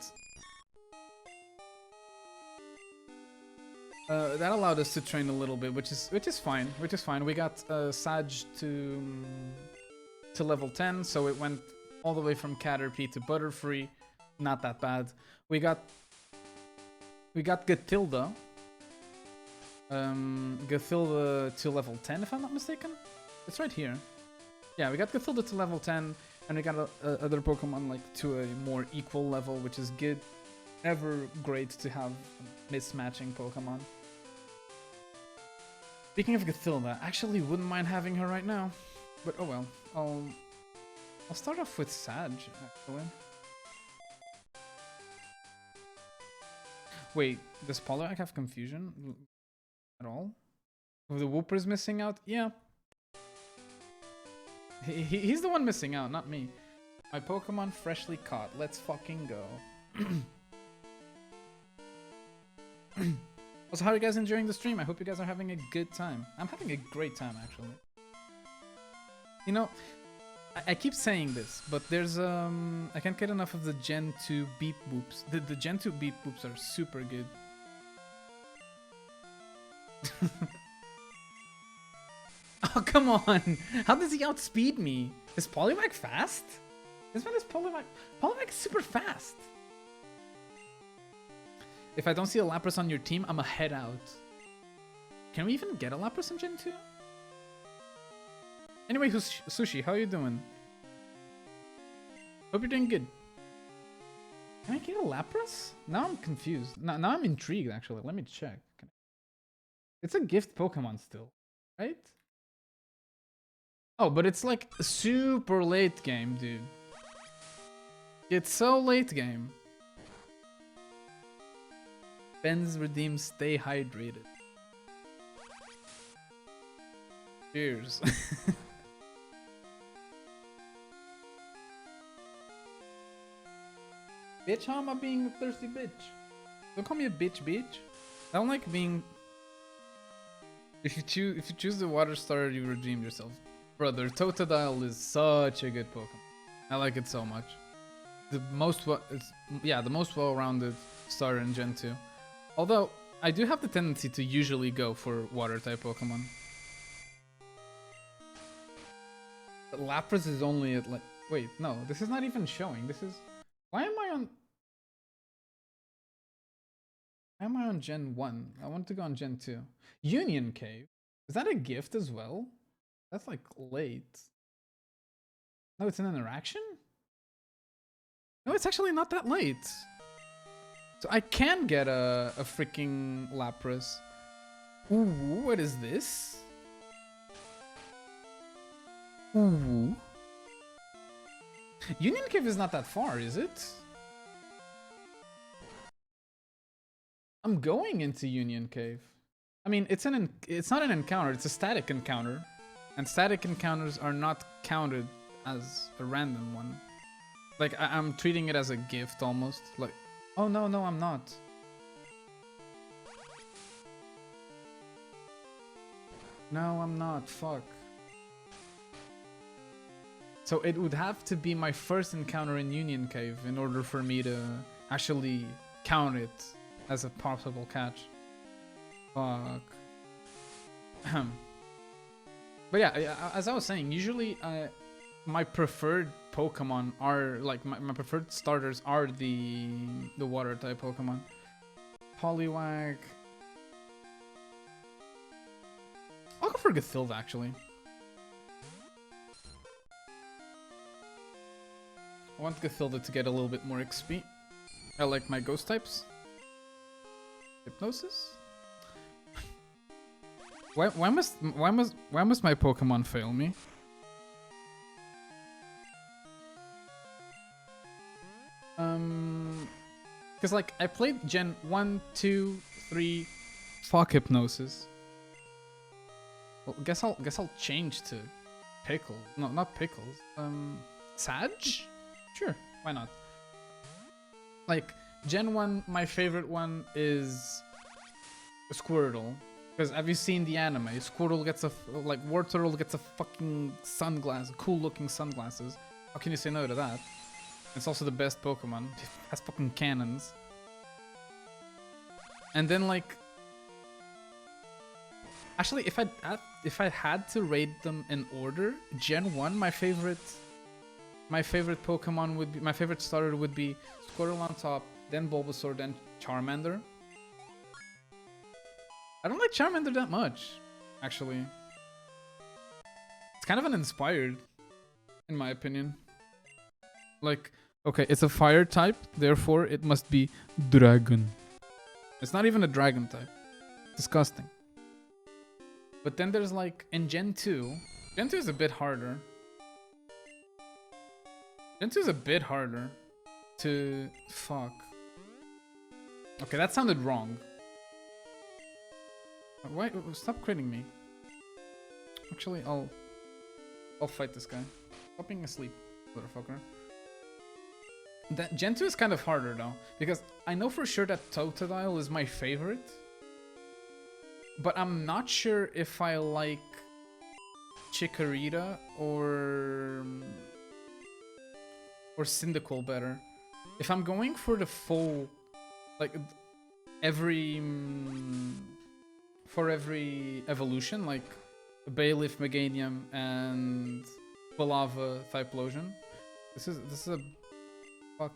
That allowed us to train a little bit, which is fine. We got Sage to level 10, so it went all the way from Caterpie to Butterfree. Not that bad. We got Gatilda. Gatilda to level 10, if I'm not mistaken. It's right here. Yeah, we got Gatilda to level 10, and we got other Pokemon like to a more equal level, which is good. Ever great to have mismatching Pokemon. Speaking of Gatilda, I actually wouldn't mind having her right now, but oh well. I'll start off with Sage, actually. Wait, does Poliwag have Confusion at all? With the Wooper's missing out? Yeah. He's the one missing out, not me. My Pokemon freshly caught. Let's fucking go. Also, how are you guys enjoying the stream? I hope you guys are having a good time. I'm having a great time, actually. You know, I keep saying this, but there's I can't get enough of the Gen 2 beep boops. The Gen 2 beep boops are super good. Oh, come on! How does he outspeed me? Is Poliwag fast? This man is Poliwag. Poliwag is super fast. If I don't see a Lapras on your team, I'ma head out. Can we even get a Lapras in Gen 2? Anyway, Sushi, how you doing? Hope you're doing good. Can I get a Lapras? Now I'm confused. Now I'm intrigued, actually. Let me check. It's a gift Pokemon still, right? Oh, but it's like super late game, dude. It's so late game. Ben's redeem, stay hydrated. Cheers. Bitch, how am I being a thirsty bitch? Don't call me a bitch, bitch. I don't like being... If you choose the water starter, you redeem yourself. Brother, Totodile is such a good Pokemon. I like it so much. The most well-rounded starter in Gen 2. Although, I do have the tendency to usually go for water-type Pokemon. But Lapras is only at like... Wait, no, this is not even showing. This is... Why am I on Gen 1? I want to go on Gen 2. Union Cave. Is that a gift as well? That's like late. No, it's an interaction? No, it's actually not that late. So I can get a freaking Lapras. Ooh, what is this? Ooh. Union Cave is not that far, is it? I'm going into Union Cave. I mean, it's not an encounter, it's a static encounter. And static encounters are not counted as a random one. Like, I'm treating it as a gift almost. Like, oh no, I'm not. No, I'm not, fuck. So it would have to be my first encounter in Union Cave in order for me to actually count it as a possible catch. Fuck. But yeah, as I was saying, usually my preferred Pokemon are like my preferred starters are the water type Pokemon. Poliwag. I'll go for Gothilva actually. I want Gothilva to get a little bit more XP. I like my ghost types. Hypnosis. Why must my Pokemon fail me? Because like I played Gen 1, 2, 3, fuck Hypnosis. Well, guess I'll change to Pickle. No, not Pickles. Sag? Sure, why not? Like Gen 1, my favorite one is Squirtle. Because have you seen the anime? Squirtle gets like Wartortle gets a fucking sunglass, cool looking sunglasses. How can you say no to that? It's also the best Pokemon. It has fucking cannons. And then like, actually, if I had to rate them in order, Gen 1, my favorite Pokemon would be, my favorite starter would be Squirtle on top, then Bulbasaur, then Charmander. I don't like Charmander that much, actually. It's kind of uninspired, in my opinion. Like, okay, it's a fire type, therefore it must be dragon. It's not even a dragon type. Disgusting. But then there's like, in Gen 2, Gen 2 is a bit harder. Gen 2 is a bit harder to... Fuck. Okay, that sounded wrong. Why? Stop critting me. Actually, I'll fight this guy. Stop being asleep, motherfucker. That Gen 2 is kind of harder though, because I know for sure that Totodile is my favorite, but I'm not sure if I like Chikorita or Cyndaquil better. If I'm going for the full, like for every evolution, like Bayleaf, Meganium, and Balava, Typhlosion. This is a fuck.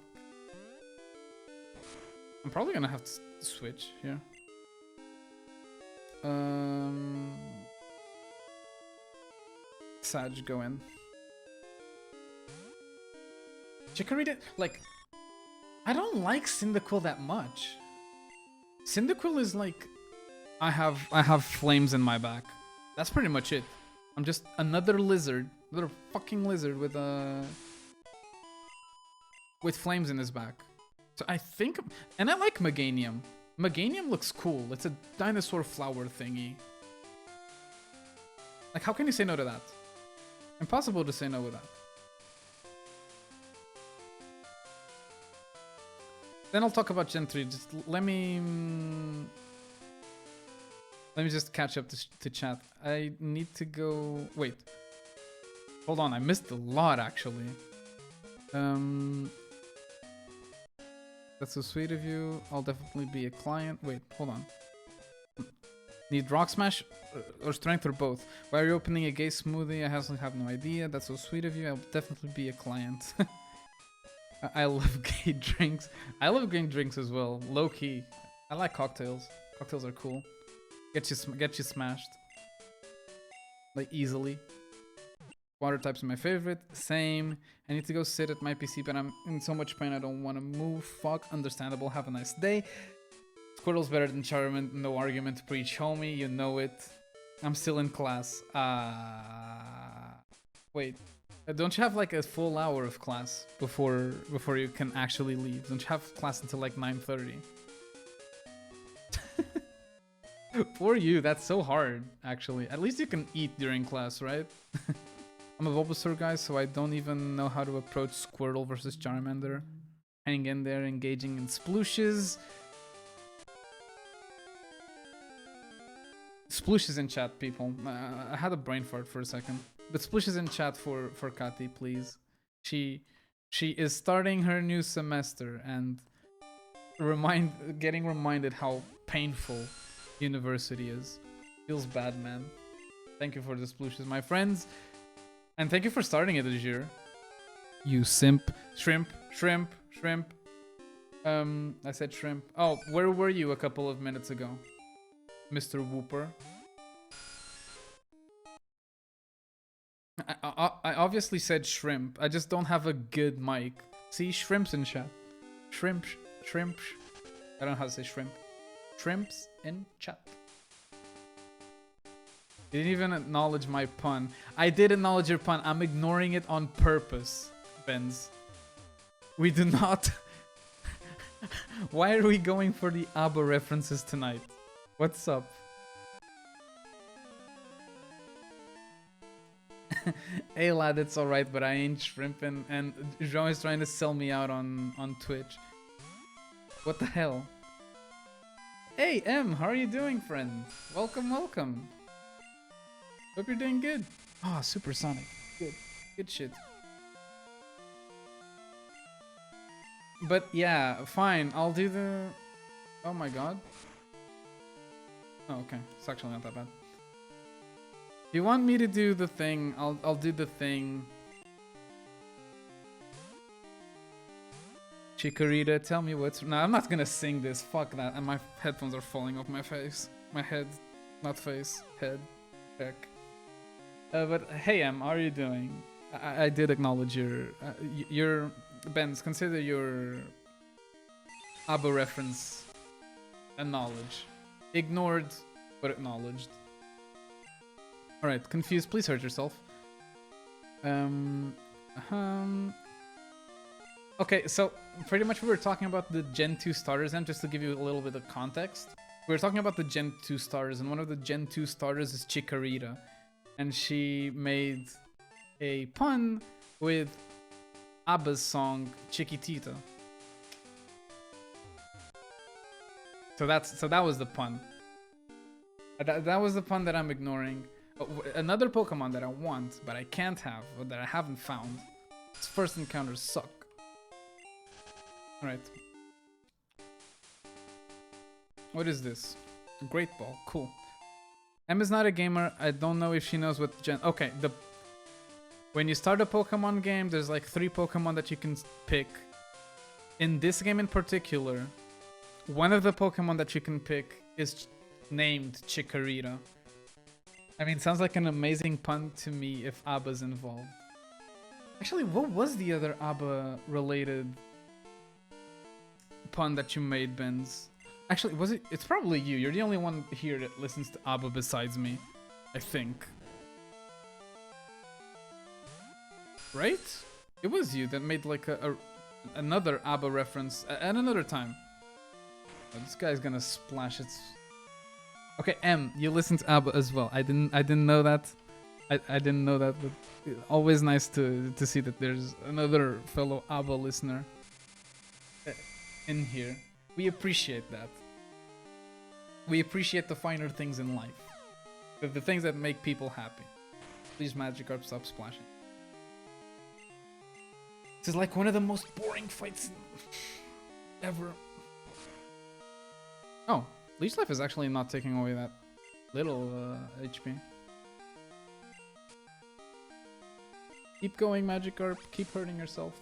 I'm probably gonna have to switch here. Sag, go in. Chikorita, like, I don't like Cyndaquil that much. Cyndaquil is like, I have flames in my back. That's pretty much it. I'm just another lizard, another fucking lizard with flames in his back. So I think, and I like Meganium. Meganium looks cool. It's a dinosaur flower thingy. Like, how can you say no to that? Impossible to say no with that. Then I'll talk about Gen 3. Just let me just catch up to chat. I need to go. Wait. Hold on. I missed a lot actually. That's so sweet of you. I'll definitely be a client. Wait. Hold on. Need rock smash or strength or both? Why are you opening a gay smoothie? I also have no idea. That's so sweet of you. I'll definitely be a client. I love gay drinks. I love gay drinks as well. Low key. I like cocktails. Cocktails are cool. Get you smashed. Like easily. Water types are my favorite. Same. I need to go sit at my PC, but I'm in so much pain I don't want to move. Fuck. Understandable. Have a nice day. Squirtle's better than Charmin. No argument. Preach, homie. You know it. I'm still in class. Wait. Don't you have like a full hour of class before you can actually leave? Don't you have class until like 9:30? For you, that's so hard, actually. At least you can eat during class, right? I'm a Bulbasaur guy, so I don't even know how to approach Squirtle versus Charmander. Hang in there, engaging in splooshes. Splooshes in chat, people. I had a brain fart for a second. But splooshes in chat for Kati, please. She is starting her new semester and getting reminded how painful university is. Feels bad, man. Thank you for the splooshes, my friends. And thank you for starting it this year. You simp. Shrimp. I said shrimp. Oh, where were you a couple of minutes ago? Mr. Whooper. I obviously said shrimp. I just don't have a good mic. See, shrimps in chat. Shrimp. I don't know how to say shrimp. Shrimps in chat. You didn't even acknowledge my pun. I did acknowledge your pun. I'm ignoring it on purpose, Benz. We do not... Why are we going for the ABBA references tonight? What's up? Hey lad, it's alright, but I ain't shrimping, and Jean is trying to sell me out on Twitch. What the hell? Hey M, how are you doing, friend? Welcome. Hope you're doing good. Ah, supersonic. Good shit. But yeah, fine. I'll do the... Oh my god. Oh, okay. It's actually not that bad. If you want me to do the thing, I'll do the thing. Chikorita, tell me what's... No, I'm not gonna sing this. Fuck that. And my headphones are falling off my face. My head. Not face. Head. Heck. But hey Em, how are you doing? I did acknowledge your... Benz, consider your ABBA reference acknowledged. Ignored, but acknowledged. Alright, confused, please hurt yourself. Okay, so pretty much we were talking about the Gen 2 starters, and just to give you a little bit of context. We were talking about the Gen 2 starters, and one of the Gen 2 starters is Chikorita. And she made a pun with ABBA's song Chiquitita. So that was the pun. That was the pun that I'm ignoring. Another Pokemon that I want, but I can't have, or that I haven't found. Its first encounters suck. Alright. What is this? A Great Ball. Cool. Em is not a gamer. I don't know if she knows what gen... Okay, when you start a Pokemon game, there's like 3 Pokemon that you can pick. In this game in particular, one of the Pokemon that you can pick is named Chikorita. I mean, sounds like an amazing pun to me if ABBA's involved. Actually, what was the other ABBA related pun that you made, Benz? Actually, was it? It's probably you. You're the only one here that listens to ABBA besides me, I think. Right? It was you that made like another ABBA reference at another time. Oh, this guy's gonna splash it. Okay, M, you listen to ABBA as well. I didn't know that. I didn't know that, but always nice to see that there's another fellow ABBA listener in here. We appreciate that. We appreciate the finer things in life. The things that make people happy. Please, Magikarp, stop splashing. This is like one of the most boring fights ever. Oh, Leech Life is actually not taking away that little HP. Keep going, Magikarp. Keep hurting yourself.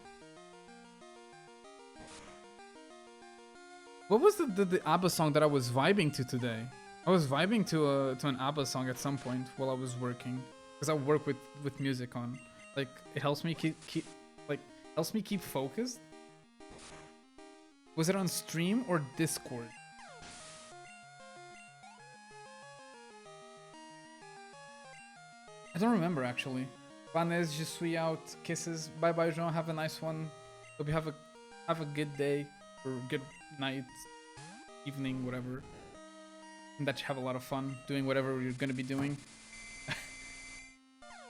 What was the ABBA song that I was vibing to today? I was vibing to an ABBA song at some point while I was working, because I work with music on. Like, it helps me keep focused. Was it on stream or Discord? I don't remember actually. Vanez, je suis out. Kisses. Bye bye, Jean. Have a nice one. Hope you have a good day or good night, evening, whatever. And that you have a lot of fun doing whatever you're gonna be doing.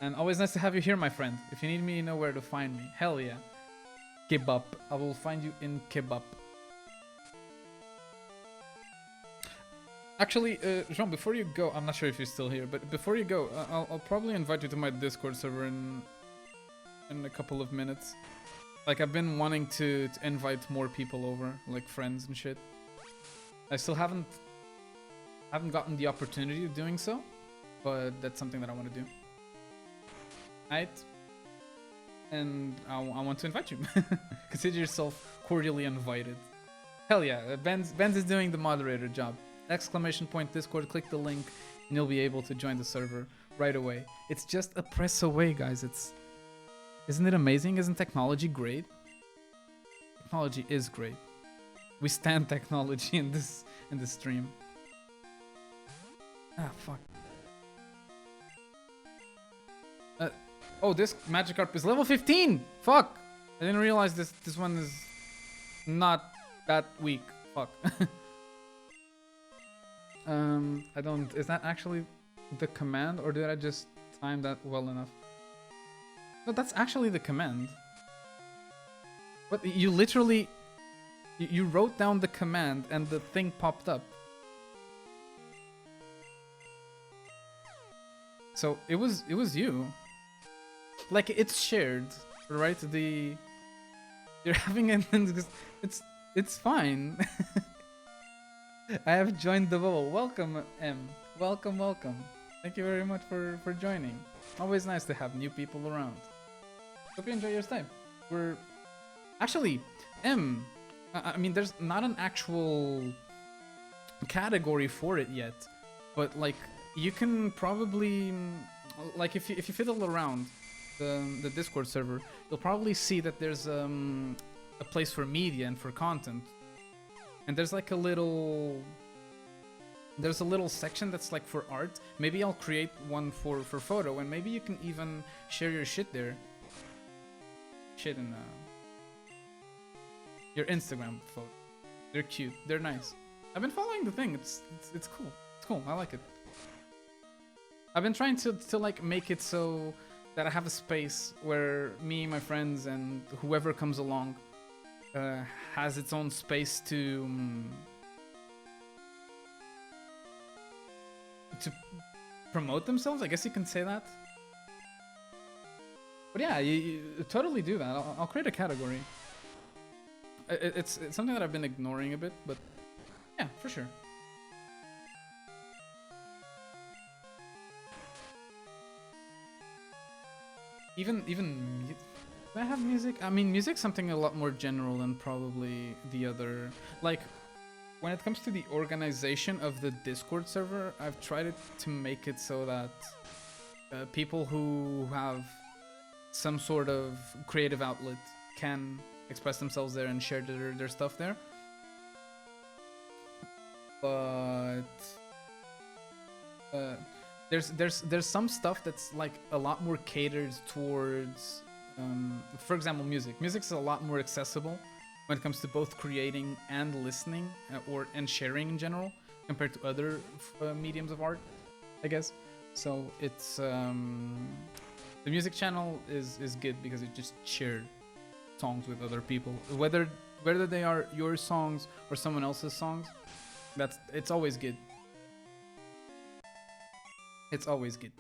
And always nice to have you here, my friend. If you need me, you know where to find me. Hell yeah. Kebab. I will find you in Kebab. Actually, Jean, before you go, I'm not sure if you're still here, but before you go, I'll probably invite you to my Discord server in a couple of minutes. Like, I've been wanting to invite more people over, like friends and shit. I still haven't gotten the opportunity of doing so, but that's something that I want to do. Alright? And I want to invite you. Consider yourself cordially invited. Hell yeah, Benz is doing the moderator job. ! Discord, click the link, and you'll be able to join the server right away. It's just a press away, guys. Isn't it amazing? Isn't technology great? Technology is great. We stand technology in this stream. Ah, fuck. Oh, this Magikarp is level 15! Fuck! I didn't realize this one is not that weak. Fuck. I don't... Is that actually the command, or did I just time that well enough? No, that's actually the command. But you literally... You wrote down the command and the thing popped up. So it was you. Like, it's shared, right? You're having an... It's fine. I have joined the bubble. Welcome, M. Welcome. Thank you very much for joining. Always nice to have new people around. Hope you enjoy your stay. We're... Actually, M... I mean, there's not an actual category for it yet. But, like, you can probably... Like, if you fiddle around the Discord server, you'll probably see that there's a place for media and for content. And there's like a little section that's like for art. Maybe I'll create one for photo, and maybe you can even share your shit there. Shit in your Instagram photo. They're cute. They're nice. I've been following the thing. It's cool. It's cool. I like it. I've been trying to like make it so that I have a space where me, my friends, and whoever comes along has its own space to promote themselves. I guess you can say that. But yeah, you totally do that. I'll create a category. It's something that I've been ignoring a bit, but yeah, for sure. Even do I have music? I mean, music's something a lot more general than probably the other. Like, when it comes to the organization of the Discord server, I've tried to make it so that people who have some sort of creative outlet can express themselves there and share their stuff there. But there's some stuff that's like a lot more catered towards, for example, music. Music is a lot more accessible when it comes to both creating and listening, and sharing in general, compared to other mediums of art, I guess. So it's the music channel is good because it just shared songs with other people, whether they are your songs or someone else's songs. It's always good. It's always good.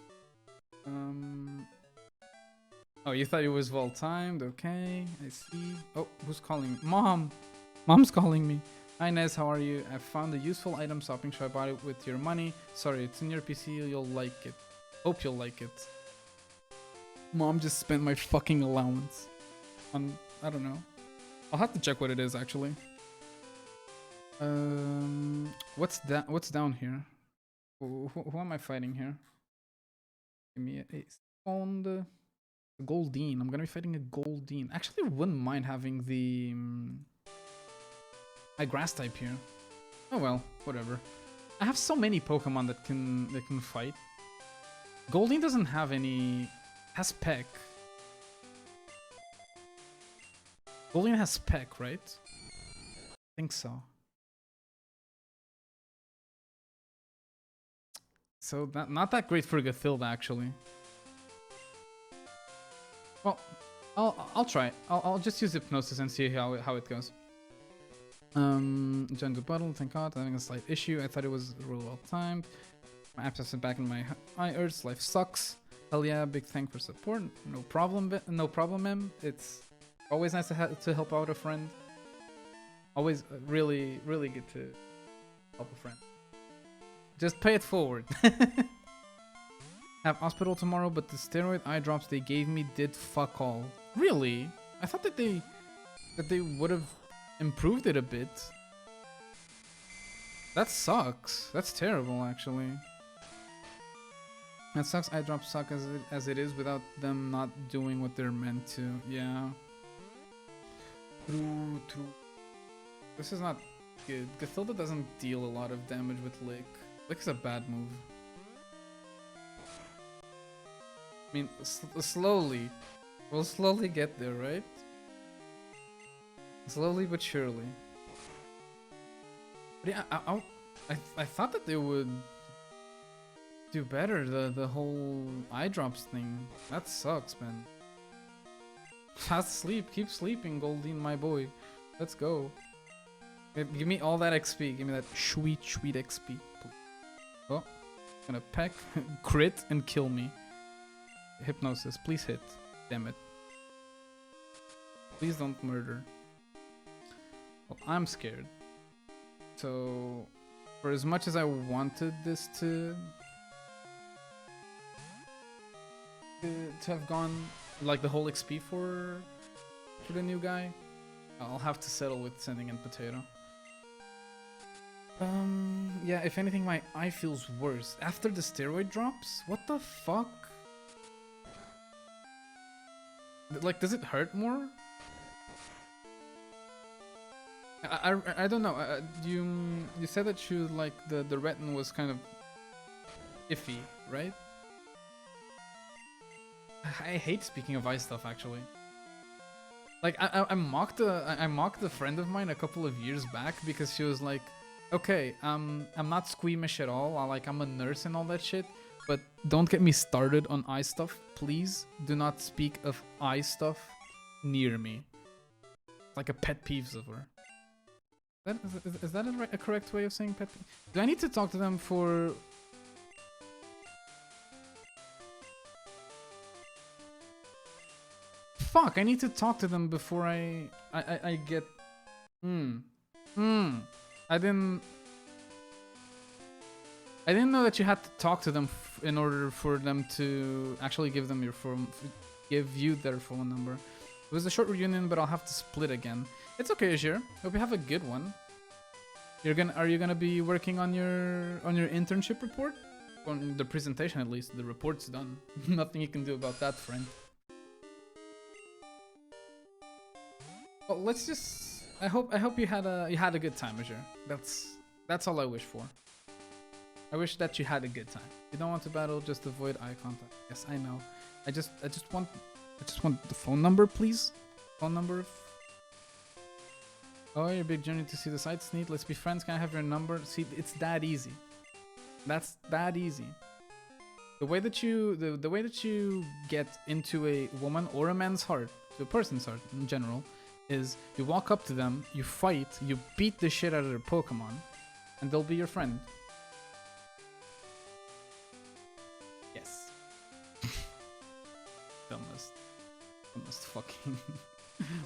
Oh, you thought it was well timed? Okay, I see. Oh, who's calling? Mom's calling me. Hi Nez, how are you? I found a useful item shopping, so I bought it with your money. Sorry, it's in your PC. You'll like it. Hope you'll like it. Mom just spent my fucking allowance on, I don't know. I'll have to check what it is actually. What's that? What's down here? Who am I fighting here? Give me a second. Goldeen. I'm gonna be fighting a Goldeen. Actually, wouldn't mind having the a grass type here. Oh well, whatever. I have so many Pokemon that can fight. Goldeen doesn't have any. Has Peck. Goldeen has Peck, right? I think so. So not that great for Gathilda actually. Well, I'll try it. I'll just use Hypnosis and see how it goes. Join the bottle, thank God. I'm having a slight issue. I thought it was really well timed. My apps have back in my Earths. Life sucks. Hell yeah, big thank for support. No problem, Em. It's always nice to help out a friend. Always really good to help a friend. Just pay it forward. Have hospital tomorrow, but the steroid eye drops they gave me did fuck all. Really? I thought that they would have improved it a bit. That sucks. That's terrible, actually. That sucks. Eye drops suck as it is without them not doing what they're meant to. Yeah. True. This is not good. Gathilda doesn't deal a lot of damage with Lick. Lick is a bad move. I mean, slowly. We'll slowly get there, right? Slowly but surely. But yeah, I thought that they would do better, the whole eye drops thing. That sucks, man. Fast sleep. Keep sleeping, Goldeen, my boy. Let's go. Give me all that XP. Give me that sweet XP. Please. Oh, gonna peck, crit, and kill me. Hypnosis, please hit. Damn it. Please don't murder. Well, I'm scared. So, for as much as I wanted this to have gone like the whole XP for the new guy, I'll have to settle with sending in Potato. Yeah, if anything, my eye feels worse. After the steroid drops? What the fuck? Like, does it hurt more? I don't know. You said that you like the retin was kind of iffy, right? I hate speaking of eye stuff actually. Like I mocked a friend of mine a couple of years back because she was like, okay, I'm not squeamish at all. I'm a nurse and all that shit. But don't get me started on eye stuff, please. Do not speak of eye stuff near me. Like a pet peeves of her. Is that a correct way of saying pet peeve? Do I need to talk to them for... Fuck, I need to talk to them before I get... I didn't know that you had to talk to them in order for them to actually give them your give you their phone number. It was a short reunion, but I'll have to split again. It's okay, Azir. Hope you have a good one. Are you gonna be working on your internship report? On the presentation, at least. The report's done. Nothing you can do about that, friend. Well, let's just. I hope you had a good time, Azure. That's all I wish for. I wish that you had a good time. You don't want to battle, just avoid eye contact. Yes, I know. I just want the phone number, please. Phone number. Oh, your big journey to see the sights. Neat. Let's be friends. Can I have your number? See, it's that easy. That's that easy. The way that you get into a woman or a man's heart, to a person's heart in general, is you walk up to them, you fight, you beat the shit out of their Pokemon, and they'll be your friend. Yes. dumbest fucking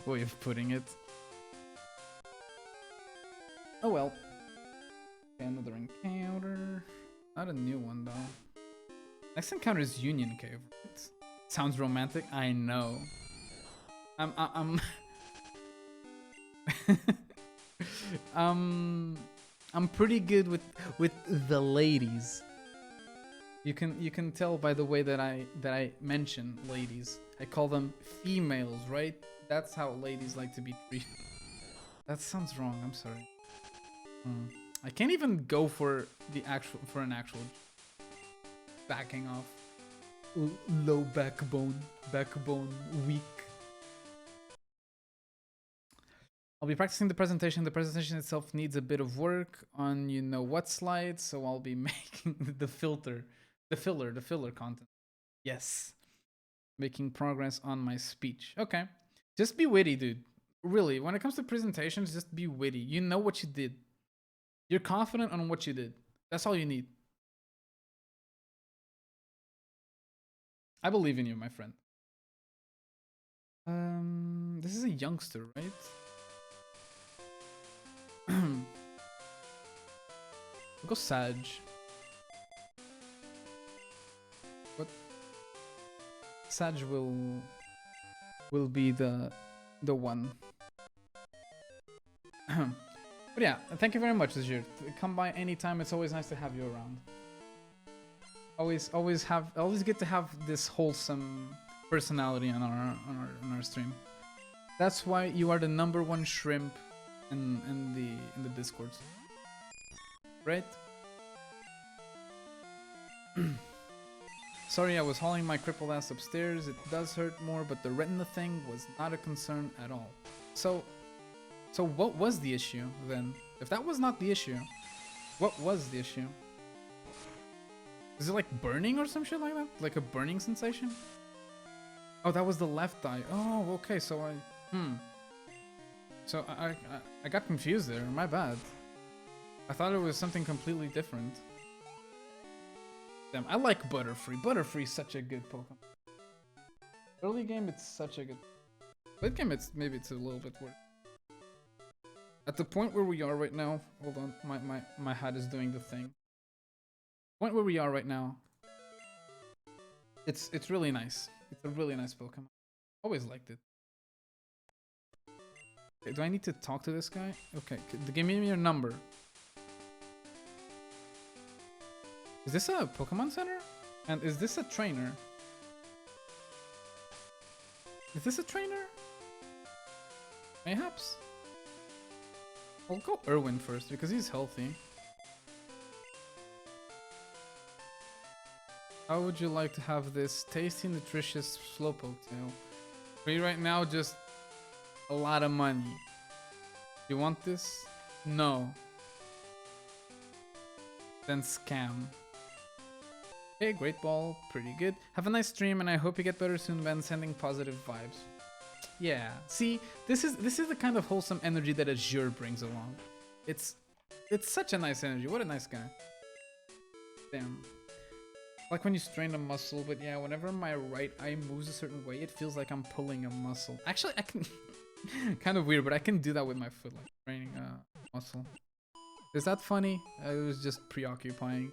way of putting it. Oh well. Okay, another encounter. Not a new one though. Next encounter is Union Cave. It sounds romantic. I know. I'm I'm pretty good with the ladies. You can tell by the way that I mention ladies. I call them females, right? That's how ladies like to be treated. That sounds wrong. I'm sorry. I can't even go for an actual backing off. Low backbone weak. I'll be practicing the presentation. The presentation itself needs a bit of work on you know what slide, so I'll be making the filler content. Yes. Making progress on my speech. Okay. Just be witty, dude. Really, when it comes to presentations, just be witty. You know what you did. You're confident on what you did. That's all you need. I believe in you, my friend. This is a youngster, right? We'll go Sag. What? Sag will be the one. But yeah, thank you very much, Azure. Come by anytime. It's always nice to have you around. Always get to have this wholesome personality on our stream. That's why you are the #1 shrimp in the Discord. Right? Sorry, I was hauling my crippled ass upstairs. It does hurt more, but the retina thing was not a concern at all. So what was the issue then? If that was not the issue, what was the issue? Is it like burning or some shit like that? Like a burning sensation? Oh, that was the left eye. Oh, okay. So I got confused there. My bad. I thought it was something completely different. Damn, I like Butterfree. Butterfree's such a good Pokemon. Early game, it's such a good. Late game, maybe it's a little bit worse. At the point where we are right now, hold on, my hat is doing the thing. Point where we are right now, it's really nice. It's a really nice Pokemon. Always liked it. Okay, do I need to talk to this guy? Okay, give me your number. Is this a Pokemon Center? And is this a trainer? Is this a trainer? Mayhaps? I'll go Irwin first because he's healthy. How would you like to have this tasty, nutritious Slowpoke tail? Free right now, just a lot of money. You want this? No. Then scam. Okay, great ball, pretty good. Have a nice stream, and I hope you get better soon, Ben. Sending positive vibes. Yeah, see, this is the kind of wholesome energy that Azure brings along. It's such a nice energy. What a nice guy. Damn. Like when you strain a muscle, but yeah, whenever my right eye moves a certain way, it feels like I'm pulling a muscle. Actually, I can... kind of weird, but I can do that with my foot, like straining a muscle. Is that funny? It was just preoccupying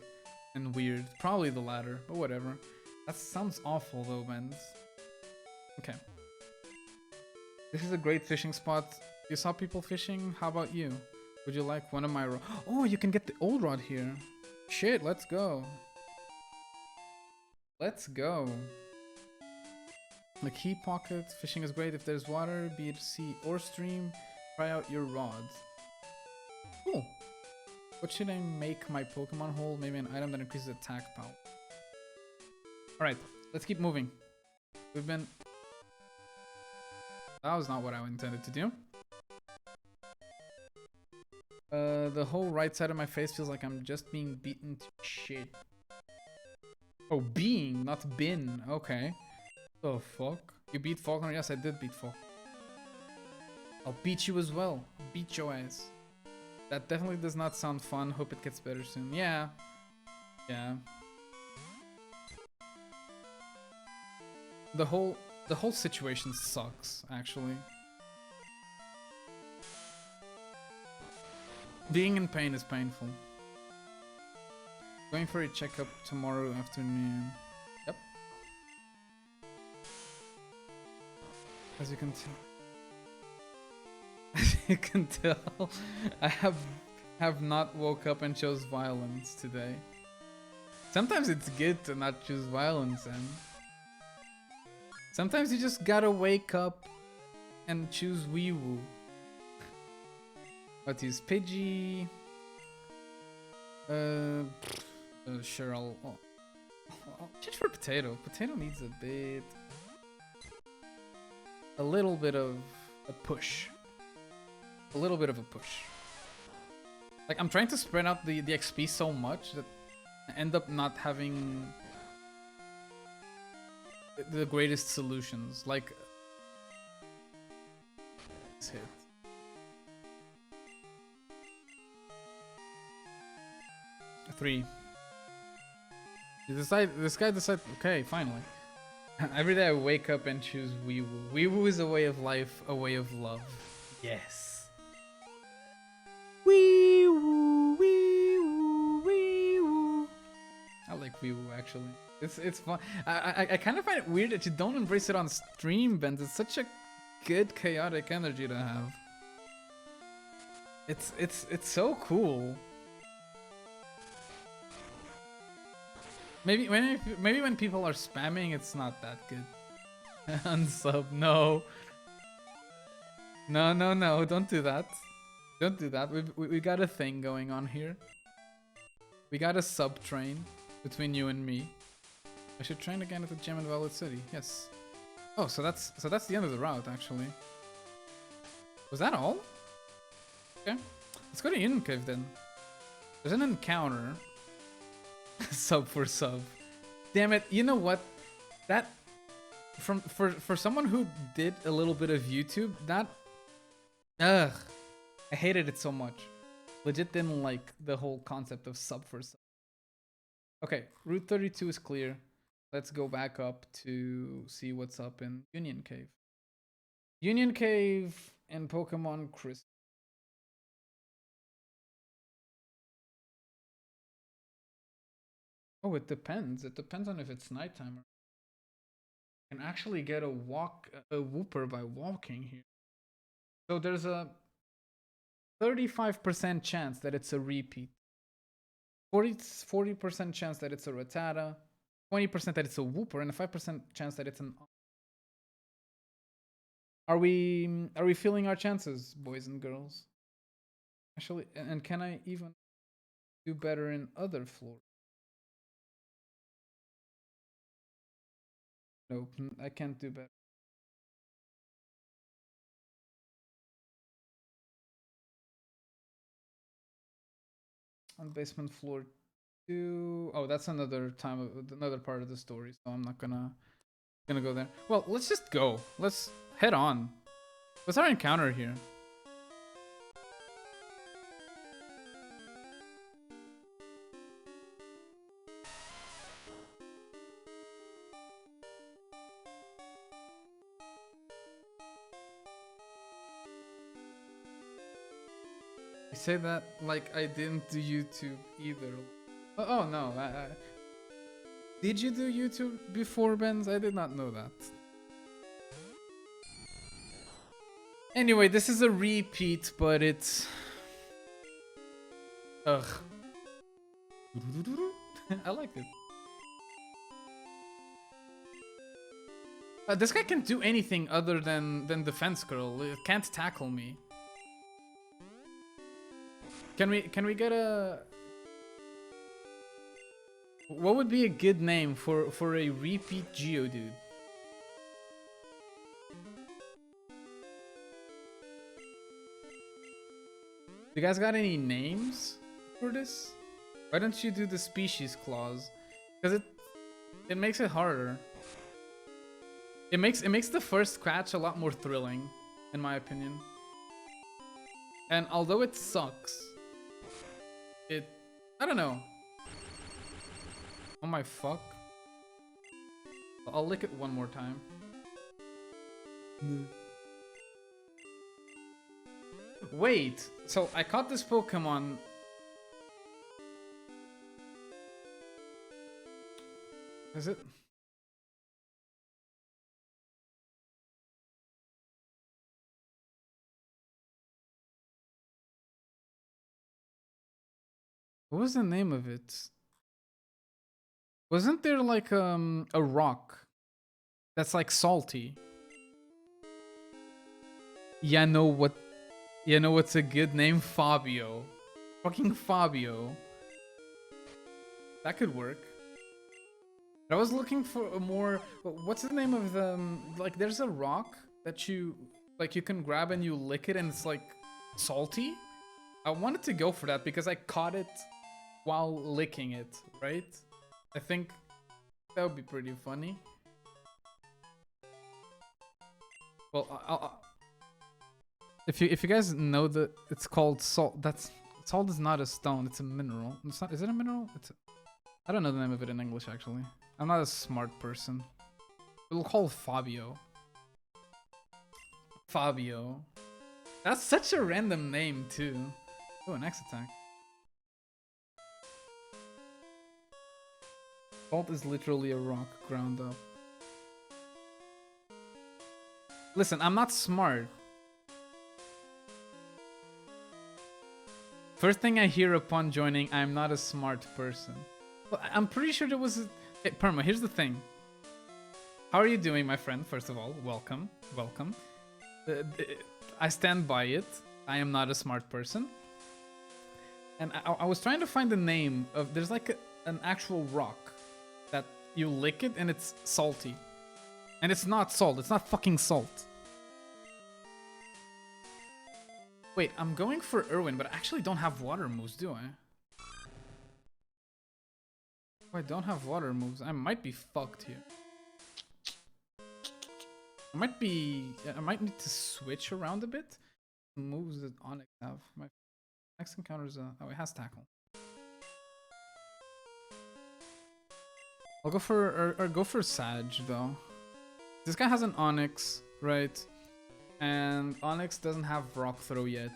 and weird. Probably the latter, but whatever. That sounds awful though, man. Okay. This is a great fishing spot. You saw people fishing? How about you? Would you like one of my... Oh, you can get the old rod here. Shit, let's go. Let's go. Like heat pocket, fishing is great if there's water, be it sea or stream. Try out your rod. Cool. What should I make my Pokemon hold? Maybe an item that increases attack power. Alright, let's keep moving. We've been... That was not what I intended to do. The whole right side of my face feels like I'm just being beaten to shit. Oh, being, not been. Okay. The fuck? You beat Faulkner? Yes, I did beat Faulkner. I'll beat you as well. Beat your ass. That definitely does not sound fun. Hope it gets better soon. Yeah. Yeah. The whole situation sucks, actually. Being in pain is painful. Going for a checkup tomorrow afternoon. Yep. As you can tell. As you can tell, I have not woke up and chose violence today. Sometimes it's good to not choose violence, and sometimes you just gotta wake up and choose wee-woo. What is Pidgey? Sure, I'll change for Potato. Potato needs a little bit of a push. A little bit of a push. Like, I'm trying to spread out the XP so much that I end up not having the greatest solutions. Like, let's hit. Three. This guy decided, okay, finally. Every day I wake up and choose wee-woo. Wee-woo is a way of life, a way of love. Yes. Wee-woo, wee-woo, wee-woo. I like wee-woo, actually. It's fun. I kind of find it weird that you don't embrace it on stream, Ben. It's such a good chaotic energy to have. It's so cool. Maybe when people are spamming, it's not that good. Unsub, no. No, don't do that. Don't do that. We got a thing going on here. We got a sub train between you and me. I should train again at the gym in Violet City. Yes. Oh, so that's the end of the route, actually. Was that all? Okay. Let's go to Union Cave then. There's an encounter. Sub for sub. Damn it, you know what? That for someone who did a little bit of YouTube, that I hated it so much. Legit didn't like the whole concept of sub for sub. Okay, Route 32 is clear. Let's go back up to see what's up in Union Cave. Union Cave and Pokemon Crystal. Oh, it depends. It depends on if it's nighttime. You can actually get a whooper by walking here. So there's a 35% chance that it's a repeat. 40% chance that it's a Rattata. 20% that it's a whooper, and a 5% chance that it's an. Are we feeling our chances, boys and girls? Actually, and can I even do better in other floors? Nope, I can't do better. On basement floor 2. Oh, that's another part of the story, so I'm not gonna go there. Well, let's just go. Let's head on. What's our encounter here? I say that like I didn't do YouTube either. Oh no, did you do YouTube before, Benz? I did not know that. Anyway, this is a repeat, but it's... Ugh. I like it. This guy can't do anything other than defense curl. It can't tackle me. Can we get a... What would be a good name for a repeat Geodude? You guys got any names for this? Why don't you do the species clause? Because it makes it harder. It makes the first catch a lot more thrilling, in my opinion. And although it sucks, I don't know. Oh my fuck. I'll lick it one more time. Wait, so I caught this Pokemon. Is it? What was the name of it? Wasn't there like a rock that's like salty? Yeah, know what? You know what's a good name? Fabio. Fucking Fabio. That could work. I was looking for a more... What's the name of the... Like, there's a rock that you... Like, you can grab and you lick it and it's, like, salty. I wanted to go for that because I caught it while licking it, right? I think that would be pretty funny. Well, if you guys know that it's called salt, salt is not a stone, it's a mineral. It's not, is it a mineral? I don't know the name of it in English actually. I'm not a smart person. We'll call it Fabio. Fabio. That's such a random name too. Oh, an X attack. Salt is literally a rock ground up. Listen, I'm not smart. First thing I hear upon joining, I'm not a smart person. Well, I'm pretty sure there was a... Hey, Perma, here's the thing. How are you doing, my friend? First of all, welcome. Welcome. I stand by it. I am not a smart person. And I was trying to find the name of... There's like an actual rock that you lick it and it's salty. And it's not salt. It's not fucking salt. Wait, I'm going for Irwin, but I actually don't have water moves, do I? Oh, I don't have water moves. I might be fucked here. I might need to switch around a bit. Moves that Onyx have. My next encounter is oh, it has tackle. I'll go for go for Sag though. This guy has an Onyx, right? And Onyx doesn't have Rock Throw yet.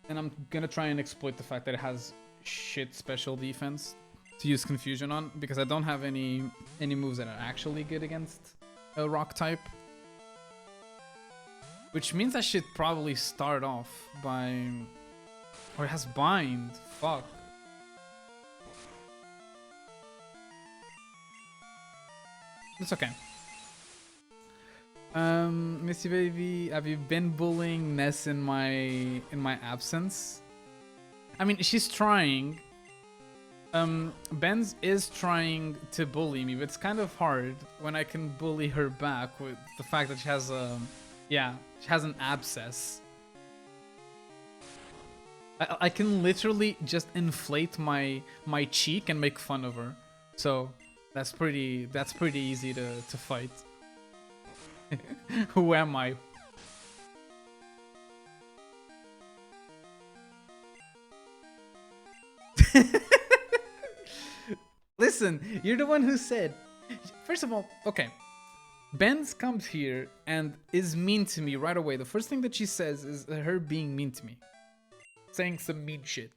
And I'm gonna try and exploit the fact that it has shit special defense to use Confusion on, because I don't have any moves that are actually good against a rock type. Which means I should probably start off by... Or it has Bind. Fuck. It's okay. Missy Baby, have you been bullying Ness in my absence? I mean, she's trying. Benz is trying to bully me, but it's kind of hard when I can bully her back with the fact that she has a... Yeah, she has an abscess. I can literally just inflate my cheek and make fun of her. So that's pretty easy to fight. Who am I? Listen, you're the one who said. First of all, okay. Benz comes here and is mean to me right away. The first thing that she says is her being mean to me. Saying some mean shit.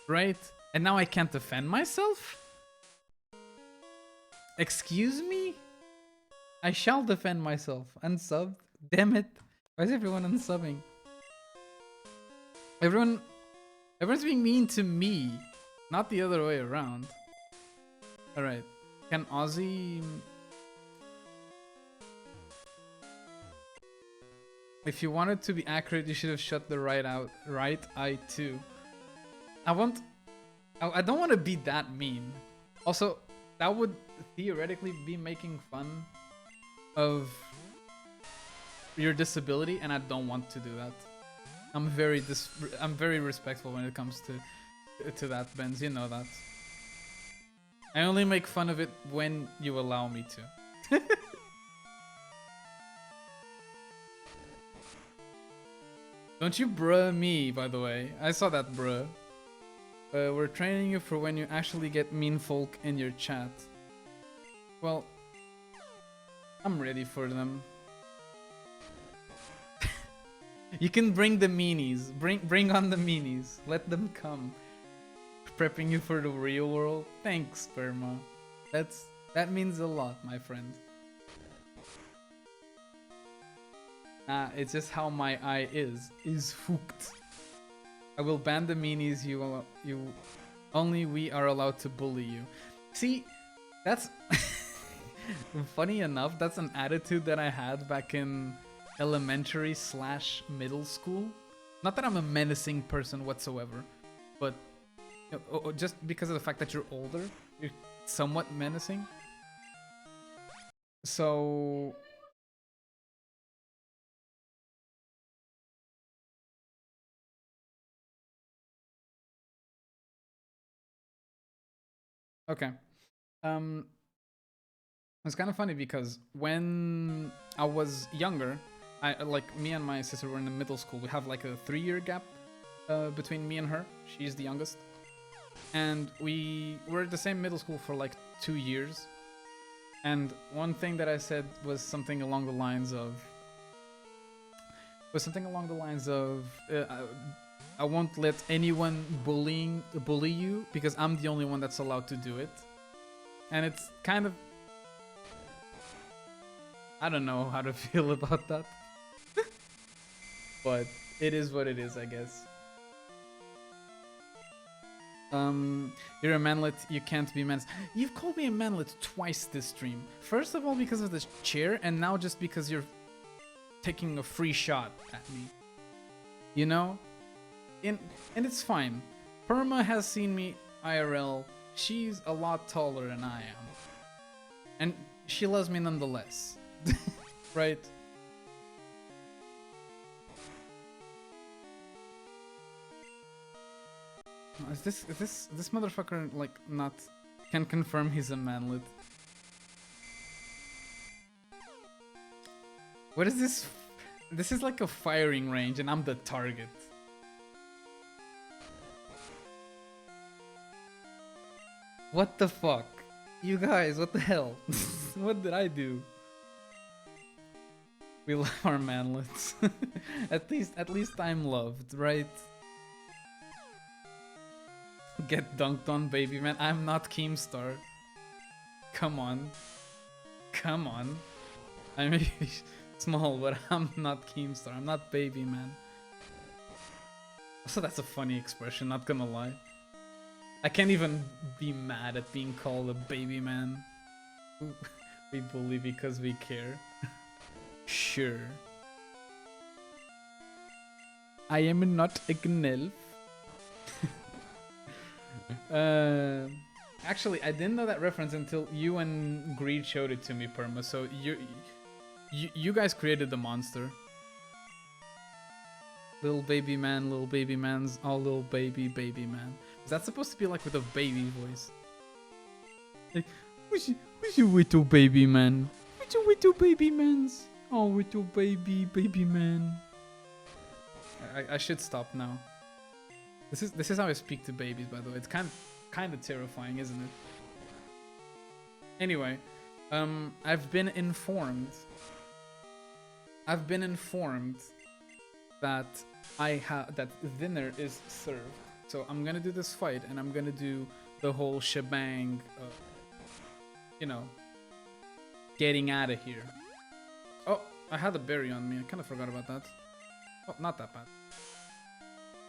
Right? And now I can't defend myself? Excuse me? I shall defend myself. Unsubbed? Damn it. Why is everyone unsubbing? Everyone's being mean to me. Not the other way around. Alright. Can Ozzy... If you wanted to be accurate, you should have shut the right eye too. I don't want to be that mean. Also, that would theoretically be making fun of your disability, and I don't want to do that. I'm very respectful when it comes to that, Benz. You know that. I only make fun of it when you allow me to. Don't you bruh me, by the way. I saw that bruh. We're training you for when you actually get mean folk in your chat. Well, I'm ready for them. You can bring the meanies. Bring on the meanies. Let them come. Prepping you for the real world. Thanks, Sperma. That means a lot, my friend. It's just how my eye is hooked. I will ban the meanies. You only we are allowed to bully you. See, that's funny enough. That's an attitude that I had back in elementary / middle school. Not that I'm a menacing person whatsoever, but you know, just because of the fact that you're older, you're somewhat menacing. So okay. It's kind of funny because when I was younger, me and my sister were in the middle school. We have like a 3-year gap between me and her. She's the youngest. And we were at the same middle school for like 2 years. And one thing that I said was something along the lines of... I won't let anyone bully you because I'm the only one that's allowed to do it. And it's kind of... I don't know how to feel about that. But it is what it is, I guess. You're a manlet, you can't be menace. You've called me a manlet twice this stream. First of all because of the chair, and now just because you're taking a free shot at me. You know? And it's fine. Perma has seen me IRL. She's a lot taller than I am. And she loves me nonetheless. Right? Is this motherfucker like not can confirm he's a manlet? What is this? This is like a firing range and I'm the target. What the fuck? You guys, what the hell? What did I do? We love our manlets. At least I'm loved, right? Get dunked on, baby man. I'm not Keemstar. Come on. Come on. I may be small, but I'm not Keemstar. I'm not baby man. Also, that's a funny expression, not gonna lie. I can't even be mad at being called a baby man. We bully because we care. Sure. I am not a gnelf. Actually, I didn't know that reference until you and Greed showed it to me, Perma. So you guys created the monster. Little baby man's all little baby man. Is that supposed to be like with a baby voice? Like, who's your little baby man? Who's your little baby man's? Oh, little baby man. I should stop now. This is how I speak to babies, by the way. It's kind of terrifying, isn't it? Anyway, I've been informed that that dinner is served. So I'm gonna do this fight, and I'm gonna do the whole shebang of, you know, getting out of here. Oh, I had a berry on me. I kind of forgot about that. Oh, not that bad.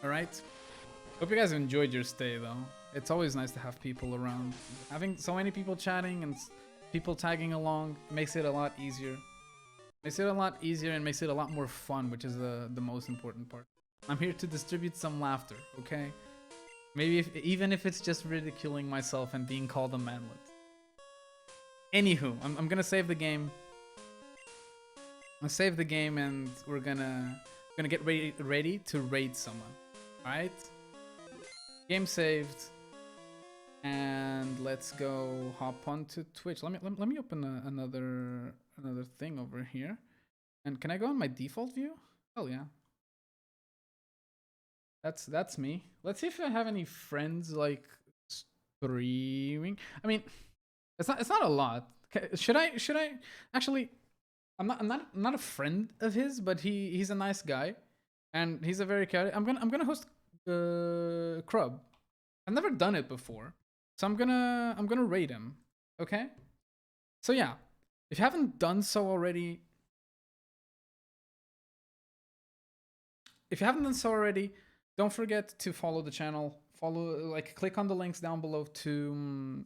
All right. Hope you guys enjoyed your stay though. It's always nice to have people around. Having so many people chatting and people tagging along makes it a lot easier. Makes it a lot easier and makes it a lot more fun, which is the most important part. I'm here to distribute some laughter, okay? Maybe even if it's just ridiculing myself and being called a manlet. Anywho, I'm gonna save the game. I'm gonna save the game and we're gonna get ready to raid someone. Alright? Game saved. And let's go hop onto Twitch. Let me open another thing over here. And can I go on my default view? Oh yeah. That's me. Let's see if I have any friends like streaming. I mean, it's not a lot. Should I actually? I'm not a friend of his, but he's a nice guy, and he's a very chaotic. I'm gonna host Crub. I've never done it before, so I'm gonna raid him. Okay. So yeah, if you haven't done so already, don't forget to follow the channel. Click on the links down below to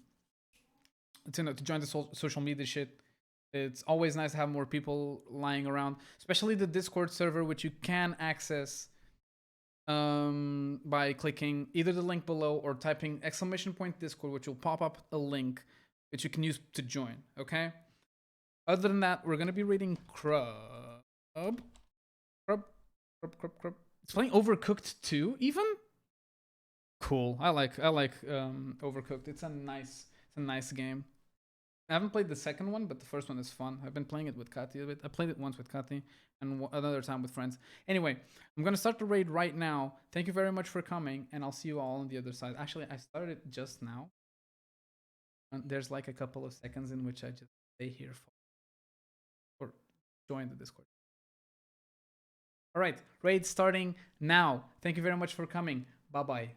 join the social media shit. It's always nice to have more people lying around, especially the Discord server, which you can access by clicking either the link below or typing !Discord, which will pop up a link that you can use to join. Okay. Other than that, we're gonna be reading Crub. It's playing Overcooked 2 even? Cool. I like Overcooked. It's a nice game. I haven't played the second one, but the first one is fun. I've been playing it with Kati a bit. I played it once with Kati and another time with friends. Anyway, I'm going to start the raid right now. Thank you very much for coming, and I'll see you all on the other side. Actually, I started it just now. And there's like a couple of seconds in which I just stay here or join the Discord. All right, raid starting now. Thank you very much for coming. Bye-bye.